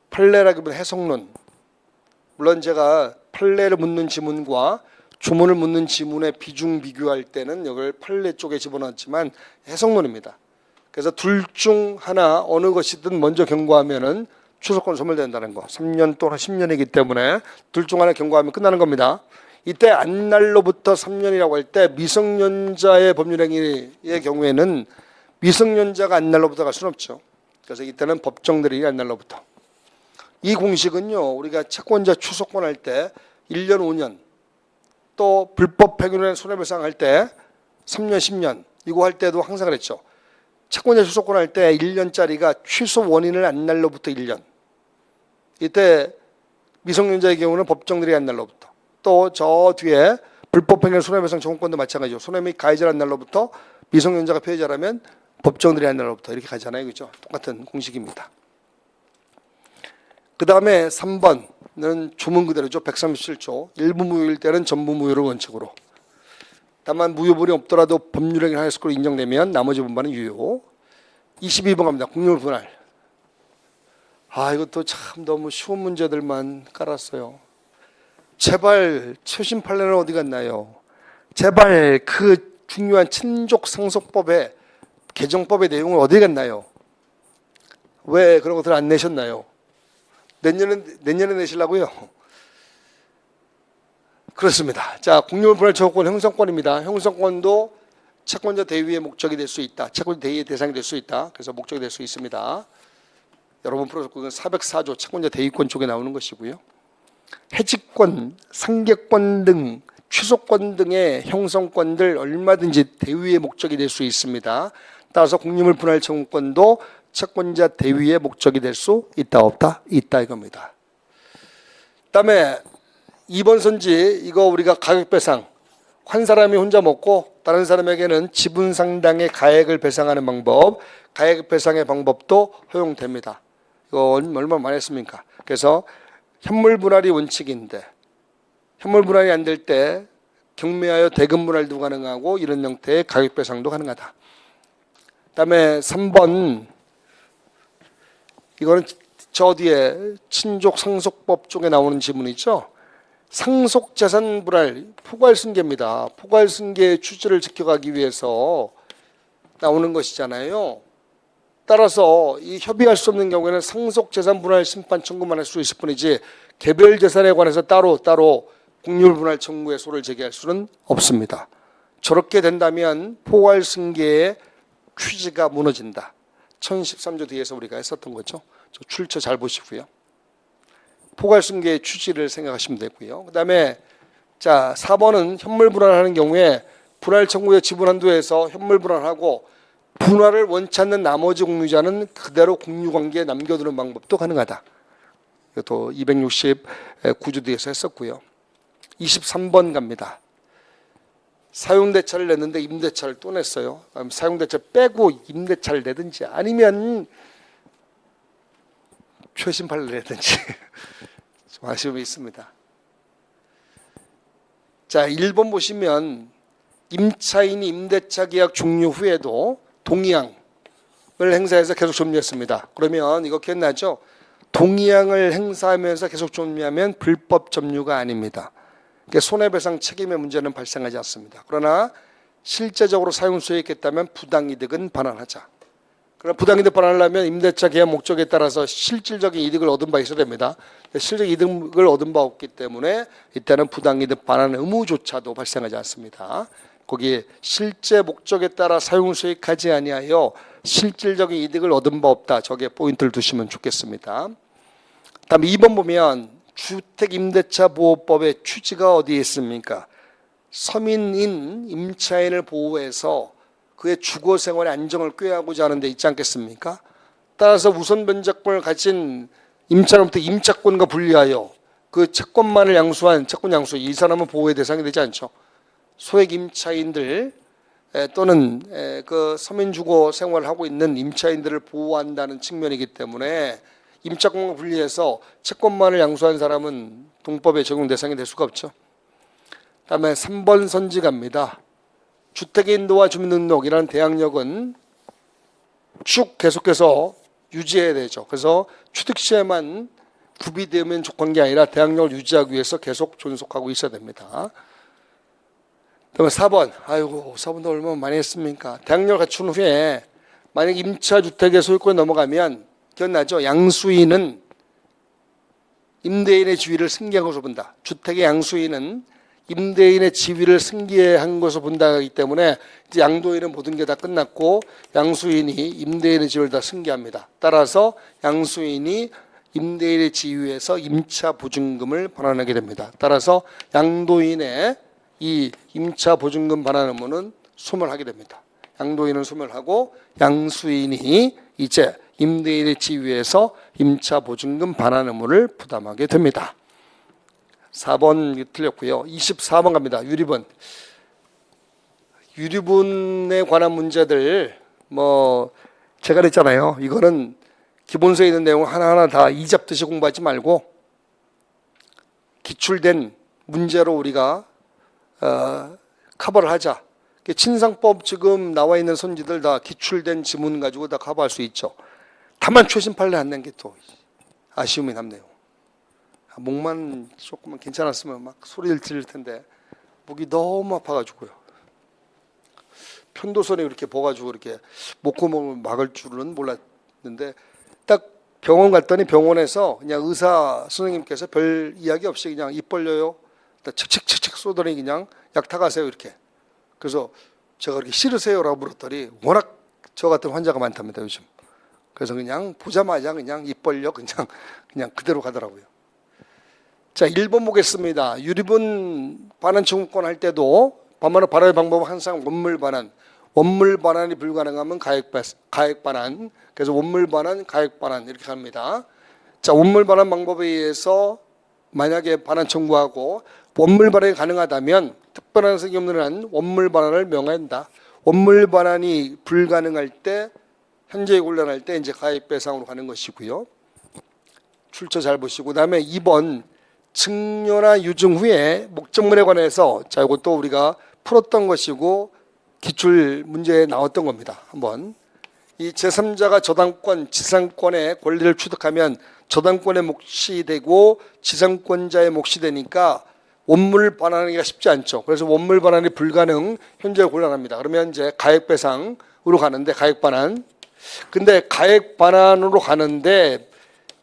판례라기보다는 해석론. 물론 제가 판례를 묻는 지문과 주문을 묻는 지문의 비중 비교할 때는 이걸 판례 쪽에 집어넣었지만 해석론입니다. 그래서 둘 중 하나 어느 것이든 먼저 경고하면은 취소권 소멸된다는 거. 3년 또는 10년이기 때문에 둘 중 하나 경고하면 끝나는 겁니다. 이때 안날로부터 3년이라고 할 때 미성년자의 법률행위의 경우에는 미성년자가 안날로부터 갈 수는 없죠. 그래서 이때는 법정들이 안날로부터. 이 공식은요. 우리가 채권자 취소권 할 때 1년 5년 또 불법 행위로 손해배상 할 때 3년 10년 이거 할 때도 항상 그랬죠. 채권자 취소권 할 때 1년짜리가 취소 원인을 안날로부터 1년. 이때 미성년자의 경우는 법정들이 안날로부터. 또 저 뒤에 불법 행위 손해배상 청구권도 마찬가지죠. 손해 및 가해자 안날로부터 미성년자가 피해자라면 법정들이 안날로부터 이렇게 가잖아요. 그렇죠? 똑같은 공식입니다. 그 다음에 3번 조문 그대로죠. 137조. 일부 무효일 때는 전부 무효를 원칙으로. 다만 무효분이 없더라도 법률행위를 하였을 것으로 인정되면 나머지 분반은 유효. 22번 갑니다. 공유물 분할. 이것도 참 너무 쉬운 문제들만 깔았어요. 제발 최신 판례는 어디 갔나요? 제발 그 중요한 친족 상속법의 개정법의 내용은 어디 갔나요? 왜 그런 것들을 안 내셨나요? 내년에 내시려고요? 그렇습니다. 자, 공유물 분할 청구권 형성권입니다. 형성권도 채권자 대위의 목적이 될 수 있다. 채권자 대위의 대상이 될 수 있다. 그래서 목적이 될 수 있습니다. 여러분 풀어서 그건 404조 채권자 대위권 쪽에 나오는 것이고요. 해지권, 상계권 등 취소권 등의 형성권들 얼마든지 대위의 목적이 될 수 있습니다. 따라서 공유물 분할 청구권도 채권자 대위의 목적이 될 수 있다 없다? 있다 이겁니다. 그다음에 2번 선지 이거 우리가 가격 배상 한 사람이 혼자 먹고 다른 사람에게는 지분 상당의 가액을 배상하는 방법, 가액 배상의 방법도 허용됩니다. 이거 얼마나 많이 했습니까? 그래서 현물 분할이 원칙인데 현물 분할이 안 될 때 경매하여 대금 분할도 가능하고 이런 형태의 가격 배상도 가능하다. 그다음에 3번 이거는 저 뒤에 친족 상속법 쪽에 나오는 지문이죠. 상속재산 분할 포괄승계입니다. 포괄승계의 취지를 지켜가기 위해서 나오는 것이잖아요. 따라서 이 협의할 수 없는 경우에는 상속재산 분할 심판 청구만 할 수 있을 뿐이지 개별 재산에 관해서 따로 공유물 분할 청구의 소를 제기할 수는 없습니다. 저렇게 된다면 포괄승계의 취지가 무너진다. 1013조 뒤에서 우리가 했었던 거죠. 저 출처 잘 보시고요. 포괄승계의 취지를 생각하시면 되고요. 그다음에 자 4번은 현물 분할하는 경우에 분할 청구의 지분 한도에서 현물 분할하고 분할을 원치 않는 나머지 공유자는 그대로 공유관계에 남겨두는 방법도 가능하다. 이것도 269조 뒤에서 했었고요. 23번 갑니다. 사용대차를 냈는데 임대차를 또 냈어요. 사용대차 빼고 임대차를 내든지 아니면 최신 판례를 내든지 좀 아쉬움이 있습니다. 자, 1번 보시면 임차인이 임대차 계약 종료 후에도 동의양을 행사해서 계속 점유했습니다. 그러면 이거 기억나죠? 동의양을 행사하면서 계속 점유하면 불법 점유가 아닙니다. 그러니까 손해배상 책임의 문제는 발생하지 않습니다. 그러나 실제적으로 사용 수익했다면 부당이득은 반환하자. 그러나 부당이득 반환하려면 임대차 계약 목적에 따라서 실질적인 이득을 얻은 바 있어야 됩니다. 실질 이득을 얻은 바 없기 때문에 이때는 부당이득 반환 의무조차도 발생하지 않습니다. 거기에 실제 목적에 따라 사용 수익하지 아니하여 실질적인 이득을 얻은 바 없다. 저게 포인트를 두시면 좋겠습니다. 다음 2번 보면 주택임대차보호법의 취지가 어디에 있습니까? 서민인 임차인을 보호해서 그의 주거생활의 안정을 꾀하고자 하는 데 있지 않겠습니까? 따라서 우선 변제권을 가진 임차인으로부터 임차권과 분리하여 그 채권만을 양수한 채권 양수 이 사람은 보호의 대상이 되지 않죠. 소액 임차인들 또는 그 서민주거 생활을 하고 있는 임차인들을 보호한다는 측면이기 때문에 임차권과 분리해서 채권만을 양수한 사람은 동법에 적용 대상이 될 수가 없죠. 다음에 3번 선지 갑니다. 주택의 인도와 주민등록이라는 대항력은 쭉 계속해서 유지해야 되죠. 그래서 취득 시에만 구비되면 족한 게 아니라 대항력을 유지하기 위해서 계속 존속하고 있어야 됩니다. 그다음에 4번. 4번도 얼마나 많이 했습니까? 대항력을 갖춘 후에 만약 임차 주택의 소유권이 넘어가면 기억나죠? 양수인은 임대인의 지위를 승계한 것으로 본다. 주택의 양수인은 임대인의 지위를 승계한 것으로 본다기 때문에 이제 양도인은 모든 게 다 끝났고 양수인이 임대인의 지위를 다 승계합니다. 따라서 양수인이 임대인의 지위에서 임차 보증금을 반환하게 됩니다. 따라서 양도인의 이 임차 보증금 반환 의무는 소멸하게 됩니다. 양도인은 소멸하고 양수인이 이제 임대인의 지위에서 임차 보증금 반환 의무를 부담하게 됩니다. 4번 틀렸고요. 24번 갑니다. 유리분. 유리분에 관한 문제들 제가 그랬잖아요. 이거는 기본서에 있는 내용 하나하나 다 이잡듯이 공부하지 말고 기출된 문제로 우리가 커버를 하자. 친상법 지금 나와 있는 선지들 다 기출된 지문 가지고 다 커버할 수 있죠. 다만 최신 판례 안 낸 게 또 아쉬움이 남네요. 목만 조금만 괜찮았으면 막 소리를 지를 텐데 목이 너무 아파가지고요. 편도선에 이렇게 버가지고 이렇게 목구멍을 막을 줄은 몰랐는데 딱 병원 갔더니 병원에서 그냥 의사 선생님께서 별 이야기 없이 그냥 입 벌려요. 칙칙칙칙 쏘더니 그냥 약 타가세요 이렇게. 그래서 제가 그렇게 싫으세요라고 물었더니 워낙 저 같은 환자가 많답니다 요즘. 그래서 그냥 보자마자 그냥 입 벌려 그냥 그대로 가더라고요. 자, 1번 보겠습니다. 유리분 반환 청구권 할 때도 반환의 발화의 방법은 항상 원물 반환. 원물 반환이 불가능하면 가액 반환. 그래서 원물 반환, 가액 반환 이렇게 합니다. 자, 원물 반환 방법에 의해서 만약에 반환 청구하고 원물 반환이 가능하다면 특별한 사정이 없는 한 원물 반환을 명한다. 원물 반환이 불가능할 때 현재에 곤란할 때 이제 가액 배상으로 가는 것이고요. 출처 잘 보시고 그다음에 2번 증여나 유증 후에 목적물에 관해서 자 이것도 우리가 풀었던 것이고 기출 문제에 나왔던 겁니다. 한번 이 제3자가 저당권, 지상권의 권리를 취득하면 저당권의 몫이 되고 지상권자의 몫이 되니까 원물 반환하기가 쉽지 않죠. 그래서 원물 반환이 불가능, 현재 곤란합니다. 그러면 이제 가액 배상으로 가는데 가액 반환. 근데 가액 반환으로 가는데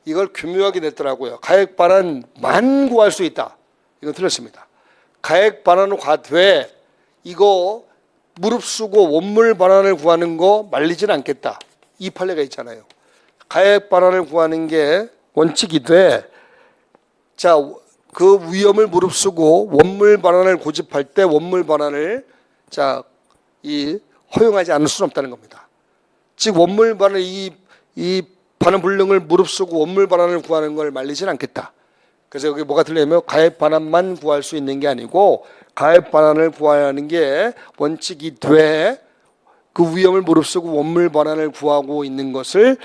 이걸 교묘하게 냈더라고요. 가액 반환만 구할 수 있다. 이건 틀렸습니다. 가액 반환으로 가되 이거 무릅쓰고 원물 반환을 구하는 거 말리진 않겠다. 이 판례가 있잖아요. 가액 반환을 구하는 게 원칙이 돼. 자, 그 위험을 무릅쓰고 원물 반환을 고집할 때 원물 반환을 허용하지 않을 수는 없다는 겁니다. 즉 원물 반환 이 반환 불능을 무릅쓰고 원물 반환을 구하는 걸 말리진 않겠다. 그래서 여기 뭐가 틀리냐면 가액 반환만 구할 수 있는 게 아니고 가액 반환을 구하는 게 원칙이 돼 그 위험을 무릅쓰고 원물 반환을 구하고 있는 것을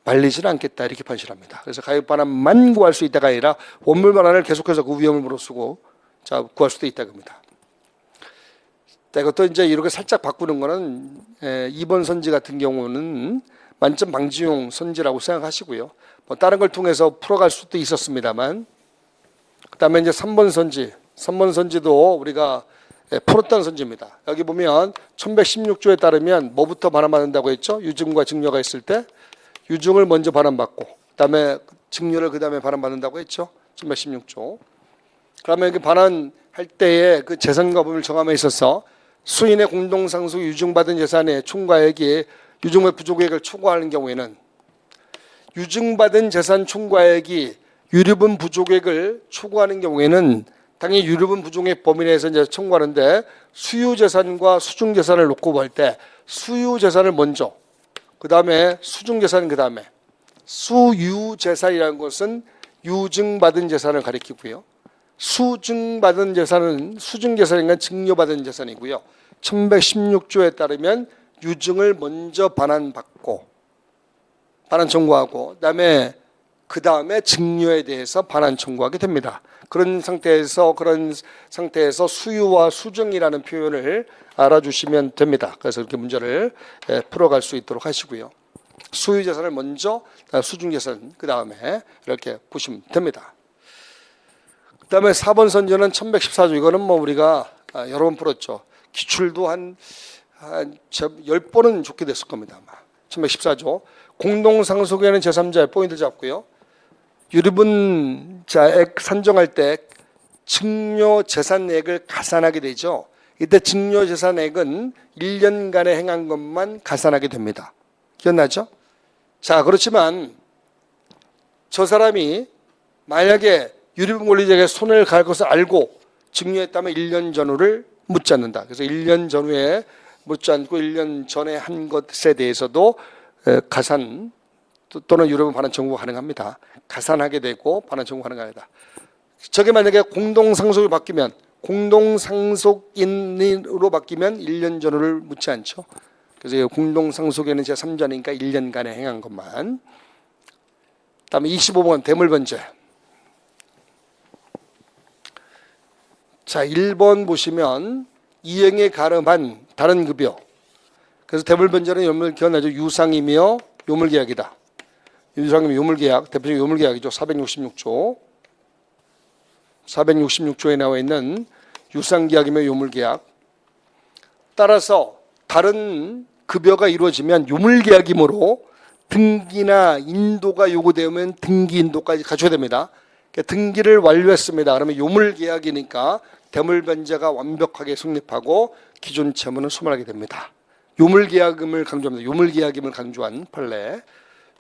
말리지는 않겠다 이렇게 판시합니다. 그래서 가액 반환만 구할 수 있다가 아니라 원물 반환을 계속해서 그 위험을 무릅쓰고 구할 수도 있다 겁니다. 이것도 이제 이렇게 살짝 바꾸는 거는 2번 선지 같은 경우는 만점 방지용 선지라고 생각하시고요. 뭐 다른 걸 통해서 풀어갈 수도 있었습니다만, 그다음에 이제 3번 선지, 3번 선지도 우리가 풀었던 선지입니다. 여기 보면 1116조에 따르면 뭐부터 반환받는다고 했죠? 유증과 증여가 있을 때 유증을 먼저 반환받고, 그다음에 증여를 그다음에 반환받는다고 했죠? 1116조. 그러면 여기 반환할 때에 그 재산과분을 정함에 있어서 수인의 공동상속 유증받은 재산의 총과액이 유증의 부족액을 초과하는 경우에는 유증받은 재산 총과액이 유류분 부족액을 초과하는 경우에는 당연히 유류분 부족액 범위 내에서 이제 청구하는데 수유재산과 수중재산을 놓고 볼 때 수유재산을 먼저 그다음에 수중재산 그다음에 수유재산이라는 것은 유증받은 재산을 가리키고요. 수증받은 재산은 수증재산인가 증여받은 재산이고요. 1116조에 따르면 유증을 먼저 반환받고 반환 청구하고 그다음에 증여에 대해서 반환 청구하게 됩니다. 그런 상태에서 수유와 수증이라는 표현을 알아주시면 됩니다. 그래서 이렇게 문제를 풀어갈 수 있도록 하시고요. 수유 재산을 먼저 수중 재산 그다음에 이렇게 보시면 됩니다. 그다음에 4번 선지는 1114조 이거는 뭐 우리가 여러 번 풀었죠. 기출도 한 10번은 좋게 됐을 겁니다. 아마. 1114조 공동상속에는 제3자의 포인트 잡고요. 유류분자액 산정할 때 증여재산액을 가산하게 되죠. 이때 증여재산액은 1년간에 행한 것만 가산하게 됩니다. 기억나죠? 자, 그렇지만 저 사람이 만약에 유류분 권리자에게 손해를 갈 것을 알고 증여했다면 1년 전후를 묻지 않는다. 그래서 1년 전후에 묻지 않고 1년 전에 한 것에 대해서도 가산 또는 유류분 반환 청구가 가능합니다. 가산하게 되고 반환 청구가 가능하다. 저게 만약에 공동상속이 바뀌면 공동상속인으로 바뀌면 1년 전후를 묻지 않죠. 그래서 공동상속에는 제3자니까 1년간에 행한 것만. 다음에 25번 대물번제. 자, 1번 보시면 이행에 가름한 다른 급여. 그래서 대물변제는 여러분들 기억나죠? 유상이며 요물계약이다. 유상이며 요물계약, 대표적인 요물계약이죠. 466조. 466조에 나와 있는 유상계약이며 요물계약. 따라서 다른 급여가 이루어지면 요물계약이므로 등기나 인도가 요구되면 등기 인도까지 갖춰야 됩니다. 그러니까 등기를 완료했습니다. 그러면 요물계약이니까 대물변제가 완벽하게 성립하고 기존 채무는 소멸하게 됩니다. 요물계약임을 강조합니다. 요물계약임을 강조한 판례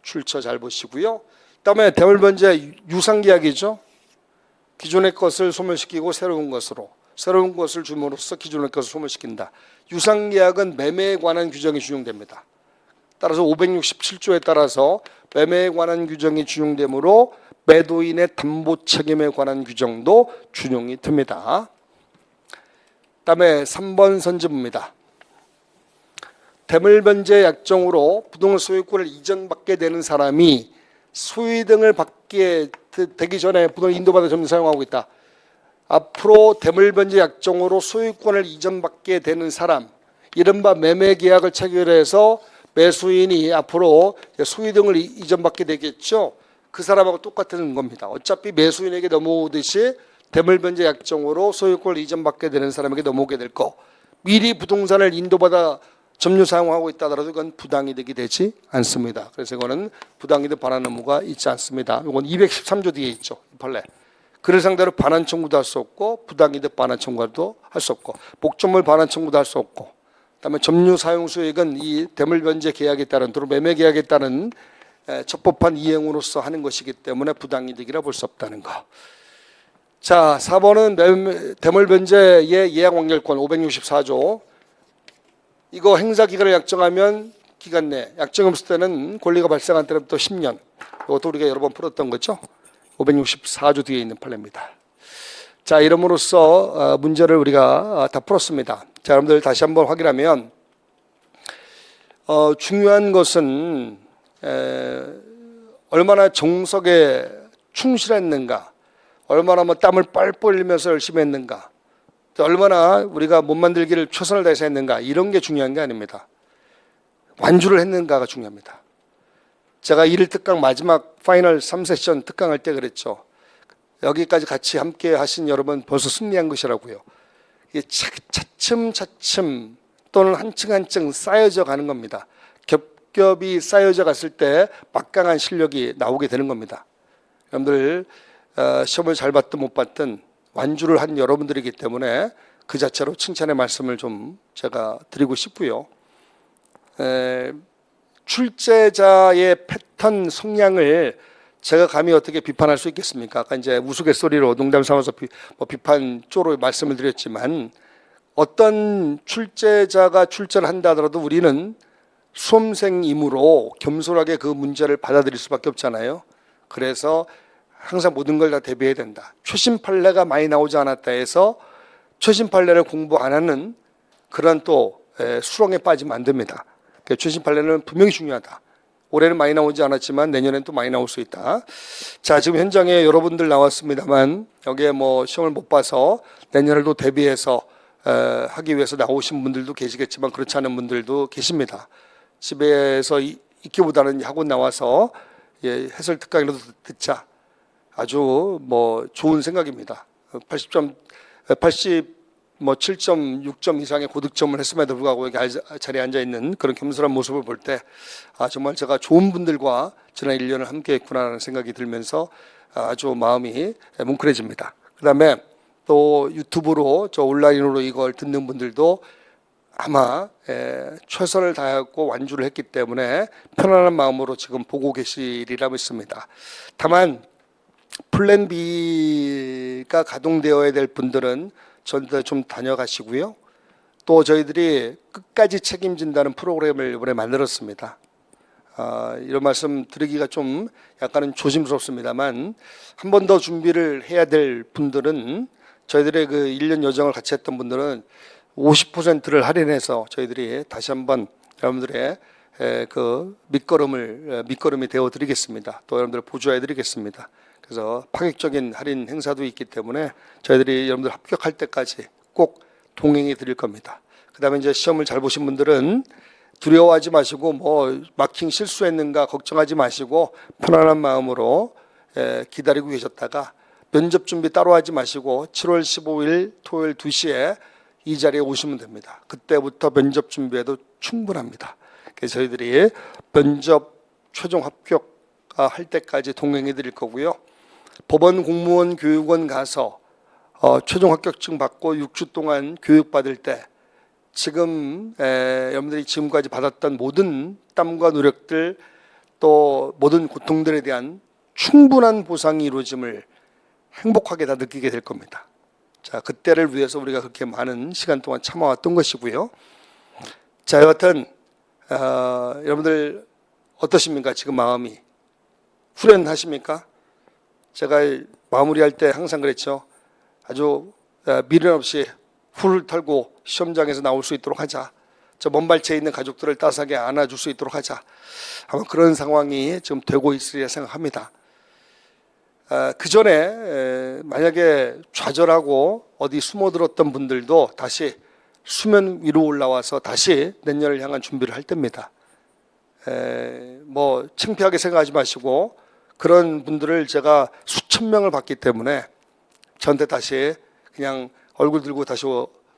출처 잘 보시고요. 그다음에 대물변제 유상계약이죠. 기존의 것을 소멸시키고 새로운 것을 줌으로써 기존의 것을 소멸시킨다. 유상계약은 매매에 관한 규정이 준용됩니다. 따라서 567조에 따라서 매매에 관한 규정이 준용되므로 매도인의 담보 책임에 관한 규정도 준용이 됩니다. 그다음에 3번 선지부입니다. 대물변제 약정으로 부동산 소유권을 이전받게 되는 사람이 소유 등을 받게 되기 전에 부동산 인도받아 점유 사용하고 있다. 앞으로 대물변제 약정으로 소유권을 이전받게 되는 사람, 이른바 매매계약을 체결해서 매수인이 앞으로 소유 등을 이전받게 되겠죠. 그 사람하고 똑같은 겁니다. 어차피 매수인에게 넘어오듯이 대물변제 약정으로 소유권을 이전받게 되는 사람에게 넘어오게 될 거. 미리 부동산을 인도받아 점유 사용하고 있다 하더라도 그건 부당이득이 되지 않습니다. 그래서 이거는 부당이득 반환 의무가 있지 않습니다. 이건 213조 뒤에 있죠. 이 판례. 그를 상대로 반환 청구도 할 수 없고 부당이득 반환 청구도 할 수 없고 목적물 반환 청구도 할 수 없고 그다음에 점유 사용 수익은 이 대물변제 계약에 따른 또는 매매 계약에 따른 적법한 이행으로서 하는 것이기 때문에 부당이득이라 볼 수 없다는 거. 자, 4번은 대물변제의 예약완결권 564조. 이거 행사 기간을 약정하면 기간 내 약정 없을 때는 권리가 발생한 때부터 10년. 이것도 우리가 여러 번 풀었던 거죠. 564조 뒤에 있는 판례입니다. 자, 이름으로써 문제를 우리가 다 풀었습니다. 자, 여러분들 다시 한번 확인하면 중요한 것은 얼마나 정석에 충실했는가, 얼마나 땀을 뻘뻘 흘리면서 열심히 했는가, 얼마나 우리가 몸 만들기를 최선을 다해서 했는가, 이런 게 중요한 게 아닙니다. 완주를 했는가가 중요합니다. 제가 1일 특강 마지막 파이널 3세션 특강할 때 그랬죠. 여기까지 같이 함께 하신 여러분 벌써 승리한 것이라고요. 이게 차츰차츰 또는 한층 한층 쌓여져 가는 겁니다. 겹겹이 쌓여져 갔을 때 막강한 실력이 나오게 되는 겁니다. 여러분들 시험을 잘 봤든 못 봤든 완주를 한 여러분들이기 때문에 그 자체로 칭찬의 말씀을 좀 제가 드리고 싶고요. 출제자의 패턴 성향을 제가 감히 어떻게 비판할 수 있겠습니까? 아까 이제 우스갯소리로 농담 삼아서 비판 쪽으로 말씀을 드렸지만 어떤 출제자가 출제를 한다 하더라도 우리는 수험생이므로 겸손하게 그 문제를 받아들일 수밖에 없잖아요. 그래서 항상 모든 걸 다 대비해야 된다. 최신 판례가 많이 나오지 않았다 해서 최신 판례를 공부 안 하는 그런 또 수렁에 빠지면 안 됩니다. 최신 판례는 분명히 중요하다. 올해는 많이 나오지 않았지만 내년엔 또 많이 나올 수 있다. 자, 지금 현장에 여러분들 나왔습니다만 여기에 뭐 시험을 못 봐서 내년에도 대비해서 하기 위해서 나오신 분들도 계시겠지만 그렇지 않은 분들도 계십니다. 집에서 있기보다는 학원 나와서 해설 특강이라도 듣자. 아주 뭐 좋은 생각입니다. 7.6점 이상의 고득점을 했음에도 불구하고 여기 자리에 앉아 있는 그런 겸손한 모습을 볼 때 정말 제가 좋은 분들과 지난 1년을 함께 했구나라는 생각이 들면서 아주 마음이 뭉클해집니다. 그다음에 또 유튜브로 온라인으로 이걸 듣는 분들도 아마 최선을 다하고 완주를 했기 때문에 편안한 마음으로 지금 보고 계시리라 믿습니다. 다만 플랜 B가 가동되어야 될 분들은 저한테 좀 다녀가시고요. 또 저희들이 끝까지 책임진다는 프로그램을 이번에 만들었습니다. 이런 말씀 드리기가 좀 약간은 조심스럽습니다만 한 번 더 준비를 해야 될 분들은 저희들의 그 1년 여정을 같이 했던 분들은 50%를 할인해서 저희들이 다시 한번 여러분들의 그 밑거름이 되어 드리겠습니다. 또 여러분들 보조해 드리겠습니다. 그래서 파격적인 할인 행사도 있기 때문에 저희들이 여러분들 합격할 때까지 꼭 동행해 드릴 겁니다. 그다음에 이제 시험을 잘 보신 분들은 두려워하지 마시고 뭐 마킹 실수했는가 걱정하지 마시고 편안한 마음으로 기다리고 계셨다가 면접 준비 따로 하지 마시고 7월 15일 토요일 2시에 이 자리에 오시면 됩니다. 그때부터 면접 준비해도 충분합니다. 그래서 저희들이 면접 최종 합격할 때까지 동행해 드릴 거고요. 법원 공무원 교육원 가서 최종 합격증 받고 6주 동안 교육받을 때 지금 여러분들이 지금까지 받았던 모든 땀과 노력들 또 모든 고통들에 대한 충분한 보상이 이루어짐을 행복하게 다 느끼게 될 겁니다. 자, 그때를 위해서 우리가 그렇게 많은 시간 동안 참아왔던 것이고요. 자, 여하튼 여러분들 어떠십니까? 지금 마음이 후련하십니까? 제가 마무리할 때 항상 그랬죠. 아주 미련 없이 훌 털고 시험장에서 나올 수 있도록 하자. 저 먼 발치에 있는 가족들을 따스하게 안아줄 수 있도록 하자. 아마 그런 상황이 지금 되고 있으리라 생각합니다. 그 전에 만약에 좌절하고 어디 숨어들었던 분들도 다시 수면 위로 올라와서 다시 내년을 향한 준비를 할 때입니다. 뭐 창피하게 생각하지 마시고 그런 분들을 제가 수천 명을 봤기 때문에 저한테 다시 그냥 얼굴 들고 다시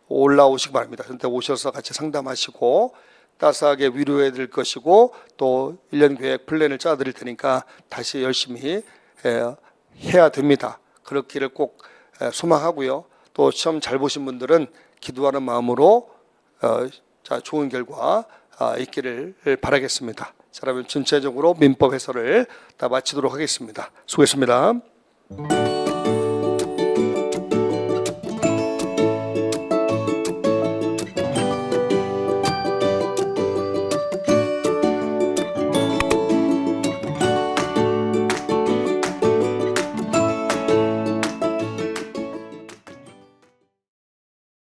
올라오시기 바랍니다. 저한테 오셔서 같이 상담하시고 따스하게 위로해 드릴 것이고 또 1년 계획 플랜을 짜 드릴 테니까 다시 열심히 해야 됩니다. 그렇기를 꼭 소망하고요. 또 시험 잘 보신 분들은 기도하는 마음으로 좋은 결과 있기를 바라겠습니다. 자, 그러면 전체적으로 민법 해설을 다 마치도록 하겠습니다. 수고했습니다.